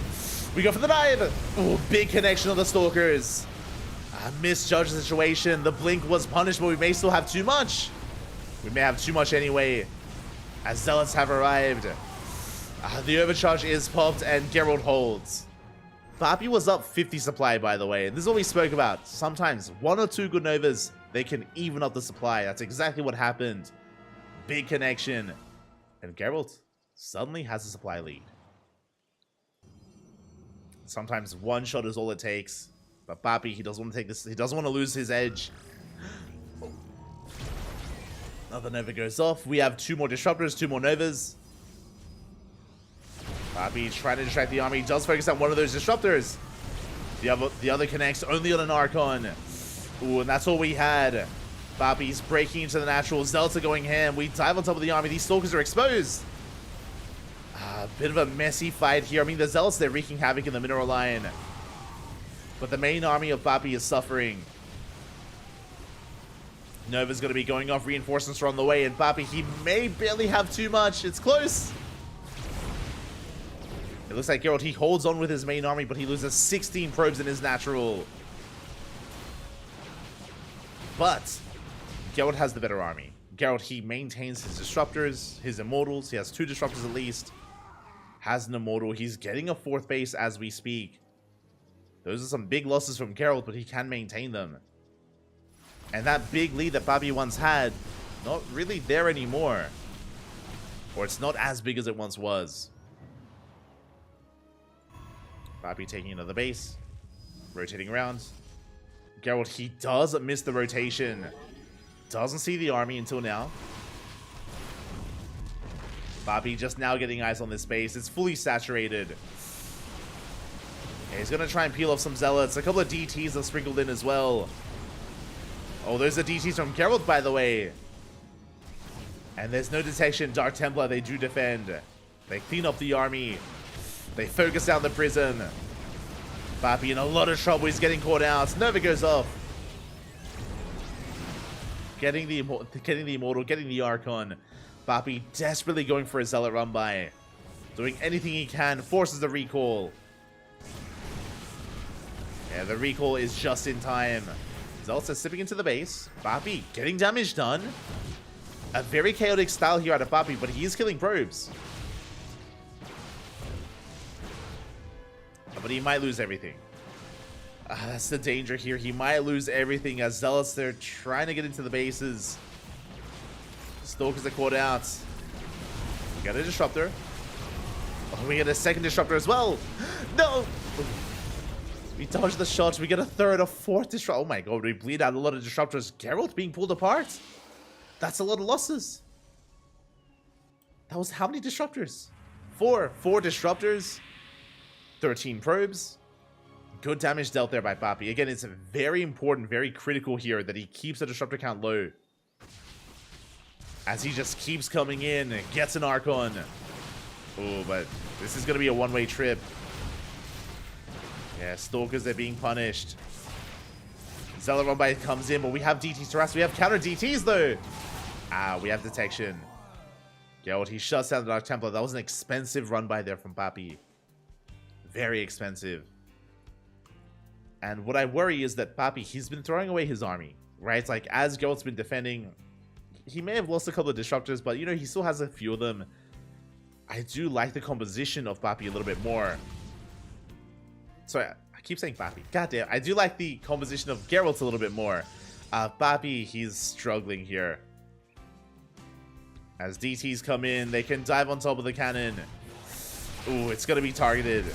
We go for the dive. Oh, big connection on the Stalkers. Misjudged the situation. The blink was punished, but we may still have too much. We may have too much anyway, as Zealots have arrived. The overcharge is popped, and Geralt holds. Bapi was up 50 supply, by the way. This is what we spoke about. Sometimes 1 or 2 good Novas, they can even up the supply. That's exactly what happened. Big connection. And Geralt suddenly has a supply lead. Sometimes 1 shot is all it takes. But Bapi, he doesn't want to take this. He doesn't want to lose his edge. Another Nova goes off. We have 2 more Disruptors, 2 more Novas. Bapi trying to distract the army. He does focus on one of those Disruptors. The other connects only on an Archon. Ooh, and that's all we had. Bapi's breaking into the natural. Zealots are going ham. We dive on top of the army. These Stalkers are exposed. A bit of a messy fight here. I mean, the Zealots, they're wreaking havoc in the mineral line. But the main army of Bapi is suffering. Nova's going to be going off. Reinforcements are on the way. And Bapi, he may barely have too much. It's close. It looks like Geralt, he holds on with his main army, but he loses 16 probes in his natural. But Geralt has the better army. Geralt, he maintains his Disruptors, his Immortals. He has 2 Disruptors at least. Has an Immortal. He's getting a 4th base as we speak. Those are some big losses from Geralt, but he can maintain them. And that big lead that Bapi once had, not really there anymore. Or it's not as big as it once was. Bapi taking another base. Rotating around. Geralt, he does miss the rotation. Doesn't see the army until now. Bapi just now getting eyes on this base. It's fully saturated. Yeah, he's going to try and peel off some Zealots. A couple of DTs are sprinkled in as well. Oh, there's the DTs from Geralt, by the way. And there's no detection. Dark Templar, they do defend. They clean up the army. They focus down the prison. Bapi in a lot of trouble. He's getting caught out. Nova goes off. Getting the Immortal, getting the Archon. Bapi desperately going for a Zealot run by. Doing anything he can. Forces the recall. Yeah, the recall is just in time. Zealots are slipping into the base. Bapi getting damage done. A very chaotic style here out of Bapi, but he is killing probes. But he might lose everything. That's the danger here. He might lose everything as Zealots, they're trying to get into the bases. Stalkers are caught out. We got a Disruptor. Oh, we get a second Disruptor as well. No! We dodged the shots. We get a 3rd, a 4th Disruptor. Oh my god, we bleed out a lot of Disruptors. Geralt being pulled apart. That's a lot of losses. That was how many Disruptors? 4 Disruptors. 13 probes. Good damage dealt there by Bapi. Again, it's very important, very critical here that he keeps the Disruptor count low. As he just keeps coming in and gets an Archon. Oh, but this is going to be a one-way trip. Yeah, Stalkers are being punished. Zealot run by comes in, but we have DTs to us. We have counter DTs, though. We have detection. Geralt, he shuts down the Dark Templar. That was an expensive run by there from Bapi. Very expensive. And what I worry is that Bapi, he's been throwing away his army, right? Like, as Geralt's been defending, he may have lost a couple of Disruptors, but, you know, he still has a few of them. I do like the composition of Bapi a little bit more. Sorry, I keep saying Bapi. Goddamn, I do like the composition of Geralt a little bit more. Bapi, he's struggling here. As DTs come in, they can dive on top of the cannon. Ooh, it's going to be targeted.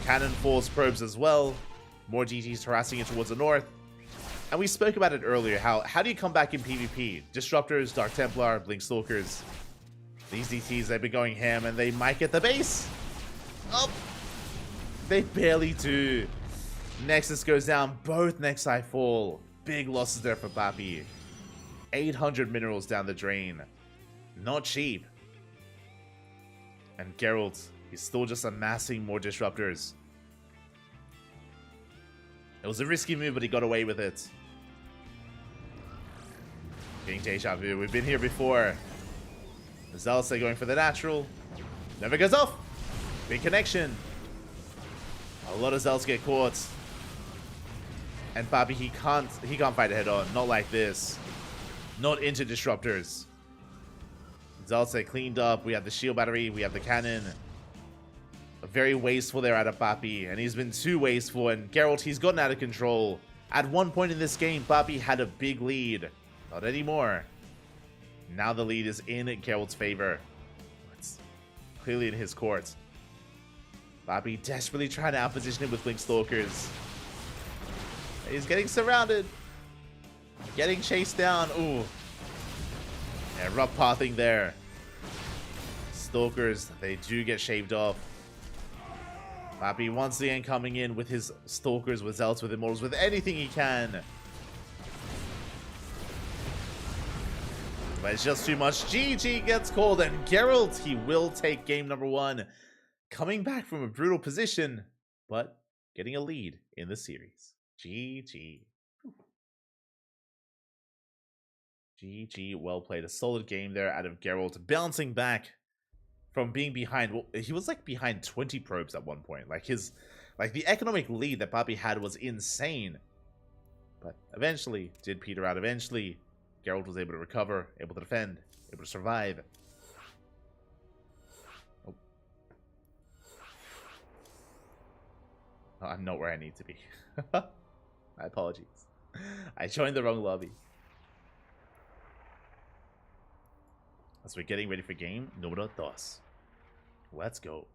Cannon falls probes as well. More DTs harassing it towards the north. And we spoke about it earlier, how do you come back in PvP? Disruptors, Dark Templar, Blink Stalkers. These DTs, they've been going ham and they might get the base. Oh, they barely do. Nexus goes down, both Nexi fall. Big losses there for Bapi. 800 minerals down the drain. Not cheap. And Geralt is still just amassing more Disruptors. It was a risky move, but he got away with it. Getting deja vu. We've been here before. Zelsa going for the natural. Never goes off. Big connection. A lot of Zels get caught. And Papi, he can't fight head on. Not like this. Not into disruptors. Zelsa cleaned up. We have the shield battery. We have the cannon. Very wasteful there out of Papi. And he's been too wasteful. And Geralt, he's gotten out of control. At one point in this game, Papi had a big lead. Not anymore. Now the lead is in Geralt's favor. It's clearly in his court. Papi desperately trying to outposition him with Blink Stalkers. He's getting surrounded. Getting chased down. Ooh. Yeah, rough pathing there. Stalkers, they do get shaved off. Papi once again coming in with his Stalkers, with Zelts, with Immortals, with anything he can. But it's just too much. GG gets called, and Geralt, he will take game number 1. Coming back from a brutal position, but getting a lead in the series. GG. GG, well played. A solid game there out of Geralt, bouncing back from being behind. Well, he was like behind 20 probes at one point. Like the economic lead that Papi had was insane. But eventually did peter out. Eventually, Geralt was able to recover, able to defend, able to survive. Oh. Oh, I'm not where I need to be. My apologies. I joined the wrong lobby. As we're getting ready for game número 2. Let's go.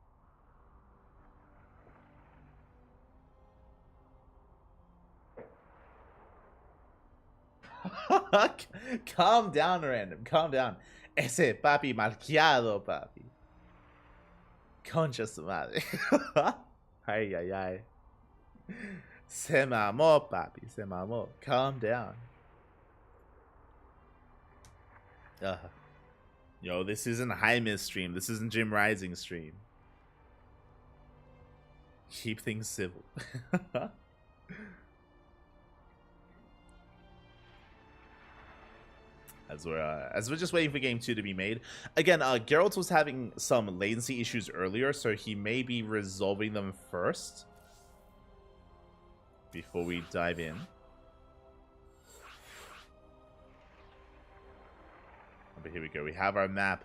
Calm down, random. Calm down. Ese papi malcriado, papi. Concha su madre. Ay, ay, ay. Se mamó, papi. Se mamó. Calm down. Yo, this isn't Jaime's stream. This isn't Jim Rising stream. Keep things civil. As we're just waiting for game 2 to be made. Again, Geralt was having some latency issues earlier, so he may be resolving them first before we dive in. But here we go. We have our map.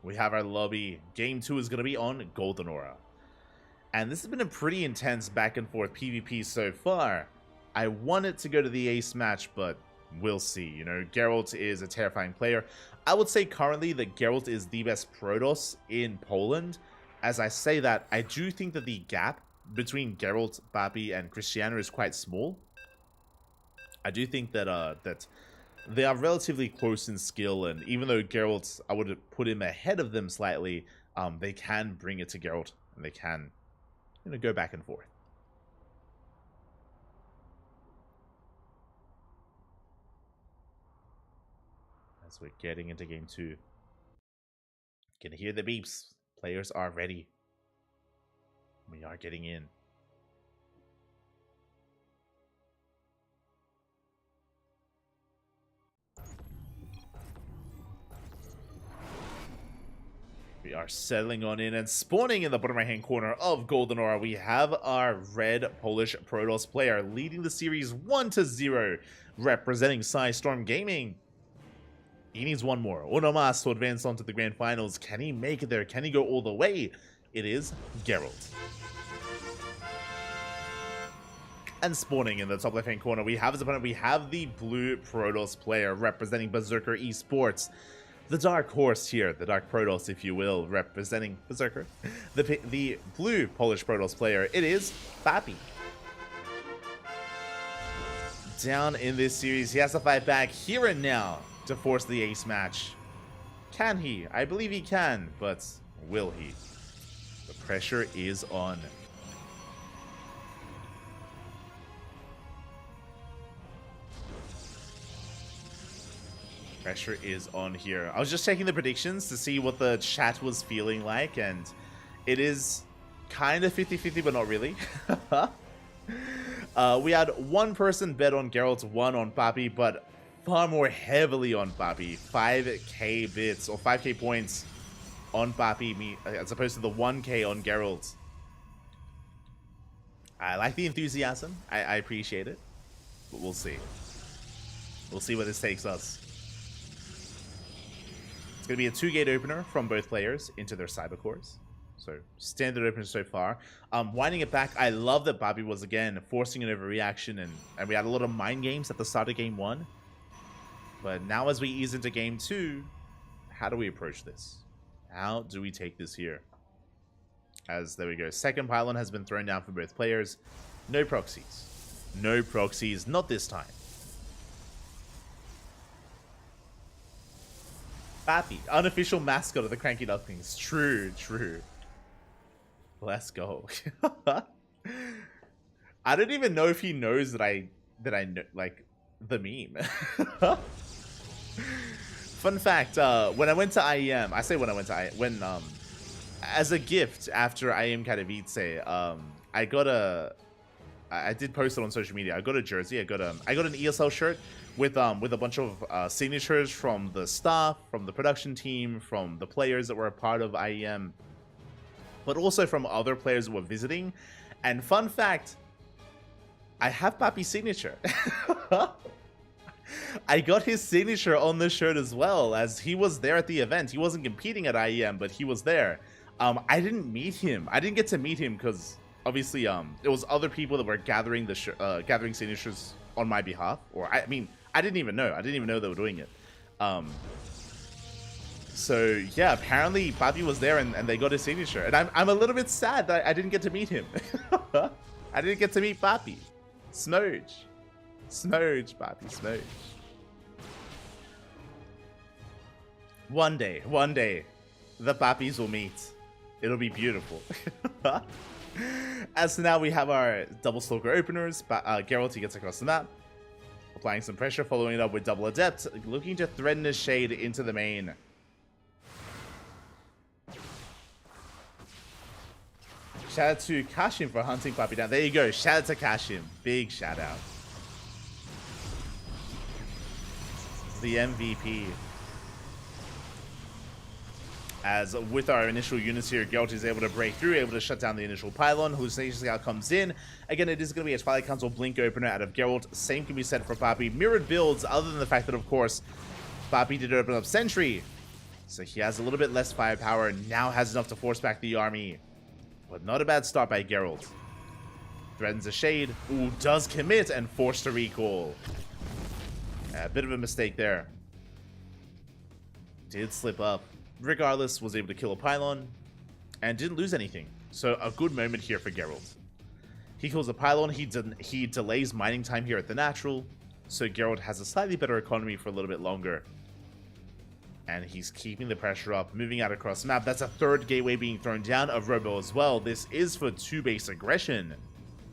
We have our lobby. Game 2 is going to be on Golden Aura. And this has been a pretty intense back and forth PvP so far. I want it to go to the ace match, but we'll see. You know, Geralt is a terrifying player. I would say currently that Geralt is the best Protoss in Poland. As I say that, I do think that the gap between Geralt, Papi, and Cristiano is quite small. I do think that they are relatively close in skill, and even though Geralt, I would put him ahead of them slightly, they can bring it to Geralt, and they can, you know, go back and forth. As we're getting into game 2. Can hear the beeps. Players are ready. We are getting in. We are settling on in and spawning in the bottom right hand corner of Golden Aura. We have our red Polish Protoss player leading the series 1-0, representing Storm Gaming. He needs one more. Uno más to advance on to the grand finals. Can he make it there? Can he go all the way? It is Geralt. And spawning in the top left hand corner, we have his opponent. We have the blue Protoss player representing Berserker Esports. The dark horse here, the dark Protoss, if you will, representing Berserker. The blue Polish Protoss player, it is Papi. Down in this series, he has to fight back here and now to force the ace match. Can he? I believe he can, but will he? The pressure is on. Pressure is on here. I was just checking the predictions to see what the chat was feeling like, and it is kind of 50-50, but not really. We had one person bet on Geralt, one on Papi, but far more heavily on Papi. 5k bits or 5k points on Papi as opposed to the 1k on Geralt. I like the enthusiasm. I appreciate it. But we'll see. We'll see where this takes us. It's going to be a 2-gate opener from both players into their cyber cores. So, standard opener so far. Winding it back, I love that Papi was, again, forcing an overreaction. And we had a lot of mind games at the start of game 1. But now as we ease into game 2, how do we approach this? How do we take this here? As, there we go, second pylon has been thrown down for both players. No proxies. No proxies, not this time. Papi, unofficial mascot of the CranKy Ducklings. True, true. Let's go. I don't even know if he knows that I know, like, the meme. Fun fact, when I went to IEM, I say when I went to IEM, as a gift after IEM Katowice, I did post it on social media. I got a jersey. I got an ESL shirt with a bunch of signatures from the staff, from the production team, from the players that were a part of IEM, but also from other players that were visiting. And fun fact, I have Papi's signature. I got his signature on the shirt as well, as he was there at the event. He wasn't competing at IEM, but he was there. I didn't meet him. I didn't get to meet him because obviously it was other people that were gathering gathering signatures on my behalf. Or I mean, I didn't even know. I didn't even know they were doing it. So yeah, apparently Papi was there and they got his signature. And I'm a little bit sad that I didn't get to meet him. I didn't get to meet Papi. Smoge. Smoge, Papi, Smoge. One day, the Papis will meet. It'll be beautiful. As to now, we have our double stalker openers. Geralt, he gets across the map, applying some pressure, following it up with double adept, looking to threaten his shade into the main. Shout out to Kashim for hunting Papi down. There you go. Shout out to Kashim. Big shout out. The MVP. As with our initial units here, Geralt is able to break through, able to shut down the initial pylon. Hallucination Scout comes in. Again, it is going to be a Twilight Council Blink opener out of Geralt. Same can be said for Papi. Mirrored builds, other than the fact that, of course, Papi did open up Sentry. So he has a little bit less firepower, now has enough to force back the army. But not a bad start by Geralt. Threatens a shade. Ooh, does commit and force to recall. A bit of a mistake there. Did slip up. Regardless, was able to kill a pylon and didn't lose anything. So a good moment here for Geralt. He kills a pylon, he delays mining time here at the natural, so Geralt has a slightly better economy for a little bit longer. And he's keeping the pressure up, moving out across the map. That's a third gateway being thrown down of Robo as well. This is for 2-base aggression.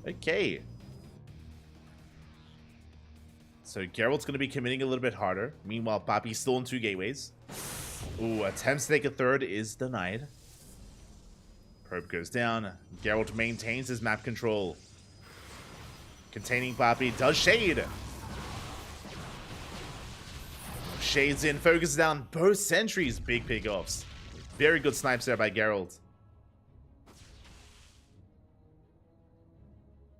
Okay. So Geralt's going to be committing a little bit harder. Meanwhile, Papi's still in 2 gateways. Ooh, attempts to take a third is denied. Probe goes down. Geralt maintains his map control. Containing Papi, does shade. Shades in, focuses down both sentries. Big pickoffs. Very good snipes there by Geralt.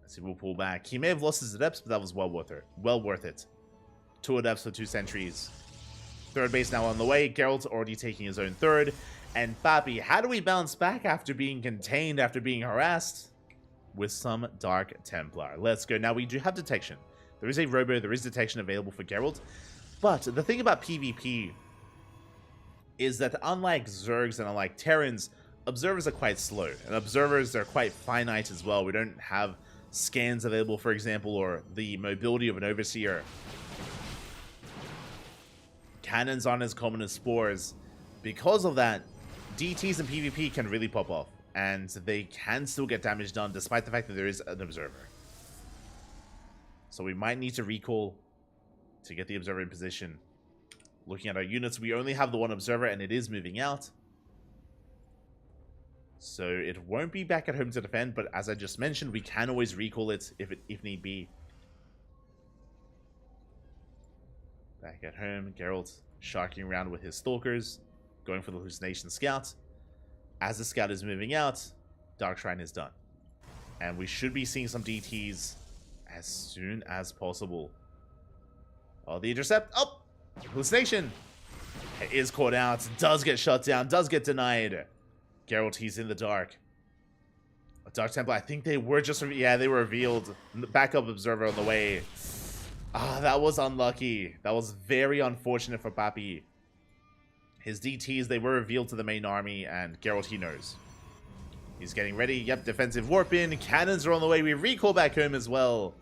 Let's see, we'll pull back. He may have lost his adepts, but that was well worth it. 2 adepts for 2 sentries. Third base now on the way. Geralt's already taking his own third. And Papi, how do we bounce back after being contained, after being harassed? With some Dark Templar. Let's go. Now, we do have detection. There is a Robo, there is detection available for Geralt. But the thing about PvP is that unlike Zergs and unlike Terrans, observers are quite slow. And observers are quite finite as well. We don't have scans available, for example, or the mobility of an Overseer. Cannons aren't as common as spores. Because of that, DTs and PvP can really pop off, and they can still get damage done despite the fact that there is an observer. So we might need to recall to get the observer in position. Looking at our units, we only have the 1 observer and it is moving out. So it won't be back at home to defend, but as I just mentioned, we can always recall it if need be. Back at home, Geralt sharking around with his stalkers, going for the hallucination scout. As the scout is moving out, Dark Shrine is done. And we should be seeing some DTs as soon as possible. Oh, the intercept. Oh! Hallucination. It is caught out. Does get shut down. Does get denied. Geralt, he's in the dark. A Dark Templar, I think they were just... Yeah, they were revealed. Backup observer on the way. Ah, that was unlucky. That was very unfortunate for Papi. His DTs, they were revealed to the main army, and Geralt, he knows. He's getting ready. Yep, defensive warp in. Cannons are on the way. We recall back home as well.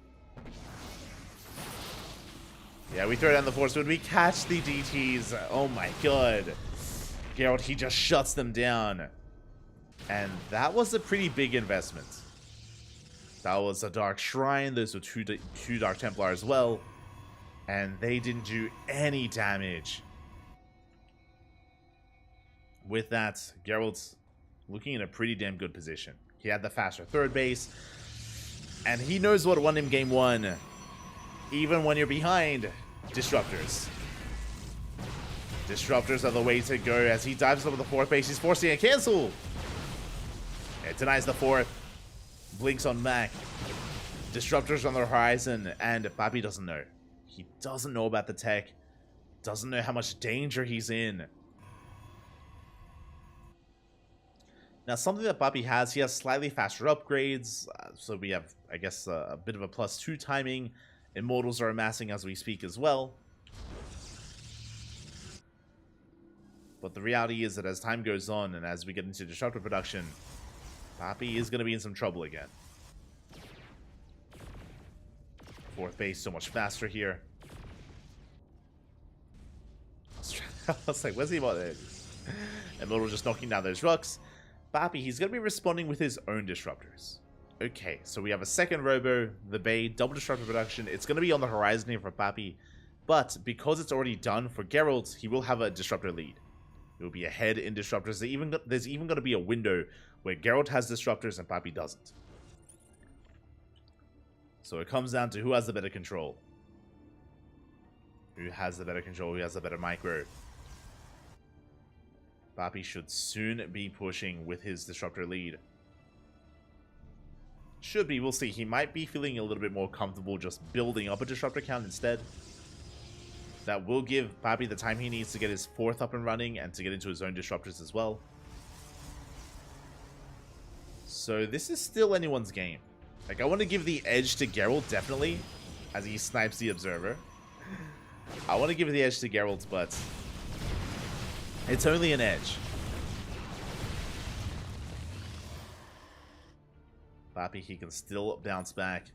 Yeah, we throw down the force. When we catch the DTs, oh my god. Geralt, he just shuts them down. And that was a pretty big investment. That was a Dark Shrine. Those were two Dark Templar as well. And they didn't do any damage. With that, Geralt's looking in a pretty damn good position. He had the faster third base. And he knows what won him game one. Even when you're behind, Disruptors. Disruptors are the way to go as he dives over the fourth base. He's forcing a cancel. It denies the fourth. Blinks on Mac. Disruptors on the horizon, and Papi doesn't know. He doesn't know about the tech. Doesn't know how much danger he's in. Now, something that Papi has, he has slightly faster upgrades. So we have, I guess, a bit of a +2 timing. Immortals are amassing as we speak as well. But the reality is that as time goes on and as we get into Disruptor production, Papi is going to be in some trouble again. Fourth base so much faster here. I was like, where's he about it? Immortal just knocking down those rocks. Papi, he's going to be responding with his own Disruptors. Okay, so we have a second Robo, the Bay, double Disruptor production. It's going to be on the horizon here for Papi. But because it's already done for Geralt, he will have a Disruptor lead. It will be ahead in Disruptors. There's even going to be a window where Geralt has Disruptors and Papi doesn't. So it comes down to who has the better control. Who has the better control, who has the better micro. Papi should soon be pushing with his Disruptor lead. Should be, we'll see. He might be feeling a little bit more comfortable just building up a Disruptor count instead. That will give Papi the time he needs to get his fourth up and running and to get into his own Disruptors as well. So this is still anyone's game. Like, I want to give the edge to Geralt, definitely, as he snipes the Observer. I want to give the edge to Geralt, but it's only an edge. Papi, he can still bounce back.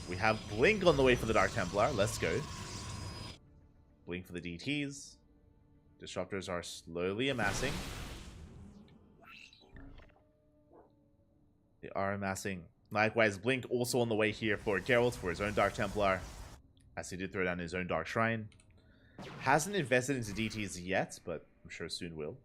We have Blink on the way for the Dark Templar. Let's go. Blink for the DTs. Disruptors are slowly amassing. They are amassing. Likewise, Blink also on the way here for Geralt for his own Dark Templar, as he did throw down his own Dark Shrine. Hasn't invested into DTs yet, but I'm sure soon will.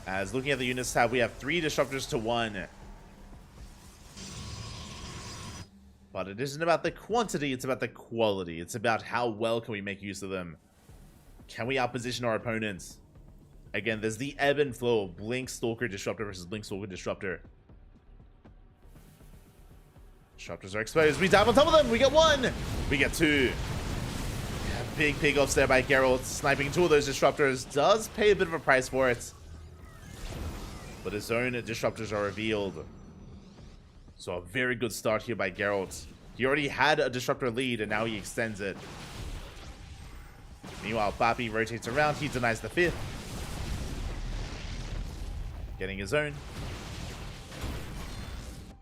As looking at the units tab, we have 3 Disruptors to 1. But it isn't about the quantity, it's about the quality. It's about how well can we make use of them. Can we outposition our opponents? Again, there's the ebb and flow of Blink Stalker Disruptor versus Blink Stalker Disruptor. Disruptors are exposed. We dive on top of them. We get 1. We get 2. Yeah, big pickoffs there by Geralt. Sniping 2 of those Disruptors does pay a bit of a price for it. But his own Disruptors are revealed. So a very good start here by Geralt. He already had a Disruptor lead and now he extends it. Meanwhile, Papi rotates around. He denies the 5th. Getting his own.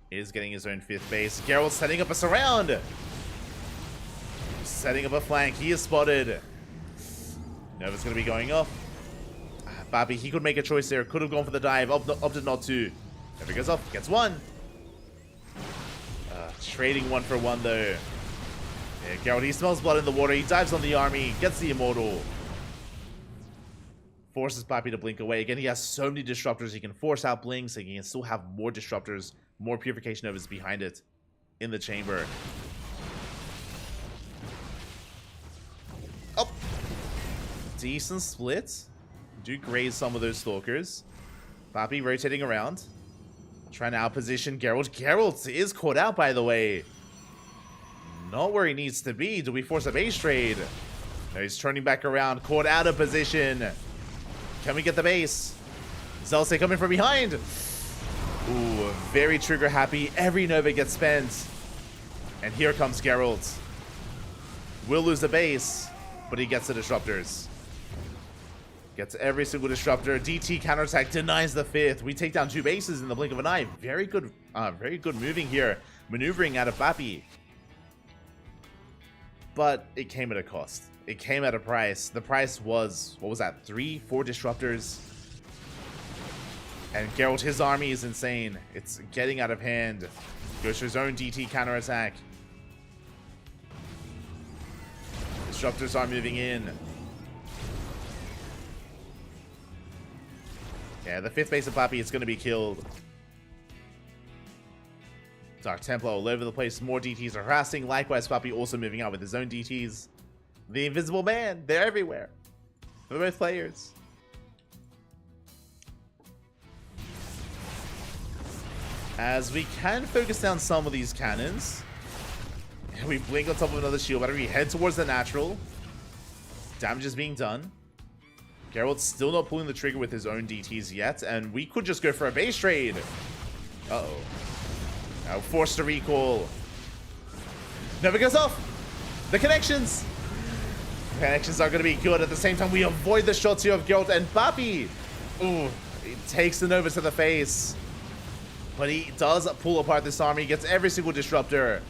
Is getting his own 5th base. Geralt setting up a surround. Setting up a flank. He is spotted. Nova's going to be going off. Papi, he could make a choice there. Could have gone for the dive. Opted not to. Nova goes off. Gets 1. Trading 1 for 1 though. Yeah, Geralt, he smells blood in the water. He dives on the army. Gets the Immortal. Forces Papi to blink away. Again, he has so many Disruptors. He can force out blinks. And he can still have more Disruptors More Purification Novas behind it in the chamber. Oh! Decent split. Do graze some of those Stalkers. Papi rotating around. Trying to outposition Geralt. Geralt is caught out, by the way. Not where he needs to be. Do we force a base trade? No, he's turning back around. Caught out of position. Can we get the base? Zelse coming from behind. Ooh, very trigger happy. Every Nova gets spent. And here comes Geralt. Will lose the base, but he gets the disruptors. Gets every single disruptor. DT counterattack denies the 5th. We take down 2 bases in the blink of an eye. Very good moving here. Maneuvering out of Papi. But it came at a cost. It came at a price. The price was, what was that, 3, 4 disruptors? And Geralt, his army is insane. It's getting out of hand. Goes for his own DT counterattack. Disruptors are moving in. Yeah, the 5th base of Papi is going to be killed. Dark Templar all over the place. More DTs are harassing. Likewise, Papi also moving out with his own DTs. The Invisible Man, they're everywhere. For both players. As we can focus down some of these cannons. And we blink on top of another shield battery. Head towards the natural. Damage is being done. Geralt's still not pulling the trigger with his own DTs yet. And we could just go for a base trade. Uh-oh. Now forced to recall. Never goes off. The connections. The connections are going to be good. At the same time, we avoid the shots here of Geralt and Papi. Ooh, he takes the Nova to the face. But he does pull apart this army. He gets every single disruptor.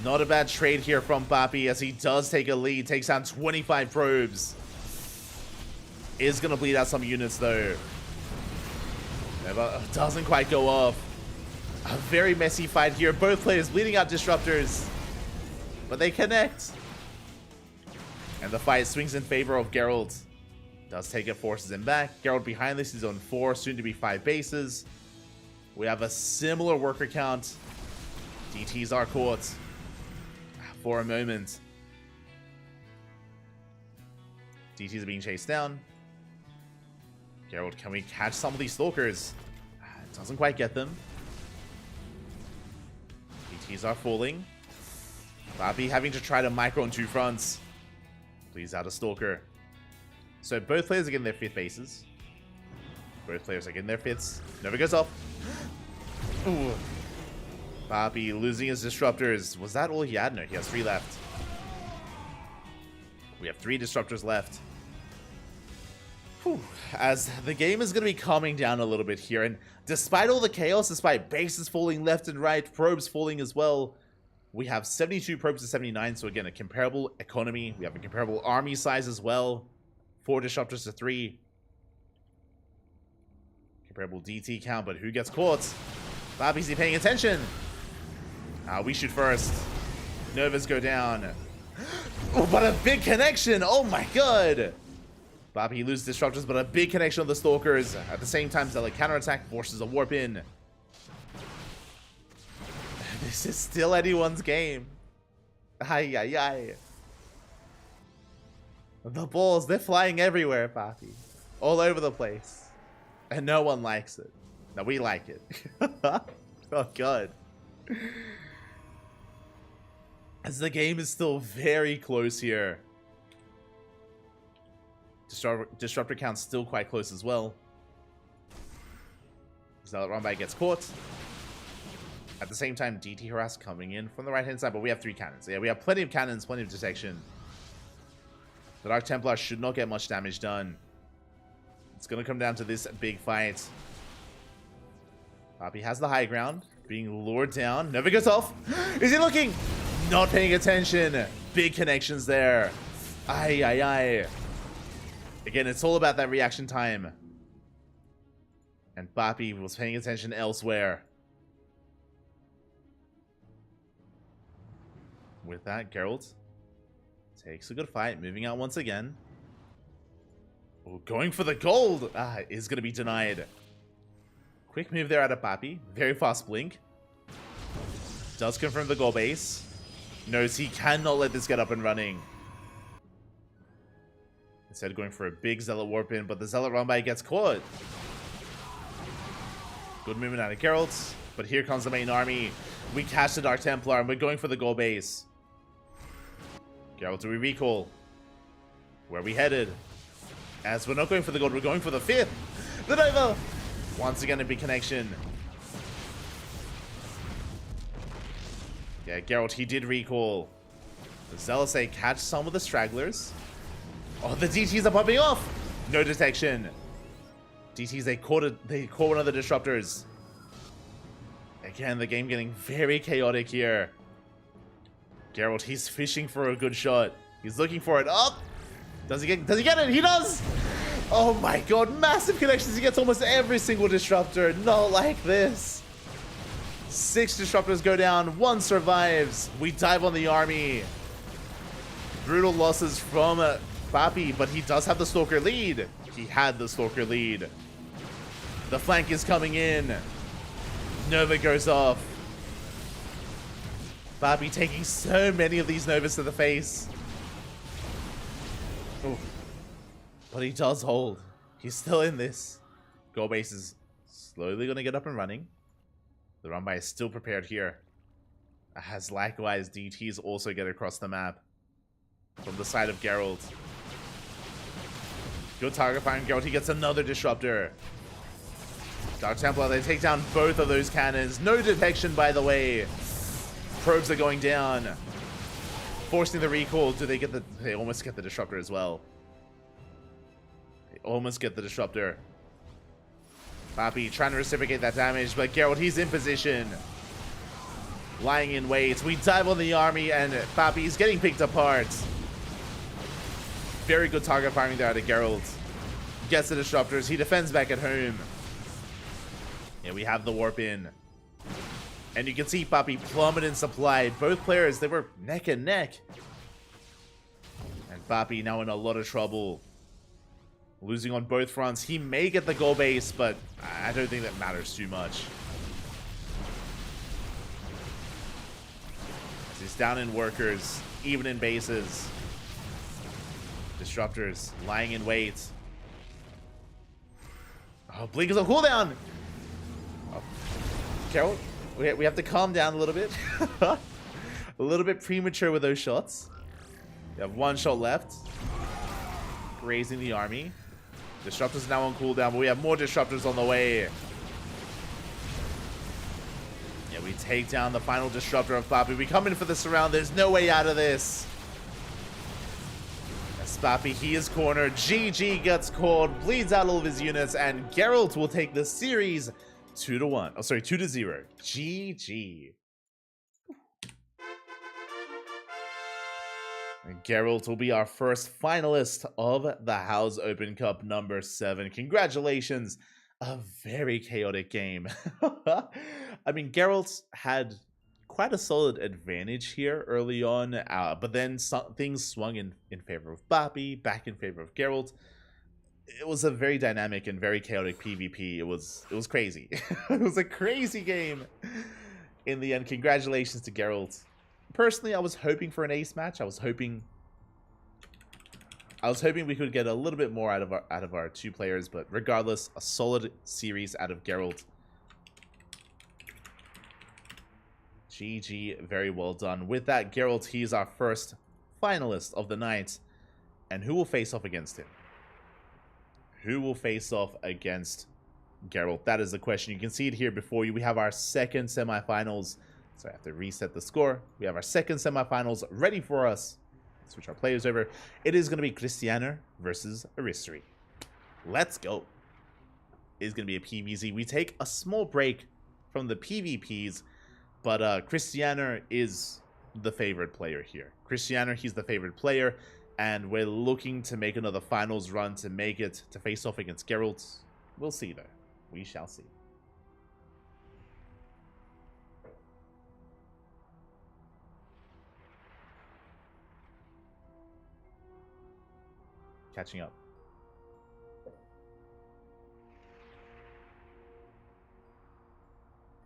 Not a bad trade here from Papi as he does take a lead. Takes down 25 probes. Is going to bleed out some units though. Never doesn't quite go off. A very messy fight here. Both players bleeding out disruptors. But they connect. And the fight swings in favor of Geralt. Does take it, forces him back. Geralt behind this is on 4, soon to be 5 bases. We have a similar worker count. DTs are caught for a moment. DTs are being chased down. Geralt, can we catch some of these Stalkers? Doesn't quite get them. DTs are falling. Papi having to try to micro on 2 fronts. Please out a Stalker. So both players are getting their 5th bases. Both players are getting their 5ths. Never goes off. Ooh. Papi losing his disruptors. Was that all he had? No, he has 3 left. We have 3 disruptors left. Whew. As the game is going to be calming down a little bit here. And despite all the chaos, despite bases falling left and right, probes falling as well, we have 72 probes to 79. So again, a comparable economy. We have a comparable army size as well. 4 disruptors to 3. Comparable DT count, but who gets caught? Papi's paying attention. We shoot first. Novas go down. Oh, but a big connection. Oh my god. Papi loses disruptors, but a big connection on the Stalkers. At the same time, Zealot counterattack forces a warp in. This is still anyone's game. Ay, ay, ay. The balls, they're flying everywhere, Papi. All over the place. And no one likes it. No, we like it. Oh, God. As the game is still very close here. Disruptor count's still quite close as well. Zealot run by gets caught. At the same time, DT harass coming in from the right-hand side, but we have 3 cannons. Yeah, we have plenty of cannons, plenty of detection. The Dark Templar should not get much damage done. It's going to come down to this big fight. Papi has the high ground, being lured down. Never gets off. Is he looking? Not paying attention. Big connections there. Ay, ay, ay. Again, it's all about that reaction time. And Papi was paying attention elsewhere. With that, Geralt takes a good fight, moving out once again. Oh, going for the gold! Is going to be denied. Quick move there out of Papi. Very fast blink. Does confirm the goal base. Knows he cannot let this get up and running. Instead going for a big Zealot warp in, but the Zealot run by gets caught. Good movement out of Geralt, but here comes the main army. We catch the Dark Templar and we're going for the goal base. Geralt, do we recall? Where are we headed? As we're not going for the gold, we're going for the 5th. The Nova! Once again, a big connection. Yeah, Geralt, he did recall. The Zealots say catch some of the stragglers. Oh, the DTs are popping off! No detection. DTs, they caught one of the disruptors. Again, the game getting very chaotic here. Geralt, he's fishing for a good shot. He's looking for it. Oh! Does he get it? He does! Oh my god, massive connections. He gets almost every single disruptor. Not like this. 6 disruptors go down, 1 survives. We dive on the army. Brutal losses from Papi, but he does have the Stalker lead. He had the Stalker lead. The flank is coming in. Nova goes off. Papi taking so many of these Novas to the face. Ooh. But he does hold. He's still in this. Goal base is slowly going to get up and running. The run by is still prepared here. As likewise, DTs also get across the map. From the side of Geralt. Good target firing. Geralt, he gets another disruptor. Dark Templar, they take down both of those cannons. No detection, by the way. Probes are going down. Forcing the recall. Do they get the... They almost get the disruptor as well. They almost get the disruptor. Papi trying to reciprocate that damage, but Geralt, he's in position. Lying in wait. We dive on the army, and Papi's getting picked apart. Very good target firing there out of Geralt. Gets the disruptors. He defends back at home. Yeah, we have the warp in. And you can see Papi plummet in supply. Both players, they were neck and neck. And Papi now in a lot of trouble. Losing on both fronts. He may get the goal base, but I don't think that matters too much. As he's down in workers, even in bases. Disruptors lying in wait. Oh, Blink is on cooldown! Oh. Geralt, we have to calm down a little bit. A little bit premature with those shots. We have 1 shot left. Grazing the army. Disruptors now on cooldown, but we have more disruptors on the way. Yeah, we take down the final disruptor of Papi. We come in for the surround. There's no way out of this. As Papi, he is cornered. GG gets caught, bleeds out all of his units, and Geralt will take the series 2-1. Oh, sorry, 2-0. GG. And Geralt will be our first finalist of the H.4.0.S Open Cup number 7. Congratulations. A very chaotic game. I mean, Geralt had quite a solid advantage here early on, but then things swung in favor of Papi, back in favor of Geralt. It was a very dynamic and very chaotic PvP. It was crazy. It was a crazy game. In the end, congratulations to Geralt. Personally, I was hoping for an ace match. I was hoping we could get a little bit more out of our 2 players, but regardless, a solid series out of Geralt. GG, very well done. With that, Geralt, he's our first finalist of the night. And who will face off against him? Who will face off against Geralt? That is the question. You can see it here before you. We have our second semifinals. So I have to reset the score. We have our second semifinals ready for us. Switch our players over. It is going to be Cristiano versus Aristri. Let's go. It is going to be a PvZ. We take a small break from the PvPs, but Cristiano is the favorite player here. Cristiano, he's the favorite player, and we're looking to make another finals run to make it to face off against Geralt. We'll see, though. We shall see. Catching up.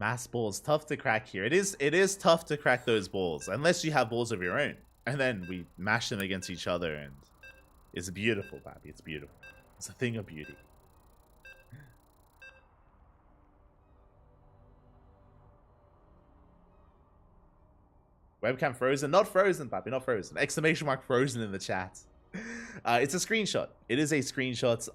Mass balls, tough to crack here. It is tough to crack those balls, unless you have balls of your own. And then we mash them against each other, and it's beautiful, Pappy. It's beautiful. It's a thing of beauty. Webcam frozen? Not frozen, Pappy, not frozen. Exclamation mark frozen in the chat. It's a screenshot. It is a screenshot.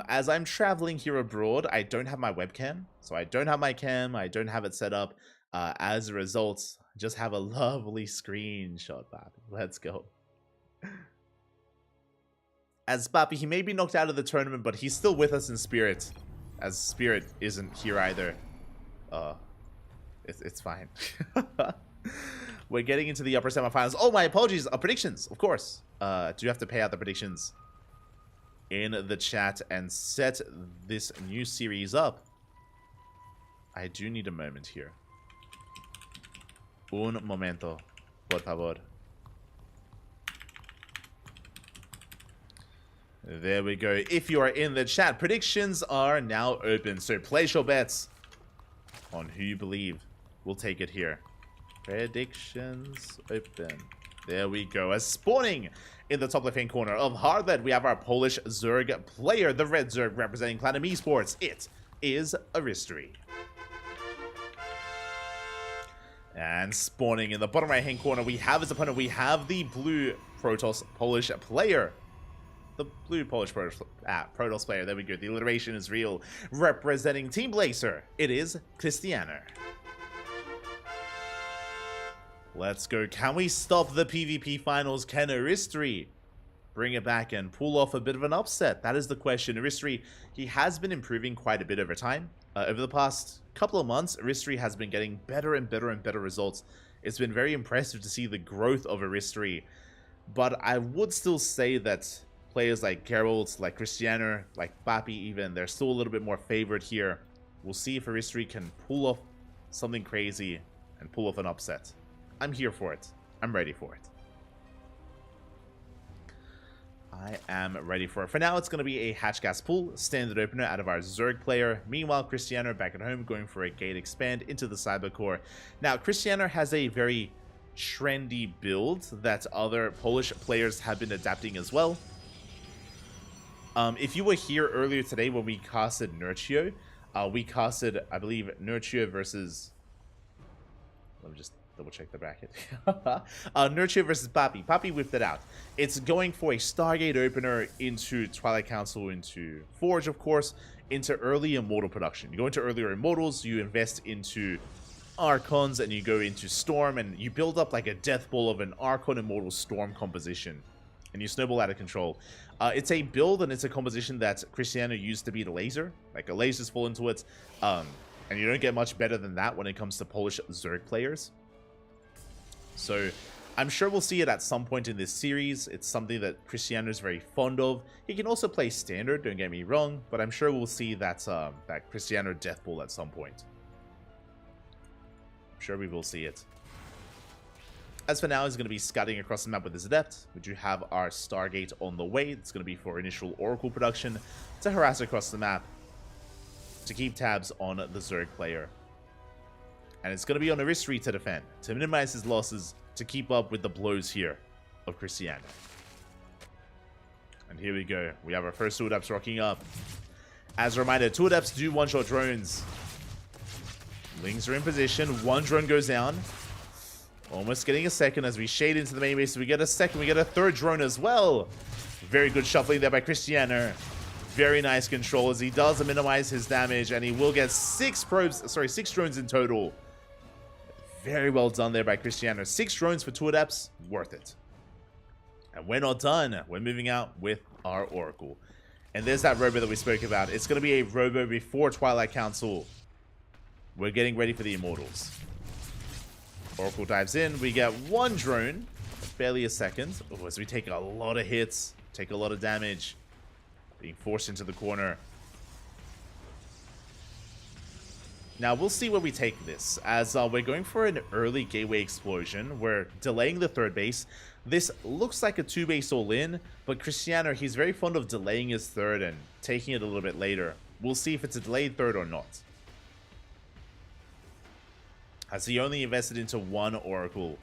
As I'm traveling here abroad, I don't have my webcam. So I don't have my cam. I don't have it set up. As a result, just have a lovely screenshot, Pappy. Let's go. As Pappy, he may be knocked out of the tournament, but he's still with us in spirit. As Spirit isn't here either. It's fine. We're getting into the upper semifinals. Oh, my apologies. Predictions, of course. Do have to pay out the predictions in the chat and set this new series up. I do need a moment here. Un momento, por favor. There we go. If you are in the chat, predictions are now open. So place your bets on who you believe will take it here. Predictions open. There we go. As spawning in the top left-hand corner of Hardlet, we have our Polish Zerg player, the red Zerg representing Platinum Esports. It is Aristory. And spawning in the bottom right-hand corner, we have his opponent. We have the blue Protoss Polish player. The blue Polish Protoss player. There we go. The alliteration is real. Representing Team Blazer, it is Cristiano. Let's go. Can we stop the PvP finals? Can Aristory bring it back and pull off a bit of an upset? That is the question. Aristory, he has been improving quite a bit over time. Over the past couple of months, Aristory has been getting better and better and better results. It's been very impressive to see the growth of Aristory. But I would still say that players like Geralt, like Cristiano, like Papi even, they're still a little bit more favored here. We'll see if Aristory can pull off something crazy and pull off an upset. I'm here for it. I'm ready for it. I am ready for it. For now, it's going to be a Hatchgas pool, standard opener out of our Zerg player. Meanwhile, Cristiano back at home going for a gate expand into the Cyber Core. Now, Cristiano has a very trendy build that other Polish players have been adapting as well. If you were here earlier today when we casted Nurchio, we casted, I believe, Nurchio versus... Let me just double check the bracket. Nurture versus Papi. Papi whipped it out. It's going for a Stargate opener into Twilight Council, into Forge, of course, into early Immortal production. You go into earlier Immortals, you invest into Archons, and you go into Storm, and you build up like a death ball of an Archon Immortal Storm composition. And you snowball out of control. It's a build and it's a composition that Cristiano used to beat a laser. Like a laser's fall into it. And you don't get much better than that when it comes to Polish Zerg players. So I'm sure we'll see it at some point in this series. It's something that Cristiano is very fond of. He can also play standard, don't get me wrong, but I'm sure we'll see that that Cristiano death ball at some point. I'm sure we will see it. As for now, he's going to be scouting across the map with his Adept. We do have our Stargate on the way. It's going to be for initial Oracle production to harass across the map, to keep tabs on the Zerg player. And it's going to be on Aristory to defend, to minimize his losses, to keep up with the blows here of Cristiano. And here we go. We have our first 2 Adepts rocking up. As a reminder, 2 Adepts do one-shot drones. Lings are in position. 1 drone goes down. Almost getting a second as we shade into the main base. We get a second. We get a 3rd drone as well. Very good shuffling there by Cristiano. Very nice control as he does minimize his damage, and he will get 6 drones in total. Very well done there by Cristiano. 6 drones for 2 Adepts, worth it. And we're not done. We're moving out with our Oracle. And there's that robo that we spoke about. It's going to be a robo before Twilight Council. We're getting ready for the Immortals. Oracle dives in. We get 1 drone, barely a second. Oh, as we take a lot of hits, take a lot of damage. Being forced into the corner. Now, we'll see where we take this, as we're going for an early gateway explosion. We're delaying the 3rd base. This looks like a 2-base all-in, but Cristiano, he's very fond of delaying his 3rd and taking it a little bit later. We'll see if it's a delayed 3rd or not. As he only invested into one Oracle.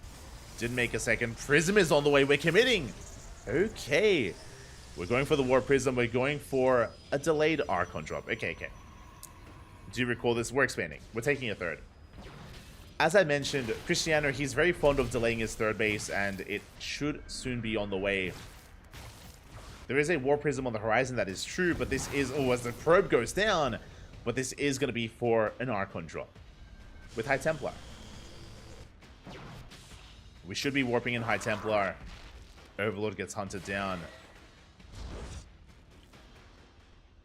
Didn't make a second. Prism is on the way. We're committing. Okay. We're going for the War Prism. We're going for a delayed Archon drop. Okay. Do you recall this? We're expanding. We're taking a third. As I mentioned, Cristiano, he's very fond of delaying his third base, and it should soon be on the way. There is a War Prism on the horizon, that is true, but this is, oh, as the probe goes down, but this is going to be for an Archon drop with High Templar. We should be warping in High Templar. Overlord gets hunted down.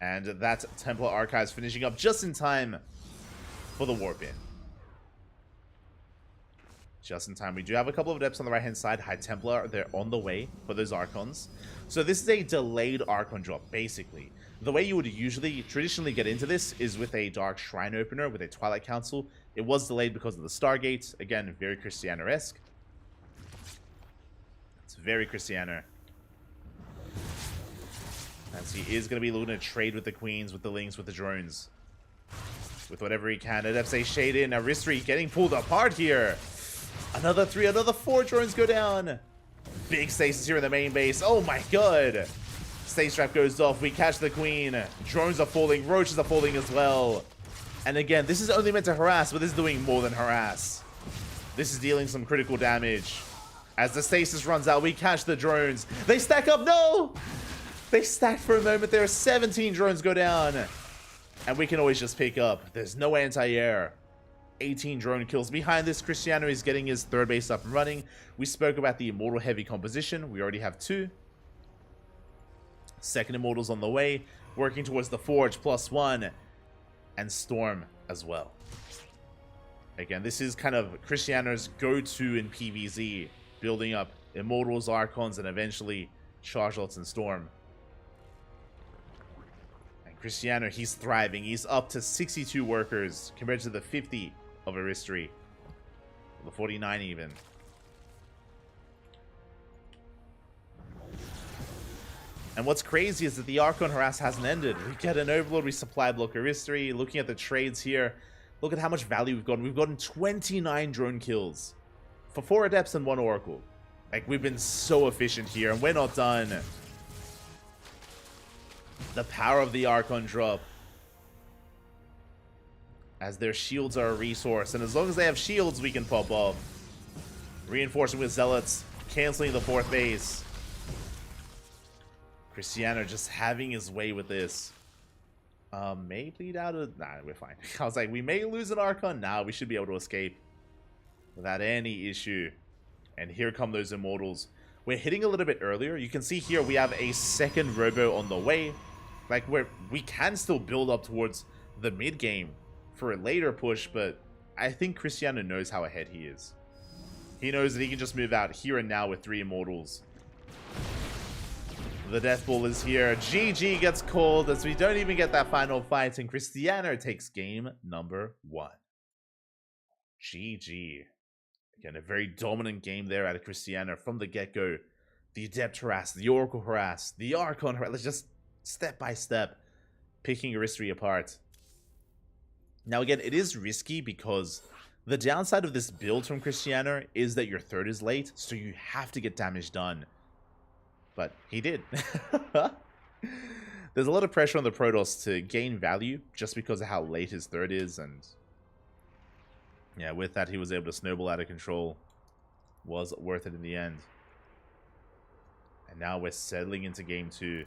And that Templar Archives finishing up just in time for the warp in. Just in time. We do have a couple of Adepts on the right-hand side. High Templar, they're on the way for those Archons. So this is a delayed Archon drop, basically. The way you would usually, traditionally get into this is with a Dark Shrine opener, with a Twilight Council. It was delayed because of the Stargate. Again, very Cristiano-esque. It's very Cristiano. As he is going to be looking to trade with the Queens, with the Lings, with the drones. With whatever he can. Adepts a shade in. Aristry getting pulled apart here. Another 3, another 4 drones go down. Big stasis here in the main base. Oh my god. Stasis trap goes off. We catch the Queen. Drones are falling. Roaches are falling as well. And again, this is only meant to harass, but this is doing more than harass. This is dealing some critical damage. As the stasis runs out, we catch the drones. They stack up. No! They stacked for a moment there. 17 drones go down. And we can always just pick up. There's no anti-air. 18 drone kills. Behind this, Cristiano is getting his third base up and running. We spoke about the Immortal Heavy composition. We already have 2. Second Immortal's on the way. Working towards the Forge, +1. And Storm as well. Again, this is kind of Cristiano's go-to in PvZ. Building up Immortals, Archons, and eventually Chargelots and Storm. And Cristiano, he's thriving. He's up to 62 workers compared to the 50 of Aristry. The 49 even. And what's crazy is that the Archon harass hasn't ended. We get an Overlord, we supply block Aristry. Looking at the trades here, look at how much value we've gotten. We've gotten 29 drone kills for 4 Adepts and 1 Oracle. Like, we've been so efficient here, and we're not done. The power of the Archon drop. As their shields are a resource, and as long as they have shields, we can pop off. Reinforcing with Zealots, canceling the 4th base. Cristiano just having his way with this. May bleed out of... Nah, we're fine. I was like, we may lose an Archon. Nah, we should be able to escape without any issue. And here come those Immortals. We're hitting a little bit earlier. You can see here we have a second Robo on the way. Like, we can still build up towards the mid-game for a later push, but I think Cristiano knows how ahead he is. He knows that he can just move out here and now with 3 Immortals. The Death Ball is here. GG gets called as we don't even get that final fight, and Cristiano takes game number 1. GG. Again, a very dominant game there out of Cristiano from the get-go. The Adept harass, the Oracle harass, the Archon harass. Let's just step by step picking Aristry apart. Now again, it is risky because the downside of this build from Cristiano is that your third is late, so you have to get damage done. But he did. There's a lot of pressure on the Protoss to gain value just because of how late his third is, and yeah, with that he was able to snowball out of control. Was worth it in the end. And now we're settling into game 2.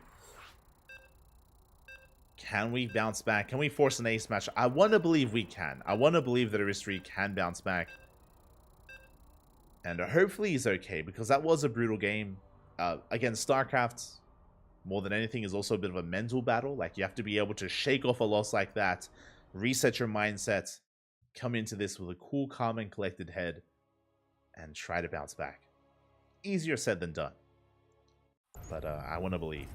Can we bounce back? Can we force an ace match? I want to believe we can. I want to believe that Aristry can bounce back. And hopefully he's okay, because that was a brutal game. Again, StarCraft, more than anything, is also a bit of a mental battle. Like, you have to be able to shake off a loss like that, reset your mindset, come into this with a cool, calm, and collected head, and try to bounce back. Easier said than done. But I want to believe.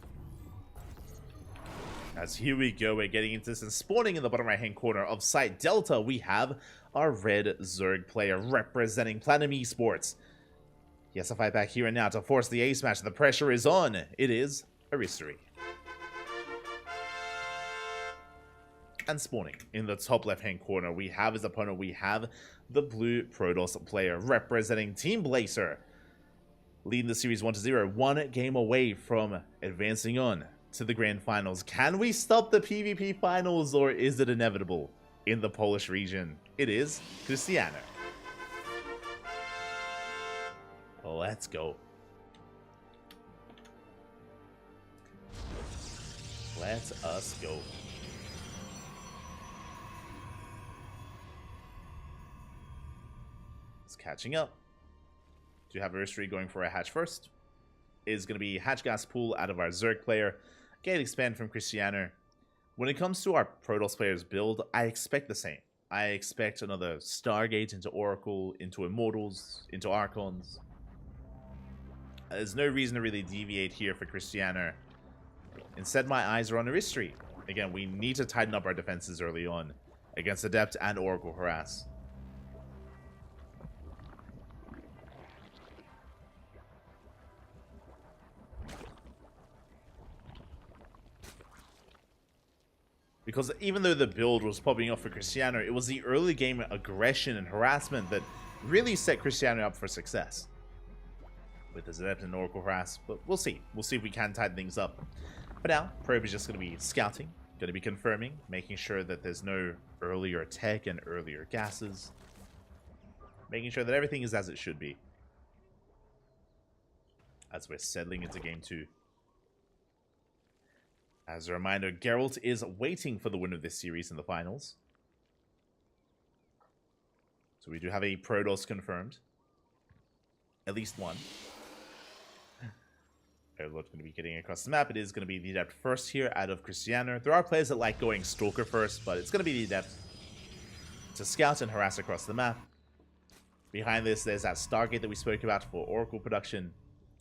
As here we go, we're getting into this, and spawning in the bottom right-hand corner of Site Delta, we have our red Zerg player representing Platinum Esports. Yes, a fight back here and now to force the ace match. The pressure is on. It is Aristry. And spawning in the top left-hand corner, we have his opponent. We have the blue Protoss player representing Team Blazer, leading the series 1-0, one game away from advancing on to the grand finals. Can we stop the PvP finals, or is it inevitable in the Polish region? It is Cristiano. Let's go. Let us go. It's catching up. Do have a history going for a hatch first. Is going to be hatch gas pool out of our Zerg player. Gate expand from Cristiano. When it comes to our Protoss player's build, I expect the same. I expect another Stargate into Oracle, into Immortals, into Archons. There's no reason to really deviate here for Cristiano. Instead, my eyes are on Aristry. Again, we need to tighten up our defenses early on against Adept and Oracle Harass. Because even though the build was popping off for Cristiano, it was the early game aggression and harassment that really set Cristiano up for success. With his Adept and Oracle Harass, but we'll see. We'll see if we can tighten things up. For now, Probe is just going to be scouting, going to be confirming, making sure that there's no earlier tech and earlier gases. Making sure that everything is as it should be. As we're settling into Game 2. As a reminder, Geralt is waiting for the win of this series in the finals. So we do have a Protoss confirmed. At least one. Airlord's going to be getting across the map. It is going to be the Adept first here out of Cristiano. There are players that like going Stalker first, but it's going to be the Adept to scout and harass across the map. Behind this, there's that Stargate that we spoke about for Oracle production.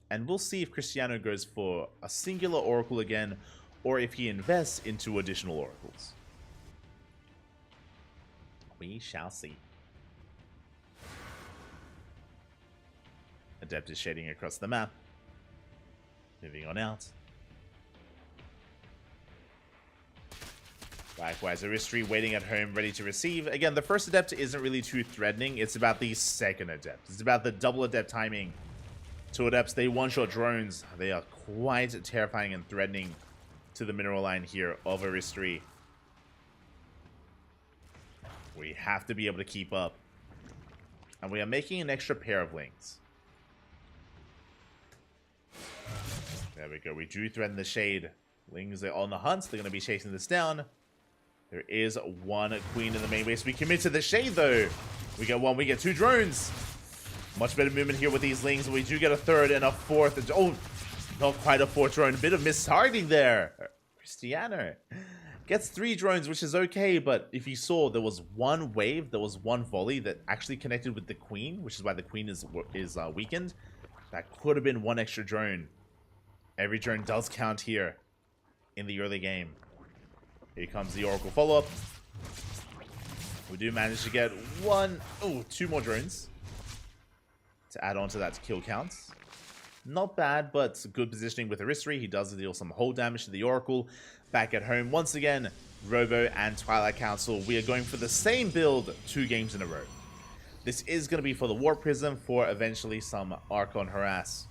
And we'll see if Cristiano goes for a singular Oracle again, or if he invests into additional Oracles. We shall see. Adept is shading across the map. Moving on out. Likewise, Aristry waiting at home, ready to receive. Again, the first Adept isn't really too threatening. It's about the second Adept. It's about the double Adept timing. Two Adepts, they one-shot drones. They are quite terrifying and threatening to the mineral line here of Aristry. We have to be able to keep up. And we are making an extra pair of lings. There we go. We do threaten the shade. Lings are on the hunt. They're going to be chasing this down. There is one queen in the main base. We commit to the shade, though. We get one. We get two drones. Much better movement here with these lings. We do get a third and a fourth. Oh, not quite a fourth drone. A bit of mistargeting there. Cristiano gets 3 drones, which is okay. But if you saw, there was one wave. There was one volley that actually connected with the queen, which is why the queen is weakened. That could have been one extra drone. Every drone does count here in the early game. Here comes the Oracle follow-up. We do manage to get two more drones to add on to that kill counts. Not bad, but good positioning with Aristry. He does deal some hull damage to the Oracle. Back at home, once again, Robo and Twilight Council. We are going for the same build 2 games in a row. This is going to be for the Warp Prism, for eventually some Archon Harass.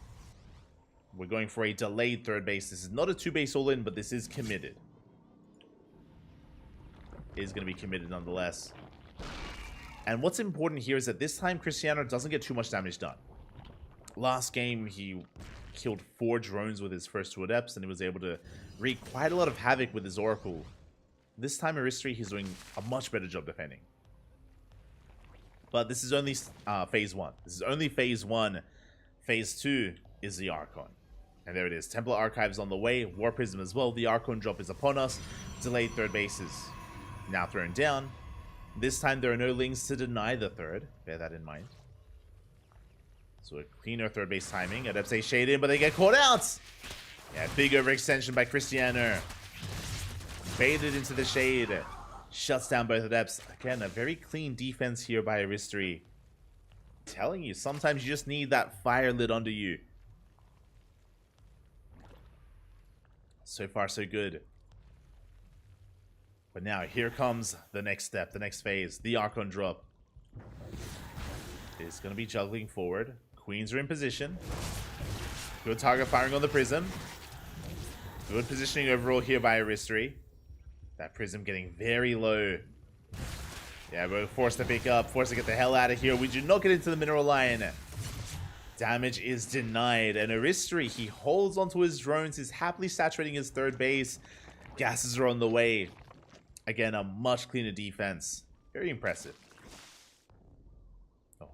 We're going for a delayed third base. This is not a 2-base all-in, but this is committed. It is going to be committed nonetheless. And what's important here is that this time Cristiano doesn't get too much damage done. Last game, he killed 4 drones with his first 2 Adepts, and he was able to wreak quite a lot of havoc with his Oracle. This time, Aristry, he's doing a much better job defending. But this is only Phase 1. This is only Phase 1. Phase 2 is the Archon. And there it is. Templar Archives on the way. War Prism as well. The Archon drop is upon us. Delayed third bases now thrown down. This time there are no lings to deny the third. Bear that in mind. So a cleaner third base timing. Adepts stay shaded in, but they get caught out. Yeah, big overextension by Cristiano. Baited into the shade. Shuts down both Adepts. Again, a very clean defense here by Aristry. Telling you, sometimes you just need that fire lit under you. So far, so good. But now, here comes the next step, the next phase, the Archon drop. is going to be juggling forward. Queens are in position. Good target firing on the Prism. Good positioning overall here by Aristry. That Prism getting very low. Yeah, we're forced to pick up, forced to get the hell out of here. We do not get into the mineral line. Damage is denied, and Aristry, he holds onto his drones. He's happily saturating his third base. Gases are on the way. Again, a much cleaner defense. Very impressive. Oh.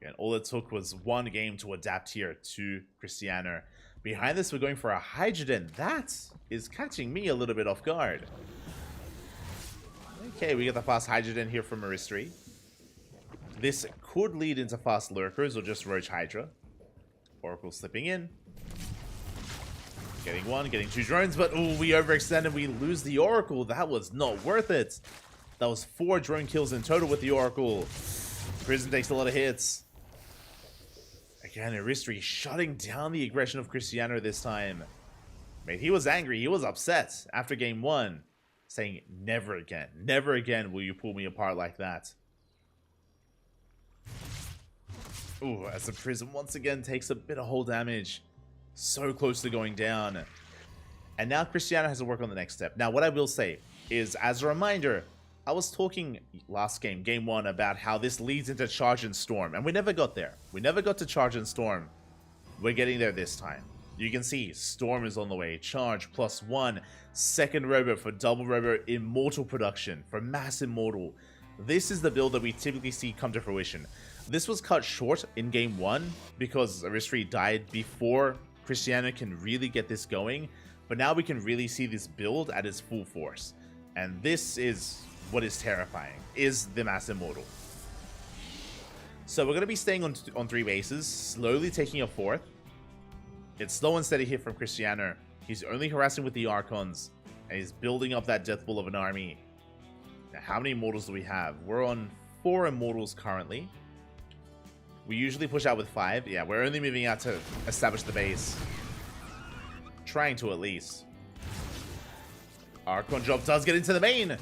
Again, all it took was one game to adapt here to Cristiano. Behind this, we're going for a Hydrogen. That is catching me a little bit off guard. Okay, we get the fast Hydrogen here from Aristry. This could lead into fast Lurkers or just Roach Hydra. Oracle slipping in. Getting one, getting two drones, but ooh, we overextended. We lose the Oracle. That was not worth it. That was 4 drone kills in total with the Oracle. Prism takes a lot of hits. Again, Aristry shutting down the aggression of Cristiano this time. Mate, he was angry. He was upset after game 1. Saying, never again will you pull me apart like that. Ooh, as the Prism once again takes a bit of hull damage. So close to going down. And now Cristiano has to work on the next step. Now, what I will say is, as a reminder, I was talking last game, game 1, about how this leads into Charge and Storm. And we never got there. We never got to Charge and Storm. We're getting there this time. You can see Storm is on the way. Charge +1. Second Robo for double Robo Immortal production. For Mass Immortal. This is the build that we typically see come to fruition. This was cut short in game 1 because Aristry died before Cristiano can really get this going. But now we can really see this build at its full force. And this is what is terrifying, is the Mass Immortal. So we're going to be staying on 3 bases, slowly taking a 4th. It's slow and steady here from Cristiano. He's only harassing with the Archons, and he's building up that Death Bull of an army. Now, how many Immortals do we have? We're on 4 Immortals currently. We usually push out with 5. Yeah, we're only moving out to establish the base. Trying to, at least. Archon drop does get into the main.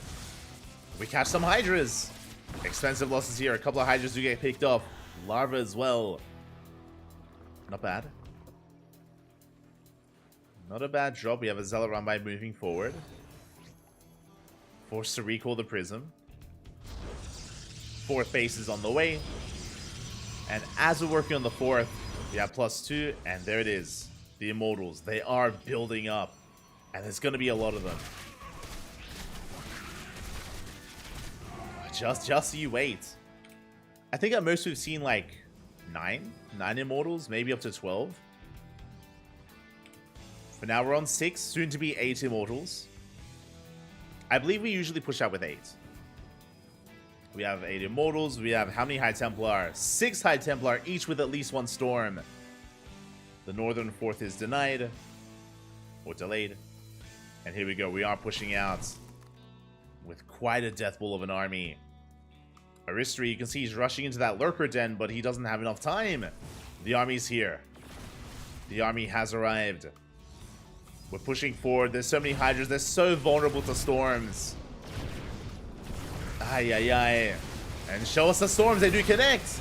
We catch some Hydras. Expensive losses here. A couple of Hydras do get picked off. Larva as well. Not bad. Not a bad drop. We have a Zealot run by moving forward. Forced to recall the Prism. 4th base is on the way. And as we're working on the 4th, we have +2, and there it is. The Immortals. They are building up. And there's going to be a lot of them. Just you wait. I think at most we've seen like 9 Immortals, maybe up to 12. For now we're on 6, soon to be 8 Immortals. I believe we usually push out with 8. We have 8 Immortals. We have how many High Templar? 6 High Templar, each with at least 1 Storm. The Northern 4th is denied. Or delayed. And here we go. We are pushing out with quite a Death Bull of an army. Aristry, you can see he's rushing into that Lurker Den, but he doesn't have enough time. The army's here. The army has arrived. We're pushing forward. There's so many Hydras. They're so vulnerable to storms. Ay, ay, ay. And show us the storms. They do connect.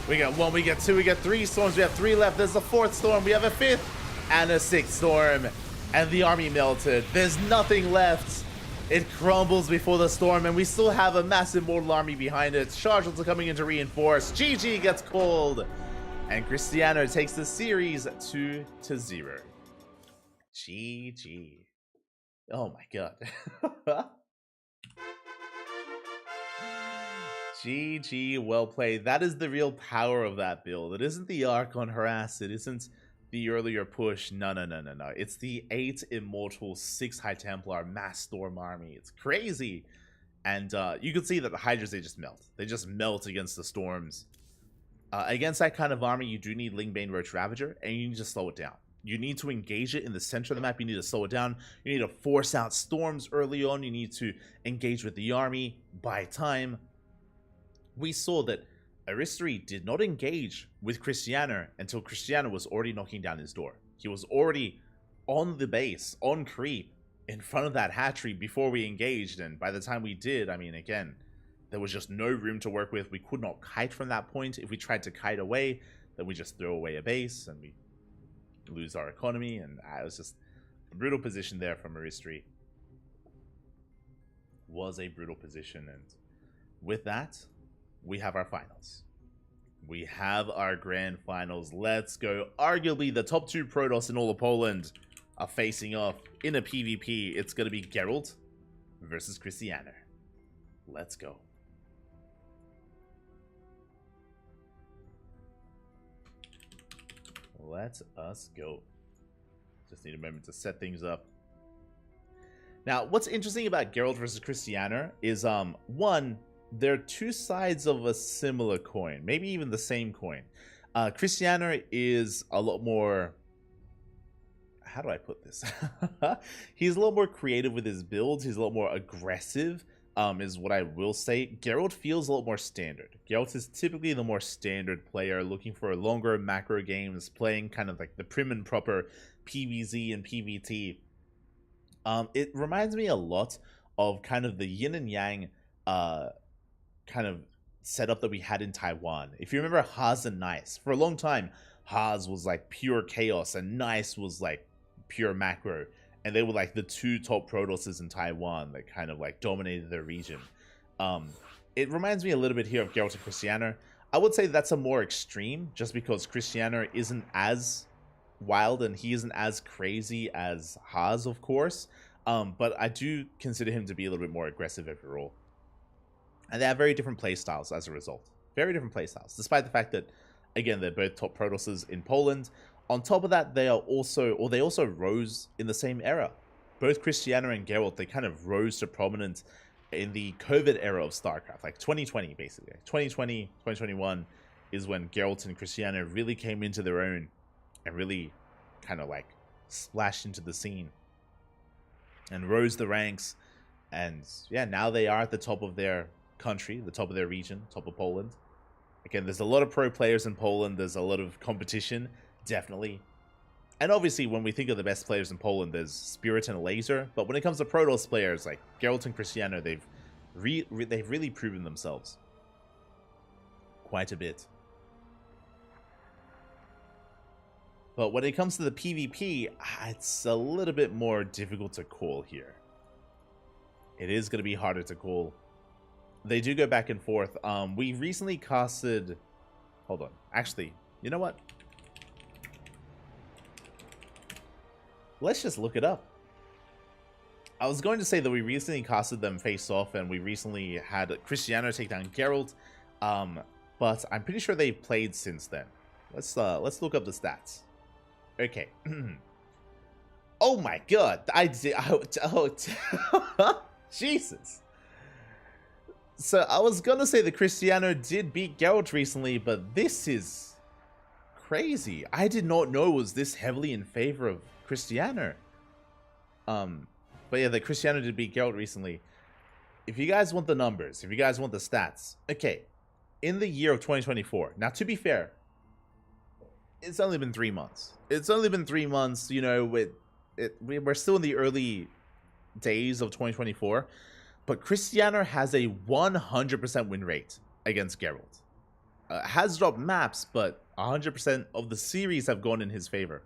We got 1, we get 2, we get 3 storms. We have 3 left. There's a 4th storm. We have a 5th and a 6th storm. And the army melted. There's nothing left. It crumbles before the storm, and we still have a massive mortal army behind it. Chargers are coming in to reinforce. GG gets called. And Cristiano takes the series 2-0. GG. Oh my god. GG, well played. That is the real power of that build. It isn't the Archon harass. It isn't the earlier push. No. It's the 8 Immortal, 6 High Templar Mass Storm army. It's crazy. And you can see that the Hydras, they just melt. They just melt against the storms. Against that kind of army, you do need Lingbane Roach Ravager, and you need to slow it down. You need to engage it in the center of the map. You need to slow it down. You need to force out storms early on. You need to engage with the army, buy time. We saw that Aristry did not engage with Cristiano until Cristiano was already knocking down his door. He was already on the base, on creep, in front of that hatchery before we engaged, and by the time we did, I mean, again, there was just no room to work with. We could not kite from that point. If we tried to kite away, then we just throw away a base and we lose our economy. And it was just a brutal position there from Aristry. Was a brutal position. And with that, we have our finals. We have our grand finals. Let's go. Arguably, the top 2 Protoss in all of Poland are facing off in a PvP. It's going to be Geralt versus Christianer. Let's go. Let us go. Just need a moment to set things up. Now, what's interesting about Geralt versus Christianer is, one, they're 2 sides of a similar coin, maybe even the same coin. Christianer is a lot more, how do I put this? He's a lot more creative with his builds. He's a lot more aggressive, is what I will say. Geralt feels a lot more standard. Geralt is typically the more standard player, looking for longer macro games, playing kind of like the prim and proper PvZ and PvT. It reminds me a lot of kind of the yin and yang kind of setup that we had in Taiwan. If you remember Haas and Nice, for a long time, Haas was like pure chaos and Nice was like pure macro. And they were like the 2 top Protosses in Taiwan that kind of like dominated their region. It reminds me a little bit here of Geralt and Christianer. I would say that's a more extreme, just because Christianer isn't as wild and he isn't as crazy as Haas, of course. But I do consider him to be a little bit more aggressive overall. And they have very different playstyles as a result. Very different playstyles, despite the fact that, again, they're both top Protosses in Poland. On top of that, they also rose in the same era. Both Christianer and Geralt, they kind of rose to prominence in the COVID era of StarCraft, like 2020, basically. 2020, 2021 is when Geralt and Christianer really came into their own and really kind of like splashed into the scene and rose the ranks. And yeah, now they are at the top of their country, the top of their region, top of Poland. Again, there's a lot of pro players in Poland. There's a lot of competition, definitely. And obviously, when we think of the best players in Poland, there's Spirit and Laser. But when it comes to Protoss players like Geralt and Christianer, they've really proven themselves quite a bit. But when it comes to the PvP, it's a little bit more difficult to call here. It is going to be harder to call. They do go back and forth. We recently casted... Hold on. Actually, you know what? Let's just look it up. I was going to say that we recently casted them face off, and we recently had Christianer take down Geralt. But I'm pretty sure they played since then. Let's look up the stats. Okay. Oh my god! I did. Jesus. So I was gonna say that Christianer did beat Geralt recently, but this is crazy. I did not know it was this heavily in favor of Christianer. But yeah, the Christianer did beat Geralt recently. If you guys want the numbers, if you guys want the stats, okay. In the year of 2024, now to be fair, it's only been 3 months. It's only been 3 months, you know, we're still in the early days of 2024. But Christianer has a 100% win rate against Geralt. Has dropped maps, but 100% of the series have gone in his favor.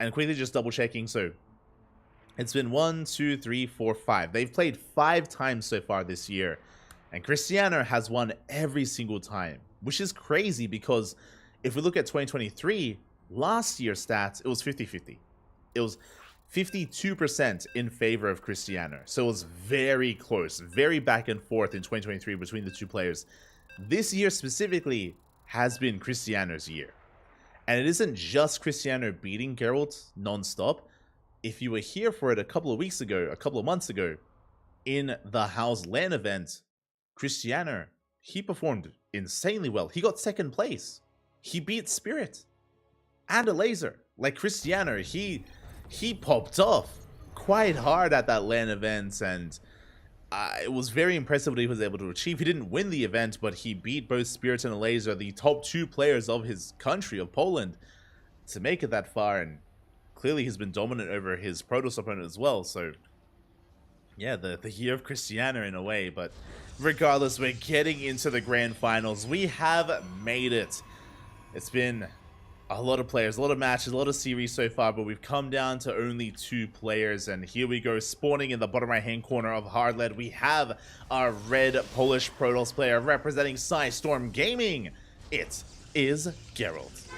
And quickly just double checking, so it's been 1, 2, 3, 4, 5. They've played 5 times so far this year. And Christianer has won every single time, which is crazy because if we look at 2023, last year's stats, it was 50-50. It was 52% in favor of Christianer. So it was very close, very back and forth in 2023 between the two players. This year specifically has been Christianer's year. And it isn't just Christianer beating Geralt non-stop. If you were here for it a couple of months ago, in the House LAN event, Christianer, he performed insanely well. He got 2nd place. He beat Spirit and a Laser. Like Christianer, he popped off quite hard at that LAN event, and it was very impressive what he was able to achieve. He didn't win the event, but he beat both Spirit and Laser, the top 2 players of his country, of Poland, to make it that far, and clearly he's been dominant over his Protoss opponent as well, so Yeah, the year of Cristiano in a way, but regardless, we're getting into the grand finals. We have made it. It's been a lot of players, a lot of matches, a lot of series so far, but we've come down to only 2 players, and here we go, spawning in the bottom right-hand corner of Hardled. We have our red Polish Protoss player representing Storm Gaming. It is Geralt.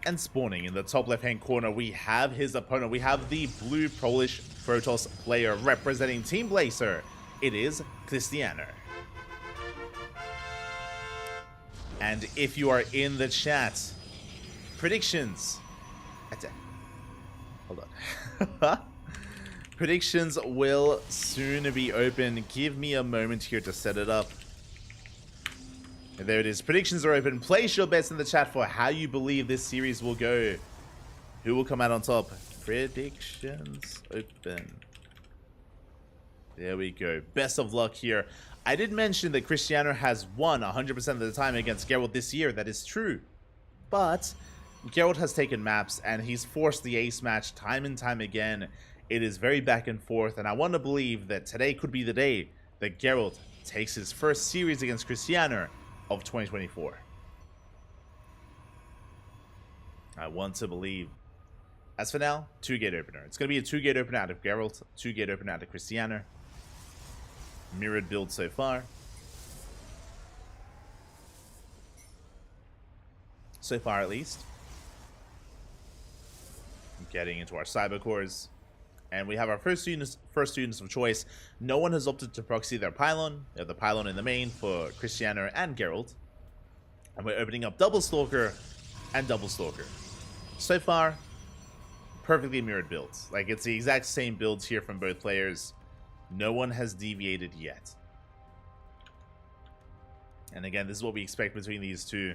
And spawning in the top left-hand corner, we have his opponent. We have the blue Polish Protoss player representing Team Blazer. It is Cristiano. And if you are in the chat, predictions. Hold on. Predictions will soon be open. Give me a moment here to set it up. And there it is. Predictions are open. Place your bets in the chat for how you believe this series will go. Who will come out on top? Predictions open. There we go. Best of luck here. I did mention that Cristiano has won 100% of the time against Geralt this year. That is true. But Geralt has taken maps and he's forced the ace match time and time again. It is very back and forth, and I want to believe that today could be the day that Geralt takes his first series against Cristiano of 2024. I want to believe. As for now, 2-gate opener. It's going to be a 2-gate opener out of Geralt, 2-gate opener out of Cristiano. Mirrored build so far. So far, at least. Getting into our cyber cores. And we have our first units of choice. No one has opted to proxy their pylon. They have the pylon in the main for Cristiano and Geralt. And we're opening up double Stalker and double Stalker. So far, perfectly mirrored builds. Like, it's the exact same builds here from both players. No one has deviated yet. And again, this is what we expect between these two.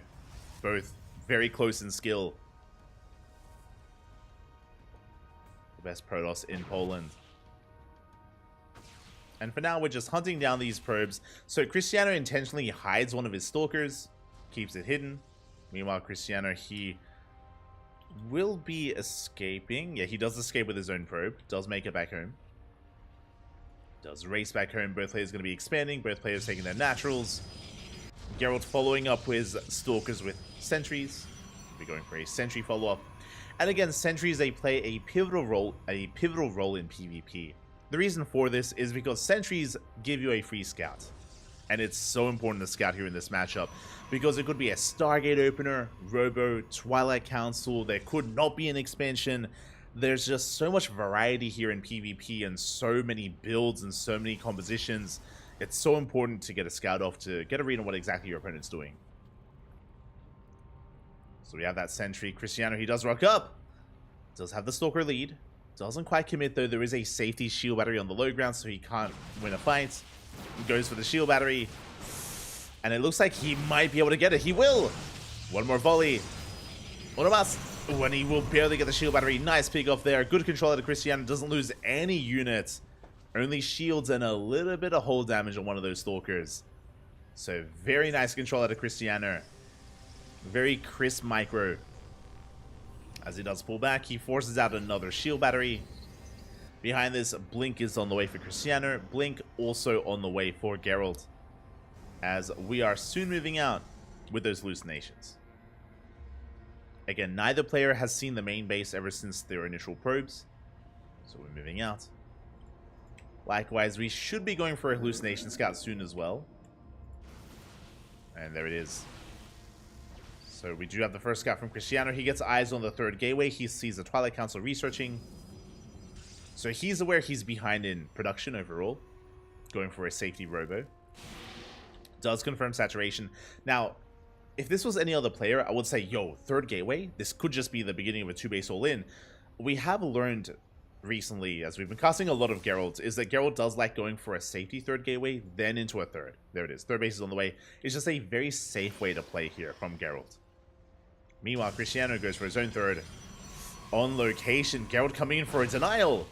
Both very close in skill. The best Protoss in Poland. And for now, we're just hunting down these probes. So Cristiano intentionally hides one of his stalkers. Keeps it hidden. Meanwhile, Cristiano, he will be escaping. Yeah, he does escape with his own probe. Does make it back home. Does race back home. Both players going to be expanding. Both players taking their naturals. Geralt following up with stalkers with sentries. We're going for a sentry follow-up. And again, sentries, they play a pivotal role in PvP. The reason for this is because sentries give you a free scout. And it's so important to scout here in this matchup, because it could be a Stargate opener, Robo, Twilight Council. There could not be an expansion. There's just so much variety here in PvP and so many builds and so many compositions. It's so important to get a scout off to get a read on what exactly your opponent's doing. So we have that sentry. Cristiano, he does rock up. Does have the Stalker lead. Doesn't quite commit though. There is a safety shield battery on the low ground, so he can't win a fight. He goes for the shield battery. And it looks like he might be able to get it. He will! One more volley. One of us. When he will barely get the shield battery. Nice pick off there. Good control out of Cristiano. Doesn't lose any units. Only shields and a little bit of hull damage on one of those stalkers. So very nice control out of Cristiano. Very crisp micro. As he does pull back, he forces out another shield battery. Behind this, Blink is on the way for Cristiano. Blink also on the way for Geralt. As we are soon moving out with those hallucinations. Again, neither player has seen the main base ever since their initial probes. So we're moving out. Likewise, we should be going for a hallucination scout soon as well. And there it is. So we do have the first scout from Cristiano. He gets eyes on the third gateway. He sees the Twilight Council researching. So he's aware he's behind in production overall. Going for a safety robo. Does confirm saturation. Now, if this was any other player, I would say, yo, third gateway? This could just be the beginning of a 2-base all-in. We have learned recently, as we've been casting a lot of Geralt, is that Geralt does like going for a safety third gateway, then into a third. There it is. Third base is on the way. It's just a very safe way to play here from Geralt. Meanwhile, Cristiano goes for his own third. On location, Geralt coming in for a denial.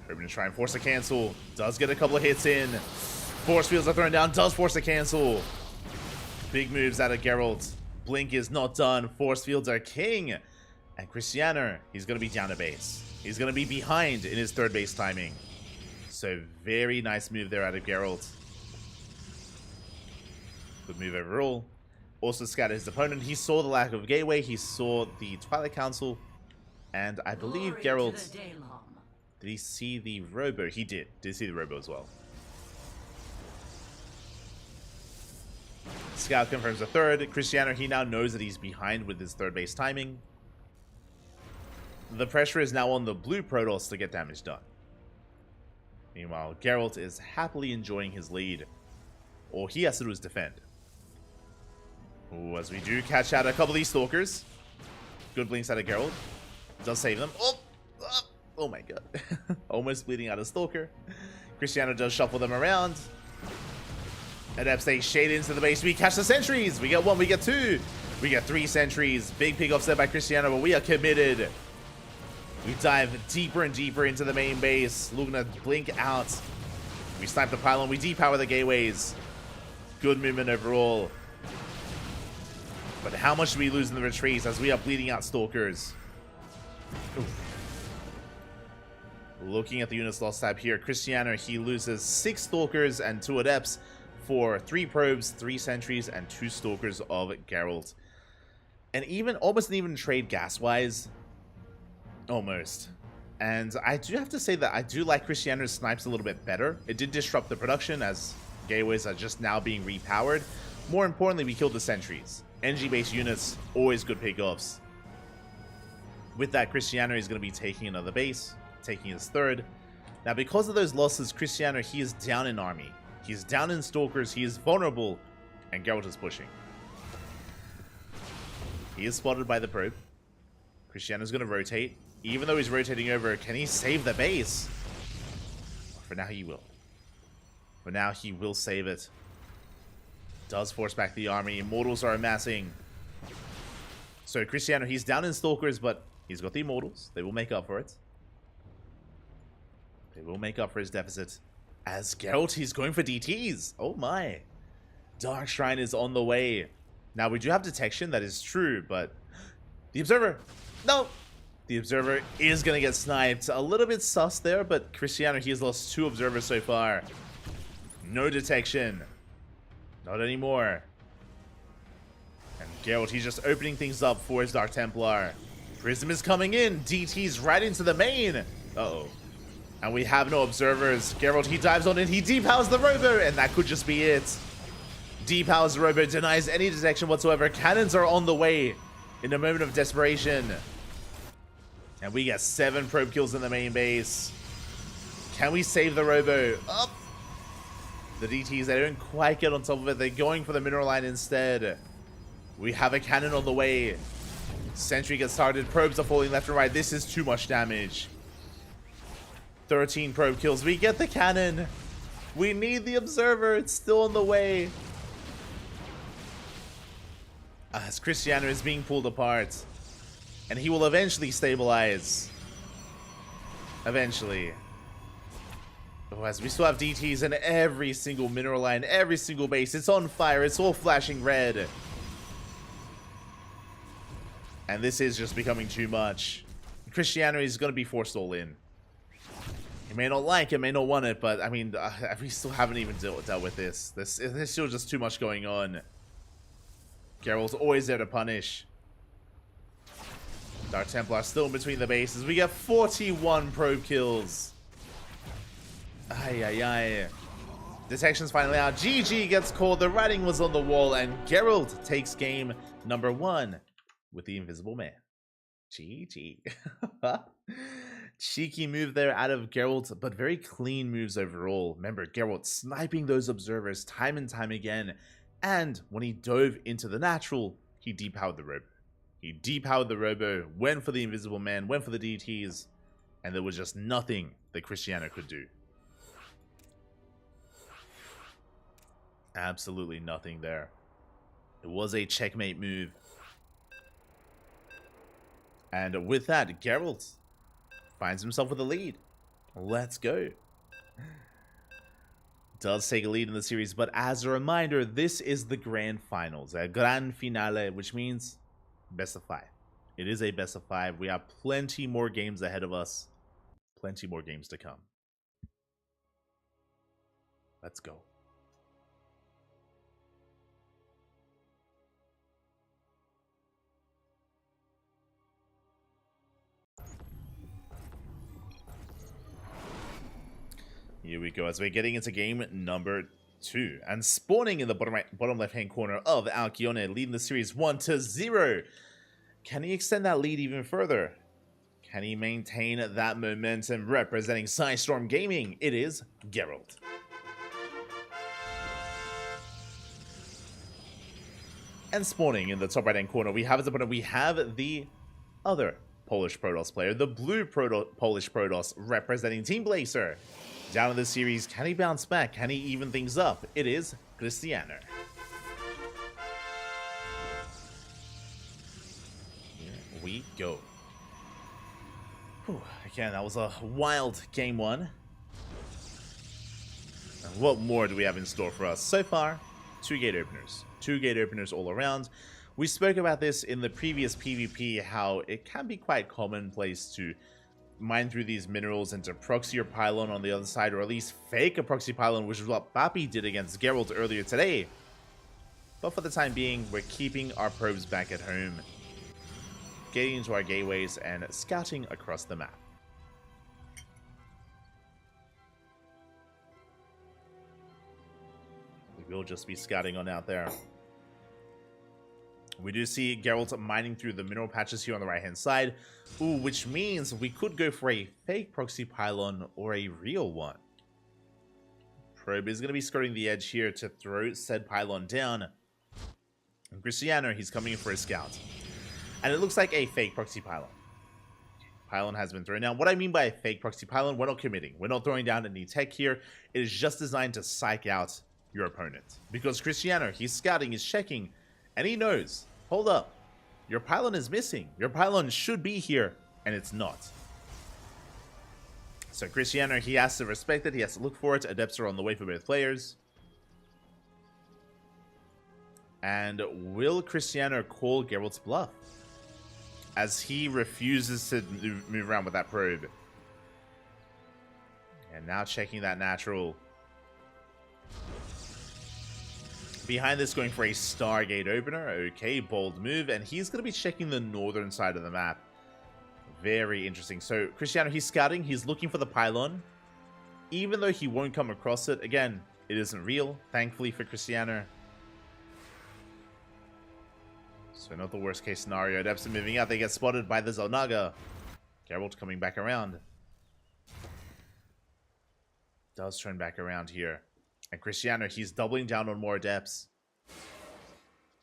Hoping to try and force a cancel. Does get a couple of hits in. Force fields are thrown down. Does force a cancel. Big moves out of Geralt. Blink is not done. Force fields are king. And Cristiano, he's going to be down a base. He's going to be behind in his third base timing. So very nice move there out of Geralt. Good move overall. Also scattered his opponent. He saw the lack of gateway. He saw the Twilight Council. And I believe Geralt... Did he see the Robo? He did. Did see the Robo as well. Scout confirms a third. Cristiano, he now knows that he's behind with his third base timing. The pressure is now on the blue Protoss to get damage done. Meanwhile, Geralt is happily enjoying his lead. All he has to do is defend. Ooh, as we do catch out a couple of these Stalkers. Good blinks out of Geralt. Does save them. Oh my god. Almost bleeding out a Stalker. Cristiano does shuffle them around. Adept takes Shade into the base. We catch the sentries. We get one, we get two. We get three sentries. Big pick offset by Cristiano, but we are committed. We dive deeper and deeper into the main base. Lugna blink out. We snipe the pylon. We depower the gateways. Good movement overall. But how much do we lose in the retreats as we are bleeding out Stalkers? Oof. Looking at the units lost tab here, Cristiano, he loses 6 Stalkers and 2 Adepts for 3 Probes, 3 Sentries, and 2 Stalkers of Geralt. And even, almost an even trade gas-wise. Almost. And I do have to say that I do like Cristiano's snipes a little bit better. It did disrupt the production as gateways are just now being repowered. More importantly, we killed the sentries. NG-based units, always good pickoffs. With that, Cristiano is going to be taking another base, taking his third. Now, because of those losses, Cristiano, he is down in army. He's down in Stalkers, he is vulnerable, and Geralt is pushing. He is spotted by the probe. Cristiano's going to rotate. Even though he's rotating over, can he save the base? For now, he will. For now, he will save it. Does force back the army. Immortals are amassing. So Cristiano, he's down in Stalkers, but he's got the Immortals. They will make up for it. They will make up for his deficit. As Geralt, he's going for DTs. Oh my. Dark Shrine is on the way. Now, we do have detection, that is true, but... The Observer! No! The Observer is going to get sniped. A little bit sus there, but Cristiano, he has lost 2 Observers so far. No detection. Not anymore. And Geralt, he's just opening things up for his Dark Templar. Prism is coming in. DT's right into the main. Uh-oh. And we have no Observers. Geralt, he dives on in. He depowers the Robo, and that could just be it. Depowers the Robo, denies any detection whatsoever. Cannons are on the way in a moment of desperation. And we get 7 probe kills in the main base. Can we save the Robo? Up. The DTs, they don't quite get on top of it. They're going for the mineral line instead. We have a cannon on the way. Sentry gets started. Probes are falling left and right. This is too much damage. 13 probe kills. We get the cannon. We need the Observer. It's still on the way. As Cristiano is being pulled apart. And he will eventually stabilize. Eventually. Oh, as we still have DTs in every single mineral line, every single base. It's on fire. It's all flashing red. And this is just becoming too much. Cristiano is going to be forced all in. He may not like it, may not want it, but I mean, we still haven't even dealt with this. There's still just too much going on. Geralt's always there to punish. Dark Templar still in between the bases. We get 41 probe kills. Ay, ay, ay. Detection's finally out. GG gets called. The writing was on the wall, and Geralt takes game number 1 with the Invisible Man. GG. Cheeky move there out of Geralt, but very clean moves overall. Remember, Geralt sniping those Observers time and time again. And when he dove into the natural, he depowered the Robo. He depowered the Robo, went for the Invisible Man, went for the DTs, and there was just nothing that Cristiano could do. Absolutely nothing there. It was a checkmate move. And with that, Geralt finds himself with a lead. Let's go. Does take a lead in the series, but as a reminder, this is the grand finals, a grand finale, which means best of 5. It is a best of 5. We have plenty more games ahead of us. Plenty more games to come. Let's go. Here we go as we're getting into game number 2. And spawning in the bottom left-hand corner of Alkione, leading the series 1-0. Can he extend that lead even further? Can he maintain that momentum? Representing Psystorm Gaming, it is Geralt. And spawning in the top right-hand corner, we have as opponent, we have the other Polish Protoss player, the blue Polish Protoss, representing Team Blazer. Down in the series, can he bounce back? Can he even things up? It is Cristiano. Here we go. Whew. Again, that was a wild game 1. And what more do we have in store for us? So far, 2 gate openers. 2 gate openers all around. We spoke about this in the previous PvP, how it can be quite commonplace to mine through these minerals and to proxy your pylon on the other side, or at least fake a proxy pylon, which is what Bappy did against Geralt earlier today. But for the time being, we're keeping our probes back at home, getting into our gateways and scouting across the map. We will just be scouting on out there. We do see Geralt mining through the mineral patches here on the right-hand side. Ooh, which means we could go for a fake proxy pylon or a real one. Probe is going to be skirting the edge here to throw said pylon down. And Cristiano, he's coming in for a scout. And it looks like a fake proxy pylon. Pylon has been thrown down. What I mean by a fake proxy pylon, we're not committing. We're not throwing down any tech here. It is just designed to psych out your opponent. Because Cristiano, he's scouting, he's checking, and he knows, hold up, your pylon is missing. Your pylon should be here, and it's not. So Cristiano, he has to respect it. He has to look for it. Adepts are on the way for both players. And will Cristiano call Geralt's bluff? As he refuses to move around with that probe. And now checking that natural. Behind this, going for a Stargate opener. Okay, bold move. And he's going to be checking the northern side of the map. Very interesting. So, Cristiano, he's scouting. He's looking for the pylon. Even though he won't come across it. Again, it isn't real, thankfully for Cristiano. So, not the worst case scenario. Adepts are moving out. They get spotted by the Zelnaga. Geralt coming back around. Does turn back around here. And Cristiano, he's doubling down on more Adepts.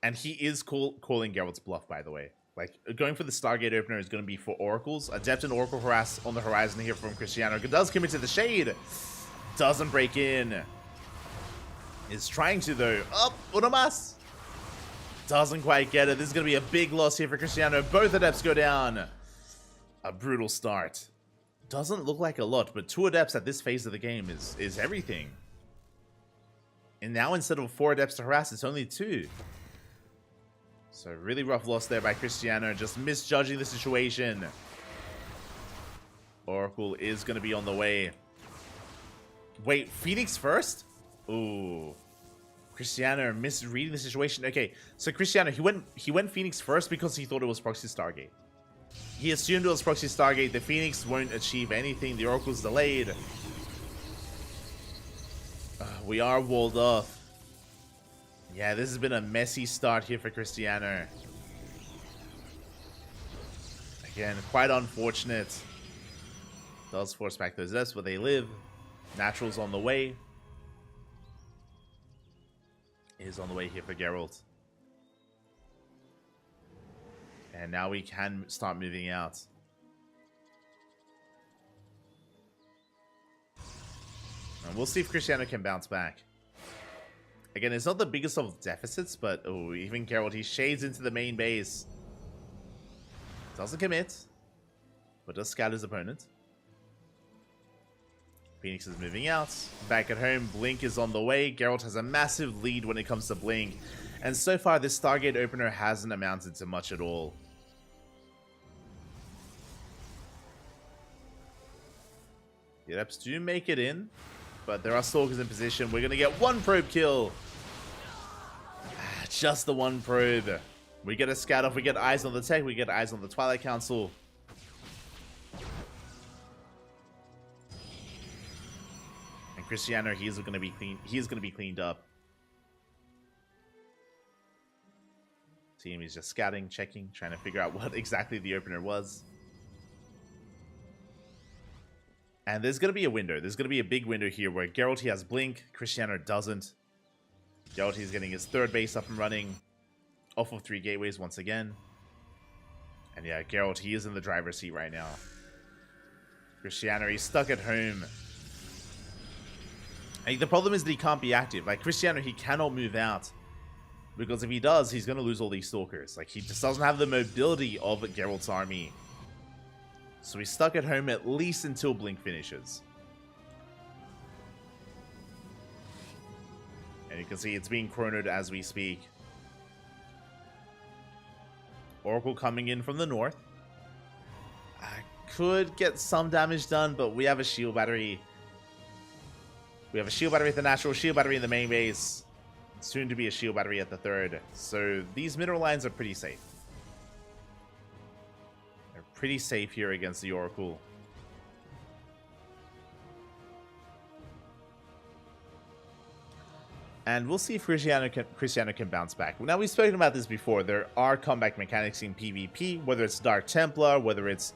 And he is calling Geralt's bluff, by the way. Like, going for the Stargate opener is going to be for Oracles. Adept and Oracle harass on the horizon here from Cristiano. Does commit to the Shade. Doesn't break in. Is trying to, though. Up, una más. Doesn't quite get it. This is going to be a big loss here for Cristiano. Both Adepts go down. A brutal start. Doesn't look like a lot, but 2 Adepts at this phase of the game is everything. And now instead of 4 Adepts to harass, it's only 2. So really rough loss there by Cristiano, just misjudging the situation. Oracle is going to be on the way. Wait, Phoenix first? Ooh. Cristiano misreading the situation. Okay, so Cristiano, he went Phoenix first because he thought it was Proxy Stargate. He assumed it was Proxy Stargate. The Phoenix won't achieve anything. The Oracle's delayed. We are walled off. Yeah, this has been a messy start here for Cristiano. Again, quite unfortunate. Does force back those Fs where they live. Natural's on the way. Is on the way here for Geralt. And now we can start moving out. And we'll see if Cristiano can bounce back. Again, it's not the biggest of deficits, but oh, even Geralt, he shades into the main base. Doesn't commit, but does scout his opponent. Phoenix is moving out. Back at home, Blink is on the way. Geralt has a massive lead when it comes to Blink. And so far, this Stargate opener hasn't amounted to much at all. The Adepts do make it in, but there are Stalkers in position. We're going to get one probe kill. Just the one probe. We get a scout off. We get eyes on the tech. We get eyes on the Twilight Council. And Cristiano, he's going to be clean. He's going to be cleaned up. Team is just scouting, checking, trying to figure out what exactly the opener was. And there's going to be a window. There's going to be a big window here where Geralt, he has Blink. Cristiano doesn't. Geralt, he's getting his third base up and running. Off of 3 gateways once again. And yeah, Geralt, he is in the driver's seat right now. Cristiano, he's stuck at home. And the problem is that he can't be active. Like, Cristiano, he cannot move out. Because if he does, he's going to lose all these Stalkers. Like, he just doesn't have the mobility of Geralt's army. So he's stuck at home at least until Blink finishes. And you can see it's being chronoed as we speak. Oracle coming in from the north. I could get some damage done, but we have a shield battery. We have a shield battery at the natural, shield battery in the main base. Soon to be a shield battery at the third. So these mineral lines are pretty safe. They're pretty safe here against the Oracle. And we'll see if Cristiano can bounce back. Now, we've spoken about this before. There are comeback mechanics in PvP, whether it's Dark Templar, whether it's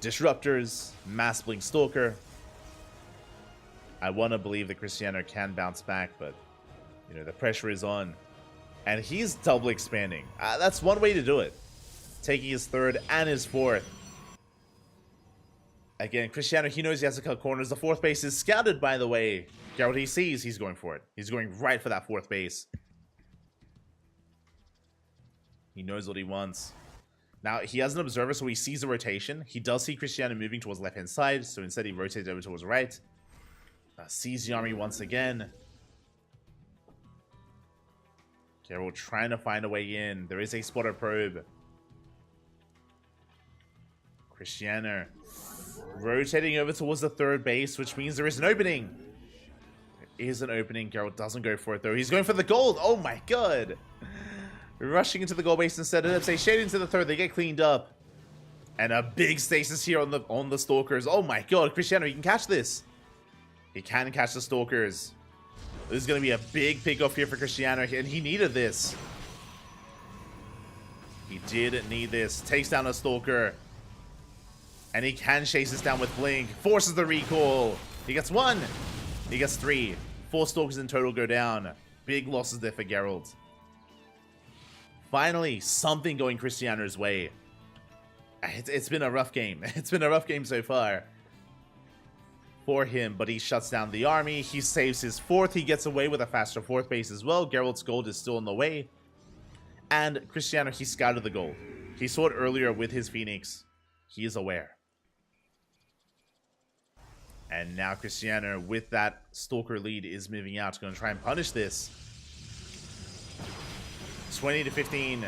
Disruptors, Mass Blink Stalker. I want to believe that Cristiano can bounce back, but, you know, the pressure is on. And he's double expanding. That's one way to do it. Taking his third and his fourth. Again, Cristiano, he knows he has to cut corners. The fourth base is scouted, by the way. Geralt, he sees, he's going for it. He's going right for that fourth base. He knows what he wants. Now, he has an observer, so he sees the rotation. He does see Cristiano moving towards left-hand side, so instead he rotates over towards right. Sees the army once again. Geralt trying to find a way in. There is a spotter probe. Cristiano rotating over towards the third base, which means there is an opening. There is an opening. Geralt doesn't go for it, though. He's going for the gold. Oh, my God. Rushing into the gold base instead of say shade into the third. They get cleaned up. And a big stasis here on the Stalkers. Oh, my God. Cristiano, he can catch this. He can catch the Stalkers. This is going to be a big pick-off here for Cristiano, and he needed this. He did need this. Takes down a Stalker. And he can chase this down with Blink. Forces the recall. He gets 1. He gets 3. 4 Stalkers in total go down. Big losses there for Geralt. Finally, something going Cristiano's way. It's been a rough game. It's been a rough game so far for him, but he shuts down the army. He saves his fourth. He gets away with a faster fourth base as well. Geralt's gold is still in the way. And Cristiano, he scouted the gold. He saw it earlier with his Phoenix. He is aware. And now Cristiano, with that Stalker lead, is moving out. Going to try and punish this. 20 to 15.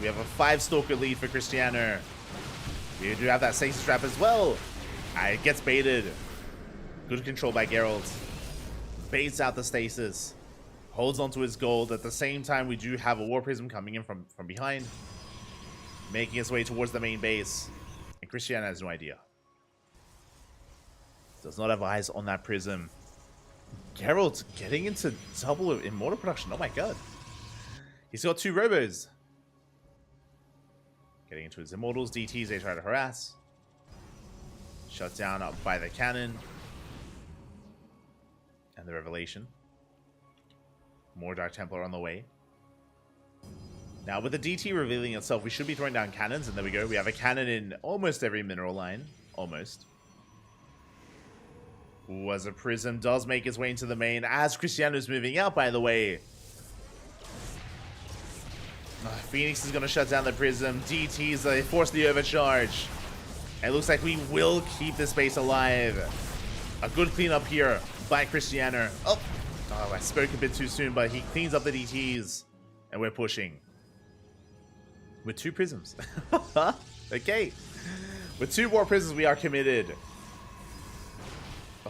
We have a 5 Stalker lead for Cristiano. We do have that stasis trap as well. It gets baited. Good control by Geralt. Baits out the stasis. Holds onto his gold. At the same time, we do have a War Prism coming in from behind. Making its way towards the main base. And Cristiano has no idea. Does not have eyes on that Prism. Geralt getting into double Immortal production. Oh my God. He's got 2 Robos. Getting into his Immortals. DTs, they try to harass. Shut down up by the cannon. And the Revelation. More Dark Templar on the way. Now, with the DT revealing itself, we should be throwing down cannons. And there we go. We have a cannon in almost every mineral line. Almost. Ooh, as a Prism does make its way into the main. As Cristiano's moving out, by the way. Phoenix is going to shut down the Prism. DTs, they force the overcharge. It looks like we will keep this base alive. A good cleanup here by Cristiano. Oh, I spoke a bit too soon, but he cleans up the DTs. And we're pushing. With 2 Prisms. Okay. With 2 more Prisms, we are committed.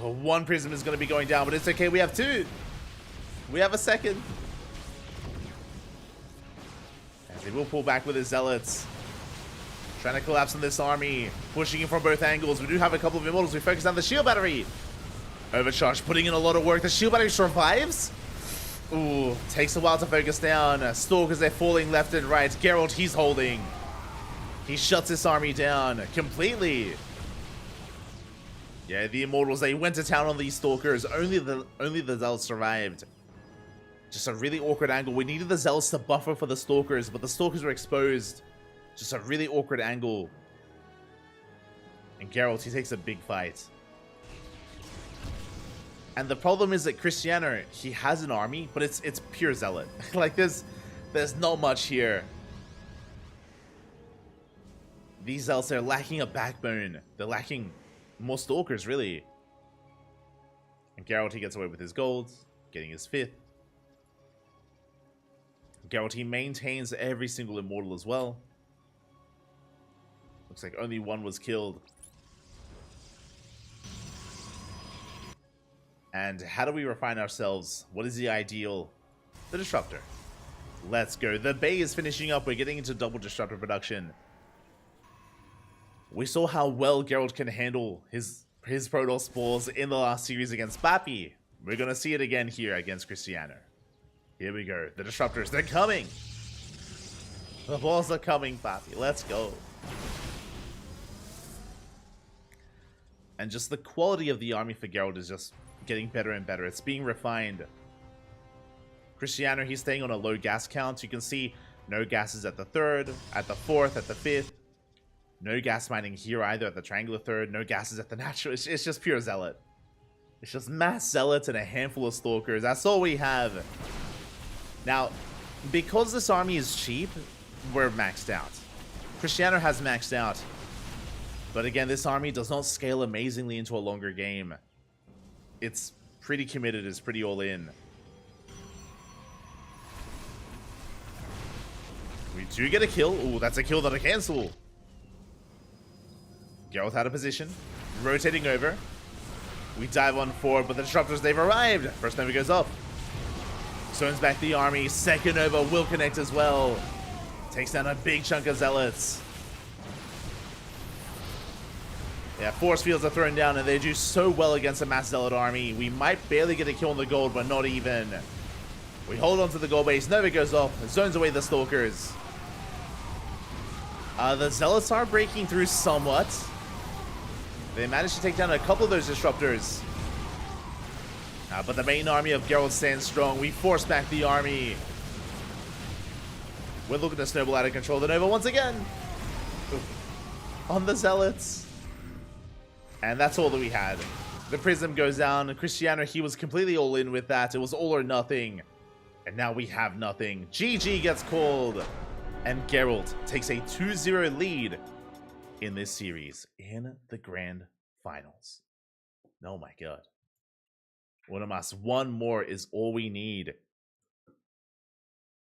Oh, one prism is going to be going down, but it's okay. We have two. We have a second. As he will pull back with his zealots. Trying to collapse on this army. Pushing in from both angles. We do have a couple of immortals. We focus on the shield battery. Overcharge, putting in a lot of work. The shield battery survives. Ooh, takes a while to focus down. Stalkers, they're falling left and right. Geralt, he's holding. He shuts this army down completely. Yeah, the immortals, they went to town on these stalkers. Only the zealots survived. Just a really awkward angle. We needed the zealots to buffer for the stalkers, but the stalkers were exposed. Just a really awkward angle. And Geralt, he takes a big fight. And the problem is that Cristiano, he has an army, but it's pure zealot. Like there's not much here. These zealots are lacking a backbone. They're lacking more stalkers, really. And Geralt, he gets away with his gold, getting his 5th. Geralt, he maintains every single immortal as well. Looks like only one was killed. And how do we refine ourselves? What is the ideal? The Disruptor. Let's go. The Bay is finishing up. We're getting into double Disruptor production. We saw how well Geralt can handle his Protoss spores in the last series against Bappy. We're going to see it again here against Cristiano. Here we go. The Disruptors, they're coming. The balls are coming, Bappy. Let's go. And just the quality of the army for Geralt is just getting better and better. It's being refined. Cristiano, he's staying on a low gas count. You can see no gases at the 3rd, at the 4th, at the 5th. No gas mining here either at the triangular 3rd. No gases at the natural. It's just pure zealot. It's just mass zealots and a handful of stalkers. That's all we have. Now, because this army is cheap, we're maxed out. Cristiano has maxed out. But again, this army does not scale amazingly into a longer game. It's pretty committed, it's pretty all in. We do get a kill. Ooh, that's a kill, not a cancel. Geralt out of position. Rotating over. We dive on forward, but the Disruptors, they've arrived. First Nova goes off. Zones back the army. Second Nova will connect as well. Takes down a big chunk of zealots. Yeah, force fields are thrown down, and they do so well against a mass zealot army. We might barely get a kill on the gold, but not even. We hold on to the gold base. Nova goes off. Zones away the stalkers. The zealots are breaking through somewhat. They managed to take down a couple of those disruptors. But the main army of Geralt stands strong. We force back the army. We're looking to snowball out of control. The Nova once again. On the zealots. And that's all that we had. The prism goes down. Cristiano, he was completely all in with that. It was all or nothing. And now we have nothing. GG gets called. And Geralt takes a 2-0 lead in this series in the grand finals. Oh my god. One more is all we need.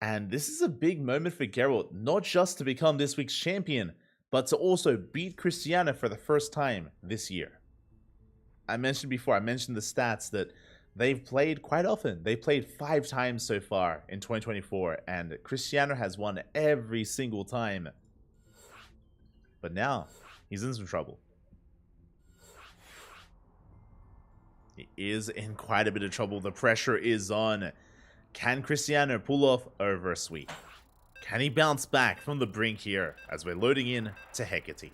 And this is a big moment for Geralt, not just to become this week's champion, but to also beat Cristiano for the first time this year. I mentioned before, I mentioned the stats that they've played quite often. They played 5 times so far in 2024, and Cristiano has won every single time. But now, he's in some trouble. He is in quite a bit of trouble. The pressure is on. Can Cristiano pull off a reverse sweep? Can he bounce back from the brink here as we're loading in to Hecate?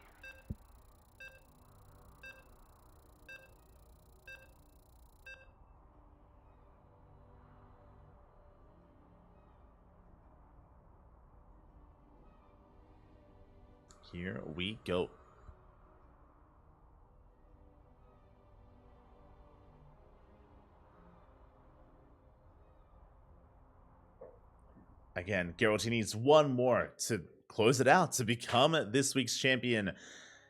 Here we go. Again, Geralt needs one more to close it out, to become this week's champion.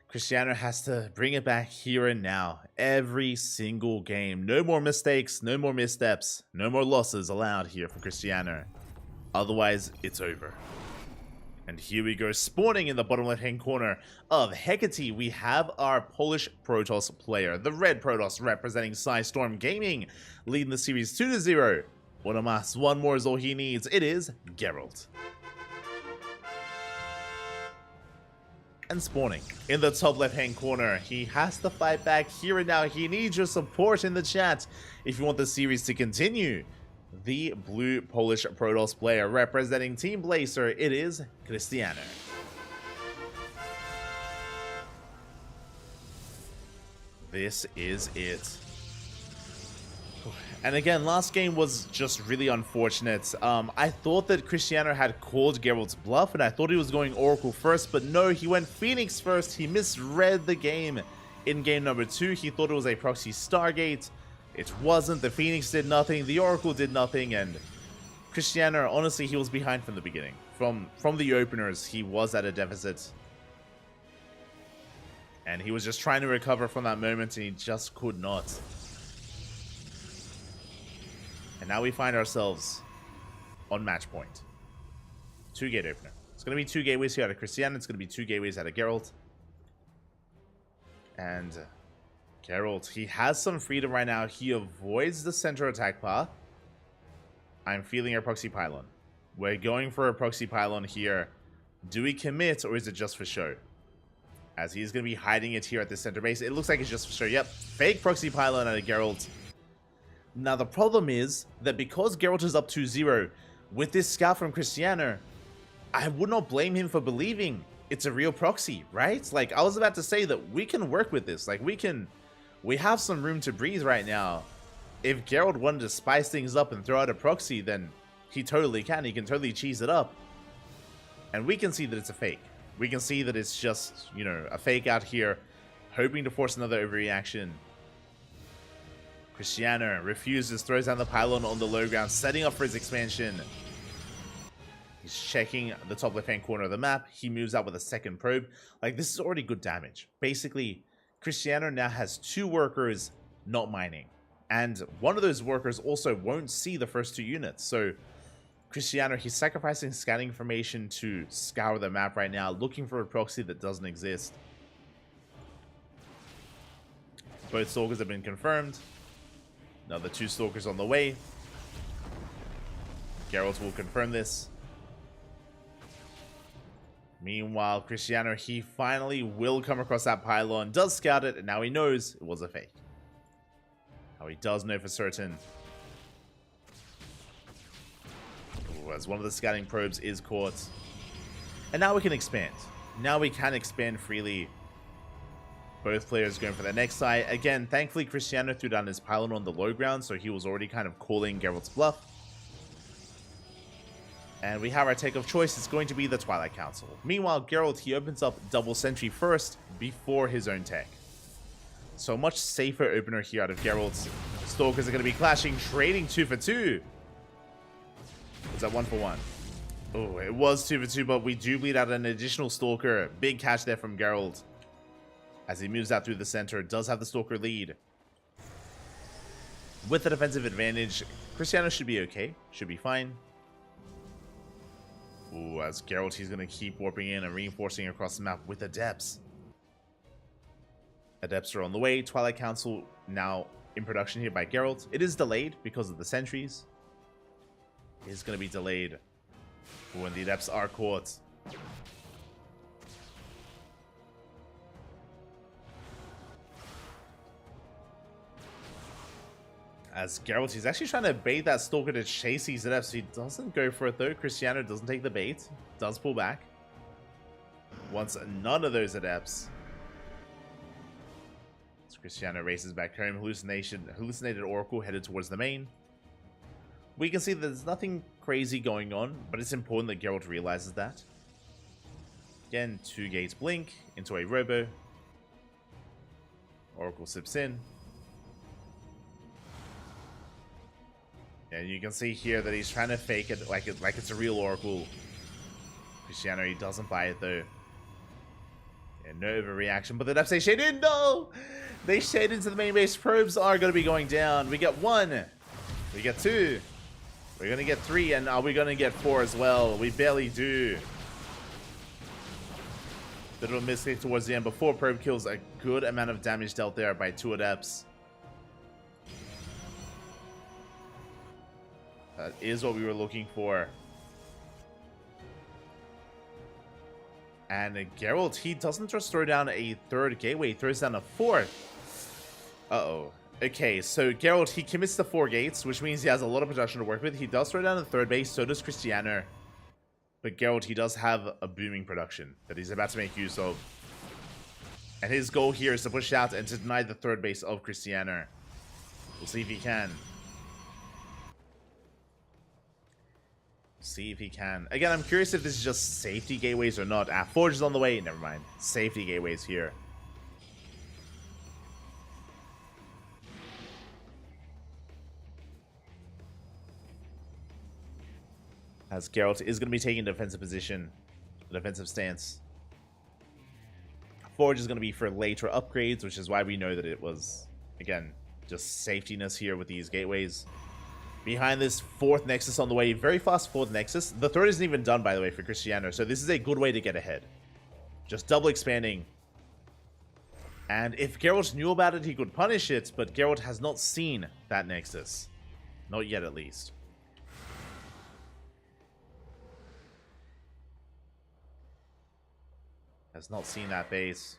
Cristiano has to bring it back here and now. Every single game. No more mistakes, no more missteps, no more losses allowed here for Cristiano. Otherwise, it's over. And here we go, spawning in the bottom left-hand corner of Hecate, we have our Polish Protoss player, the Red Protoss representing Storm Gaming, leading the series 2-0. One más, one more is all he needs. It is Geralt. And spawning in the top left-hand corner, he has to fight back here and now. He needs your support in the chat if you want the series to continue. The blue Polish Protoss player representing Team Blazer, it is Cristiano. This is it. And again, last game was just really unfortunate. I thought that Cristiano had called Geralt's bluff, and I thought he was going Oracle first, but no, he went Phoenix first. He misread the game in game number 2. He thought it was a proxy Stargate. It wasn't. The Phoenix did nothing. The Oracle did nothing, and Cristiano, honestly, he was behind from the beginning. From the openers, he was at a deficit. And he was just trying to recover from that moment, and he just could not. And now we find ourselves on match point. 2-gate opener. It's going to be 2 gateways here out of Cristiano. It's going to be 2 gateways out of Geralt. And Geralt, he has some freedom right now. He avoids the center attack path. I'm feeling a proxy pylon. We're going for a proxy pylon here. Do we commit, or is it just for show? As he's going to be hiding it here at the center base. It looks like it's just for show. Yep, fake proxy pylon out of Geralt. Now, the problem is that because Geralt is up 2-0 with this scout from Cristiano, I would not blame him for believing it's a real proxy, right? Like, I was about to say that we can work with this. Like, we have some room to breathe right now. If Geralt wanted to spice things up and throw out a proxy, then he totally can. He can totally cheese it up. And we can see that it's a fake. We can see that it's just, you know, a fake out here, hoping to force another overreaction. Cristiano refuses, throws down the pylon on the low ground, setting up for his expansion. He's checking the top left-hand corner of the map. He moves out with a second probe. Like, this is already good damage. Basically, Cristiano now has 2 workers not mining. And one of those workers also won't see the first 2 units. So, Cristiano, he's sacrificing scanning information to scour the map right now, looking for a proxy that doesn't exist. Both stalkers have been confirmed. Another 2 stalkers on the way. Geralt will confirm this. Meanwhile, Cristiano, he finally will come across that pylon, does scout it, and now he knows it was a fake. Now he does know for certain. Ooh, as one of the scouting probes is caught. And now we can expand. Now we can expand freely. Both players going for the next side. Again, thankfully, Cristiano threw down his pylon on the low ground, so he was already kind of calling Geralt's bluff. And we have our take of choice. It's going to be the Twilight Council. Meanwhile, Geralt, he opens up double sentry first before his own tech. So a much safer opener here out of Geralt. Stalkers are going to be clashing, trading 2 for 2. Was that 1 for 1? Oh, it was 2 for 2, but we do bleed out an additional Stalker. Big catch there from Geralt. As he moves out through the center, does have the Stalker lead. With the defensive advantage, Cristiano should be okay. Should be fine. Ooh, as Geralt, he's going to keep warping in and reinforcing across the map with Adepts. Adepts are on the way. Twilight Council now in production here by Geralt. It is delayed because of the sentries. It is going to be delayed when the Adepts are caught. As Geralt, he's actually trying to bait that Stalker to chase these Adepts. He doesn't go for it though. Cristiano doesn't take the bait. Does pull back. Wants none of those Adepts. As Cristiano races back home. Hallucinated Oracle headed towards the main. We can see that there's nothing crazy going on, but it's important that Geralt realizes that. Again, 2 gates blink into a robo. Oracle sips in. And you can see here that he's trying to fake it like it's a real Oracle. Cristiano, he doesn't buy it though. And no overreaction, but the Depths, they shade in. No! They shade into the main base. Probes are going to be going down. We get 1. We get 2. We're going to get 3. And are we going to get 4 as well? We barely do. Bit of a mistake towards the end, but 4 probe kills, a good amount of damage dealt there by 2 adepts. That is what we were looking for. And Geralt, he doesn't just throw down a 3rd gateway, he throws down a 4th. Uh-oh. Okay, so Geralt, he commits to 4 gates, which means he has a lot of production to work with. He does throw down a 3rd base, so does Cristiano. But Geralt, he does have a booming production that he's about to make use of. And his goal here is to push out and to deny the 3rd base of Cristiano. We'll see if he can. See if he can. Again, I'm curious if this is just safety gateways or not. Ah, Forge is on the way. Never mind. Safety gateways here. As Geralt is going to be taking a defensive position. A defensive stance. Forge is going to be for later upgrades, which is why we know that it was, again, just safetiness here with these gateways. Behind this 4th Nexus on the way. Very fast 4th Nexus. The 3rd isn't even done, by the way, for Cristiano. So this is a good way to get ahead. Just double expanding. And if Geralt knew about it, he could punish it. But Geralt has not seen that Nexus. Not yet, at least. Has not seen that base.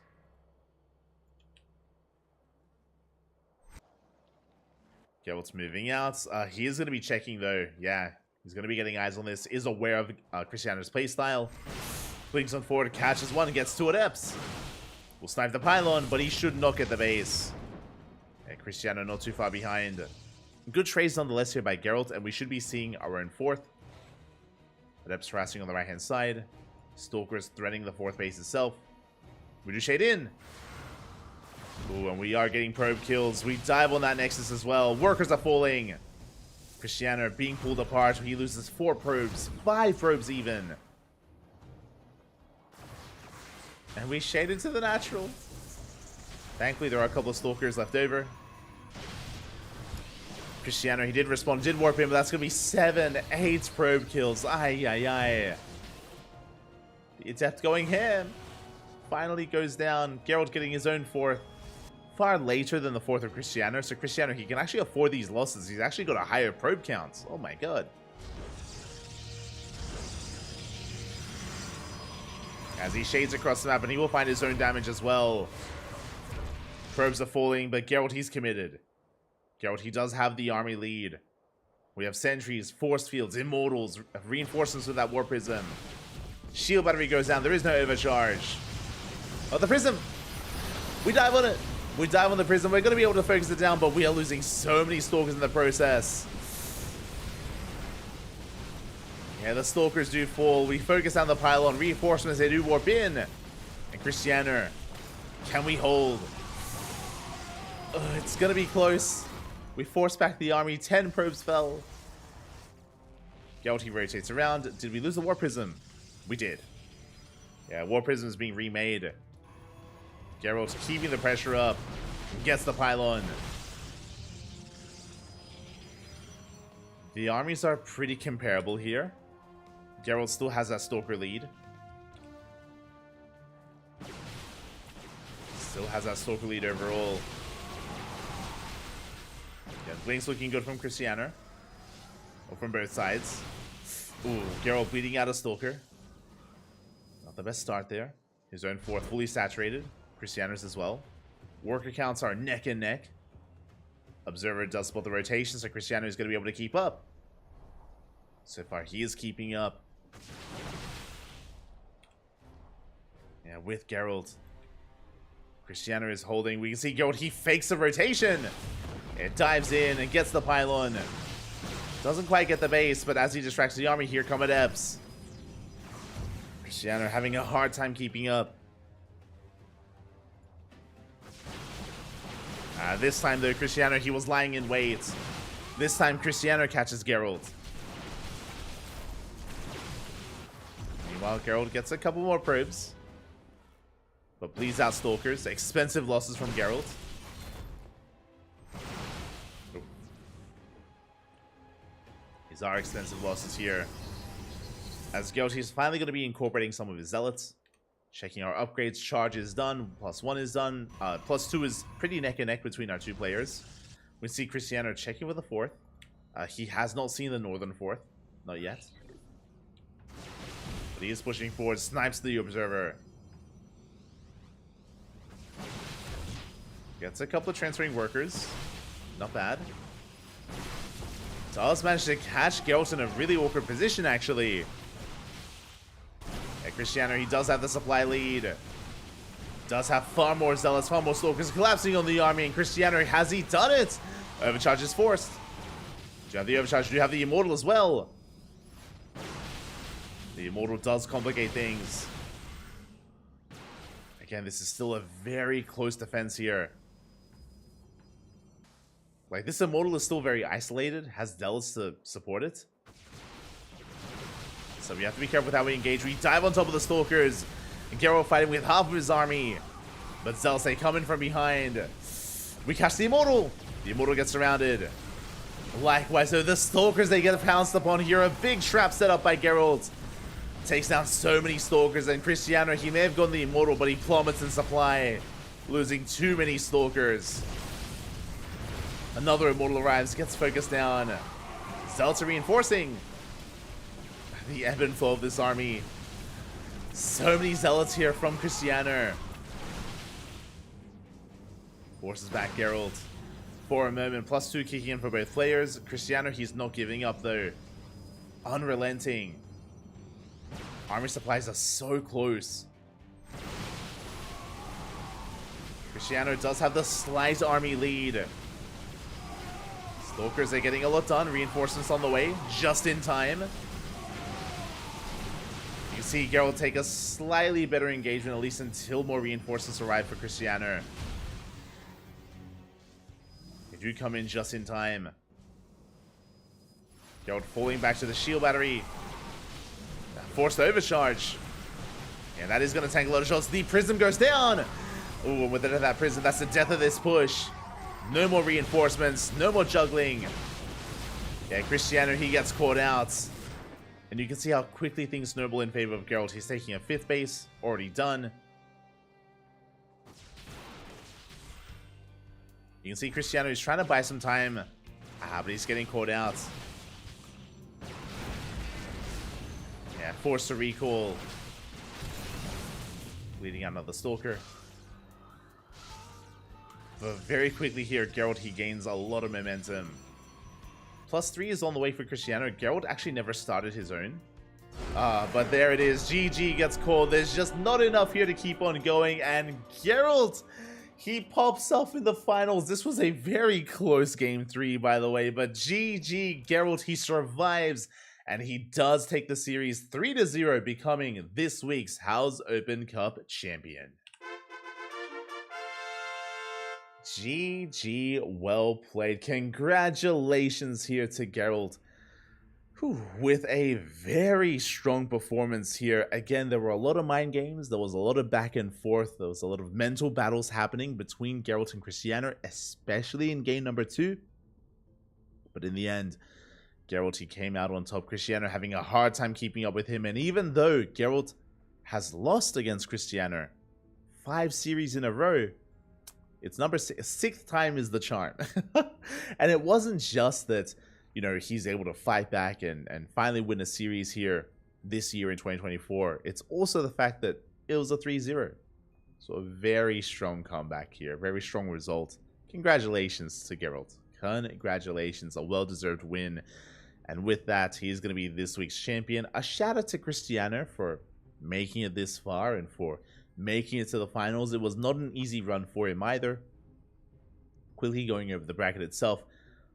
Geralt's moving out. He is going to be checking, though. Yeah, he's going to be getting eyes on this. Is aware of Cristiano's playstyle. Blinks on forward, catches one, gets 2 adepts. Will snipe the pylon, but he should not get the base. Yeah, Cristiano not too far behind. Good trades nonetheless here by Geralt, and we should be seeing our own 4th. Adepts harassing on the right-hand side. Stalkers threatening the 4th base itself. We do shade in. Ooh, and we are getting probe kills. We dive on that Nexus as well. Workers are falling. Cristiano being pulled apart. He loses 4 probes. 5 probes even. And we shade into the natural. Thankfully, there are a couple of Stalkers left over. Cristiano, he did respond. Did warp in, but that's going to be 7, 8 probe kills. Ay, ay, ay. The Adept going ham. Finally goes down. Geralt getting his own 4th. Far later than the 4th of Cristiano. So Cristiano, he can actually afford these losses. He's actually got a higher probe count. Oh my god. As he shades across the map, and he will find his own damage as well. Probes are falling, but Geralt, he's committed. Geralt, he does have the army lead. We have sentries, force fields, immortals, reinforcements with that war prism. Shield battery goes down. There is no overcharge. Oh, the prism! We dive on it. We dive on the prism. We're going to be able to focus it down, but we are losing so many Stalkers in the process. Yeah, the Stalkers do fall. We focus on the pylon. Reinforcements, they do warp in. And Cristiano, can we hold? It's going to be close. We force back the army. 10 probes fell. Geralt, he rotates around. Did we lose the war prism? We did. Yeah, war prism is being remade. Geralt keeping the pressure up. Gets the pylon. The armies are pretty comparable here. Geralt still has that Stalker lead. Still has that Stalker lead overall. Yeah, Blink's looking good from Cristiano. Or from both sides. Ooh, Geralt bleeding out a Stalker. Not the best start there. His own 4th fully saturated. Cristiano's as well. Worker counts are neck and neck. Observer does spot the rotation, so Cristiano is going to be able to keep up. So far, he is keeping up. Yeah, with Geralt. Cristiano is holding. We can see Geralt, he fakes the rotation. It dives in and gets the pylon. Doesn't quite get the base, but as he distracts the army, here come adepts. Cristiano having a hard time keeping up. This time, though, Cristiano, he was lying in wait. This time, Cristiano catches Geralt. Meanwhile, Geralt gets a couple more probes. But bleeds out Stalkers. Expensive losses from Geralt. Oh. These are expensive losses here. As Geralt, he's finally going to be incorporating some of his zealots. Checking our upgrades. Charge is done. +1 is done. +2 is pretty neck and neck between our two players. We see Cristiano checking with the 4th. He has not seen the northern 4th. Not yet. But he is pushing forward. Snipes the Observer. Gets a couple of transferring workers. Not bad. Does manage to catch Geralt in a really awkward position, actually. Yeah, Cristiano, he does have the supply lead. Does have far more Zealots, far more Stalkers collapsing on the army. And Cristiano, has he done it? Overcharge is forced. Do you have the Overcharge? Do you have the Immortal as well? The Immortal does complicate things. Again, this is still a very close defense here. Like, this Immortal is still very isolated, has Zealots to support it. So we have to be careful with how we engage. We dive on top of the Stalkers. And Geralt fighting with half of his army. But Zealots, they come in from behind. We catch the Immortal. The Immortal gets surrounded. Likewise, so the Stalkers, they get pounced upon here. A big trap set up by Geralt. Takes down so many Stalkers. And Cristiano, he may have gotten the Immortal, but he plummets in supply. Losing too many Stalkers. Another Immortal arrives, gets focused down. Zealots are reinforcing. The ebb and flow of this army. So many Zealots here from Cristiano. Forces back Geralt for a moment. +2 kicking in for both players. Cristiano, he's not giving up though. Unrelenting. Army supplies are so close. Cristiano does have the slight army lead. Stalkers are getting a lot done. Reinforcements on the way, just in time. You can see Geralt take a slightly better engagement, at least until more reinforcements arrive for Cristiano. They do come in just in time. Geralt falling back to the shield battery. Forced overcharge. And that is going to tank a lot of shots. The prism goes down. Ooh, and with the death of that prism, that's the death of this push. No more reinforcements. No more juggling. Yeah, Cristiano, he gets caught out. And you can see how quickly things snowball in favor of Geralt. He's taking a 5th base. Already done. You can see Cristiano is trying to buy some time. But he's getting caught out. Yeah, forced to recall. Leading out another Stalker. But very quickly here, Geralt, he gains a lot of momentum. +3 is on the way for Cristiano. Geralt actually never started his own. But there it is. GG gets called. There's just not enough here to keep on going. And Geralt, he pops off in the finals. This was a very close game 3, by the way. But GG, Geralt, he survives. And he does take the series 3-0, becoming this week's H.4.0.S Open Cup champion. GG, well played. Congratulations here to Geralt. Whew, with a very strong performance here. Again, there were a lot of mind games. There was a lot of back and forth. There was a lot of mental battles happening between Geralt and Cristiano, especially in game number 2. But in the end, Geralt, he came out on top. Cristiano having a hard time keeping up with him. And even though Geralt has lost against Cristiano 5 series in a row, it's number 6th time is the charm. And it wasn't just that, you know, he's able to fight back and finally win a series here this year in 2024. It's also the fact that it was a 3-0. So a very strong comeback here. Very strong result. Congratulations to Geralt. Congratulations. A well-deserved win. And with that, he's going to be this week's champion. A shout out to Cristiano for making it this far and for making it to the finals. It was not an easy run for him either. Quickly going over the bracket itself,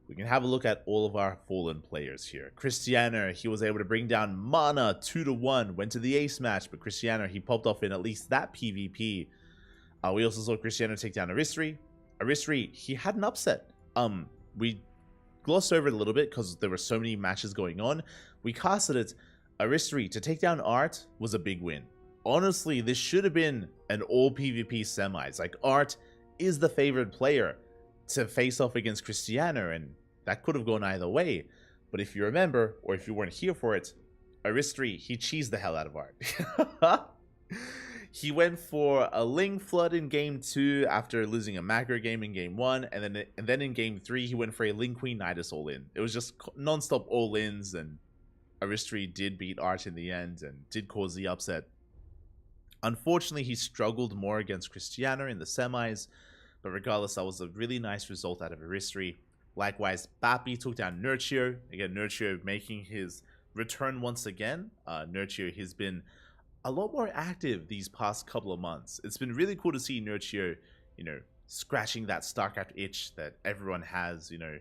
we can have a look at all of our fallen players here. Cristiano, he was able to bring down Mana 2-1, went to the ace match, but Cristiano, he popped off in at least that PvP. We also saw Cristiano take down Aristri. Aristri, he had an upset. We glossed over it a little bit because there were so many matches going on. We casted it. Aristri to take down Art was a big win. Honestly, this should have been an all PvP semis. Like, Art is the favored player to face off against Cristiano, and that could have gone either way. But if you remember, or if you weren't here for it, Aristri, he cheesed the hell out of Art. He went for a Ling Flood in game 2 after losing a macro game in game 1, and then in game 3 he went for a Ling Queen Nidus all in. It was just non-stop all ins, and Aristri did beat Arch in the end and did cause the upset. Unfortunately, he struggled more against Cristiano in the semis, but regardless, that was a really nice result out of Aristri. Likewise, Bappy took down Nurtio. Again, Nurtio making his return once again. Nurtio has been a lot more active these past couple of months. It's been really cool to see Nurtio, scratching that StarCraft itch that everyone has. You're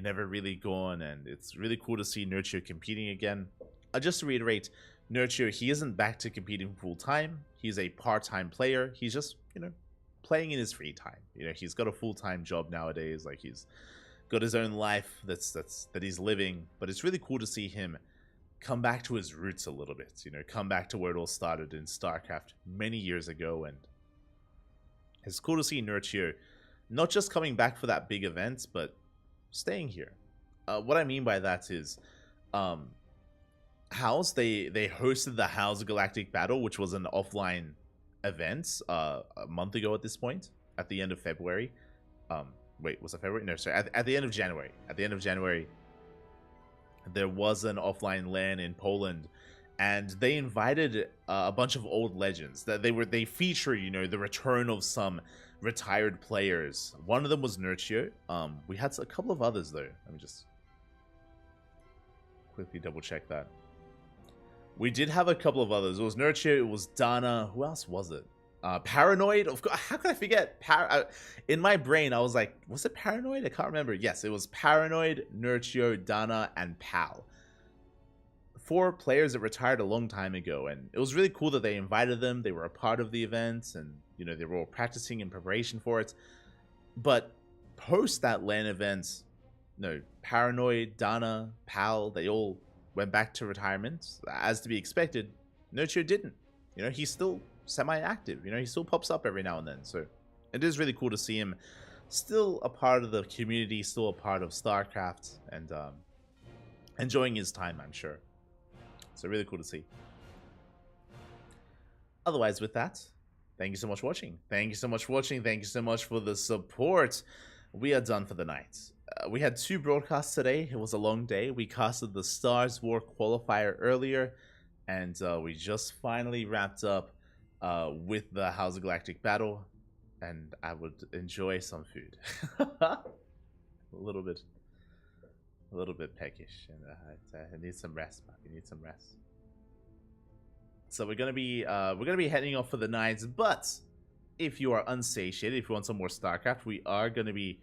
never really gone, and it's really cool to see Nurtio competing again. Just to reiterate, Nurtio, he isn't back to competing full time. He's a part-time player. He's just, playing in his free time. He's got a full-time job nowadays. Like, he's got his own life that he's living. But it's really cool to see him come back to his roots a little bit. Come back to where it all started in StarCraft many years ago. And it's cool to see Nurtio not just coming back for that big event, but staying here. What I mean by that is, House, they hosted the House Galactic Battle, which was an offline event a month ago at this point, at the end of February. Wait, was it February? No, sorry, at the end of January. At the end of January, there was an offline LAN in Poland, and they invited a bunch of old legends. That they feature, the return of some retired players. One of them was Nurtio. We had a couple of others though. Let me just quickly double check that. We did have a couple of others. It was Nurtio, it was Dana. Who else was it? Paranoid. Of course. How could I forget? In my brain, I was like, was it Paranoid? I can't remember. Yes, it was Paranoid, Nurtio, Dana, and Pal. 4 players that retired a long time ago, and it was really cool that they invited them. They were a part of the event, and they were all practicing in preparation for it. But post that LAN event, Paranoid, Dana, Pal, they all went back to retirement, as to be expected. Nurtio didn't. He's still semi-active. He still pops up every now and then. So it is really cool to see him still a part of the community, still a part of StarCraft, and enjoying his time, I'm sure. So really cool to see. Otherwise, with that, thank you so much for watching. Thank you so much for watching. Thank you so much for the support. We are done for the night. We had 2 broadcasts today. It was a long day. We casted the Stars War qualifier earlier, and we just finally wrapped up with the House of Galactic Battle, and I would enjoy some food. a little bit peckish, and I need some rest. I need some rest. So we're gonna be heading off for the night. But if you are unsatiated, if you want some more StarCraft, we are gonna be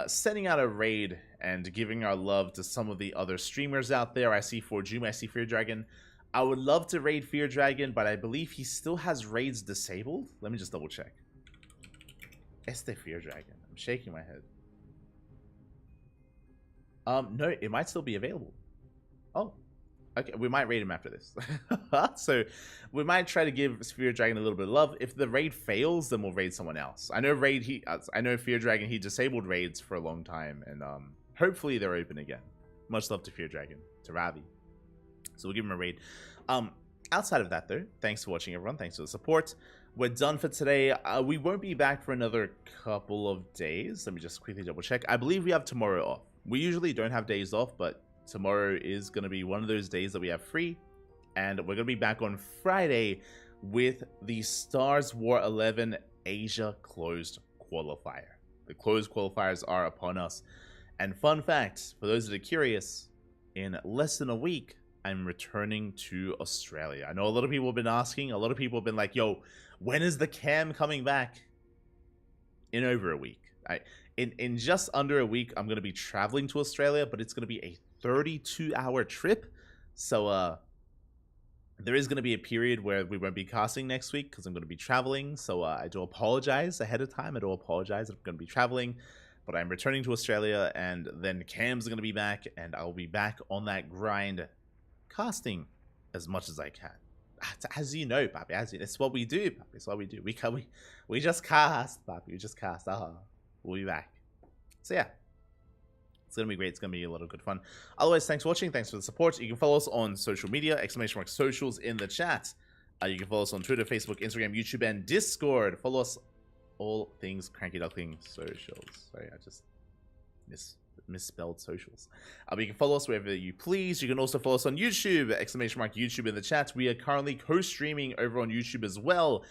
sending out a raid and giving our love to some of the other streamers out there. I see Forjuma, I see Fear Dragon. I would love to raid Fear Dragon, but I believe he still has raids disabled. Let me just double check. Este Fear Dragon. I'm shaking my head. No, it might still be available. Oh, okay. We might raid him after this. So we might try to give Fear Dragon a little bit of love. If the raid fails, then we'll raid someone else. I know Fear Dragon, he disabled raids for a long time, and hopefully they're open again. Much love to Fear Dragon, to Ravi. So we'll give him a raid. Outside of that, though, thanks for watching, everyone. Thanks for the support. We're done for today. We won't be back for another couple of days. Let me just quickly double check. I believe we have tomorrow off. We usually don't have days off, but tomorrow is going to be one of those days that we have free. And we're going to be back on Friday with the Stars War 11 Asia closed qualifier. The closed qualifiers are upon us. And fun fact, for those that are curious, in less than a week, I'm returning to Australia. I know a lot of people have been asking. A lot of people have been like, yo, when is the cam coming back? In over a week. In just under a week, I'm going to be traveling to Australia, but it's going to be a 32-hour trip. So there is going to be a period where we won't be casting next week because I'm going to be traveling. So I do apologize ahead of time. I do apologize that I'm going to be traveling. But I'm returning to Australia, and then Cam's going to be back, and I'll be back on that grind, casting as much as I can. As you know, Papi, it's what we do, Papi. It's what we do. We just cast, Papi. We just cast. We'll be back. So yeah, it's gonna be great. It's gonna be a lot of good fun. Otherwise, thanks for watching. Thanks for the support. You can follow us on social media. !socials in the chat. You can follow us on Twitter, Facebook, Instagram, YouTube, and Discord. Follow us all things CranKy Duckling socials. Sorry, I just misspelled socials. But you can follow us wherever you please. You can also follow us on YouTube, !YouTube in the chat. We are currently co-streaming over on YouTube as well.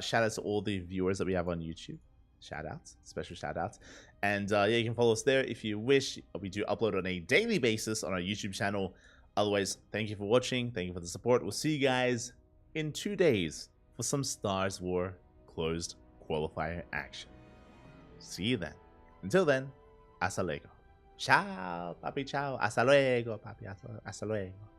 Shout out to all the viewers that we have on YouTube. Shout outs, special shout outs. And yeah, you can follow us there if you wish. We do upload on a daily basis on our YouTube channel. Otherwise, thank you for watching. Thank you for the support. We'll see you guys in 2 days for some Stars War closed qualifier action. See you then. Until then, hasta luego. Ciao, papi, ciao. Hasta luego, papi. Hasta luego.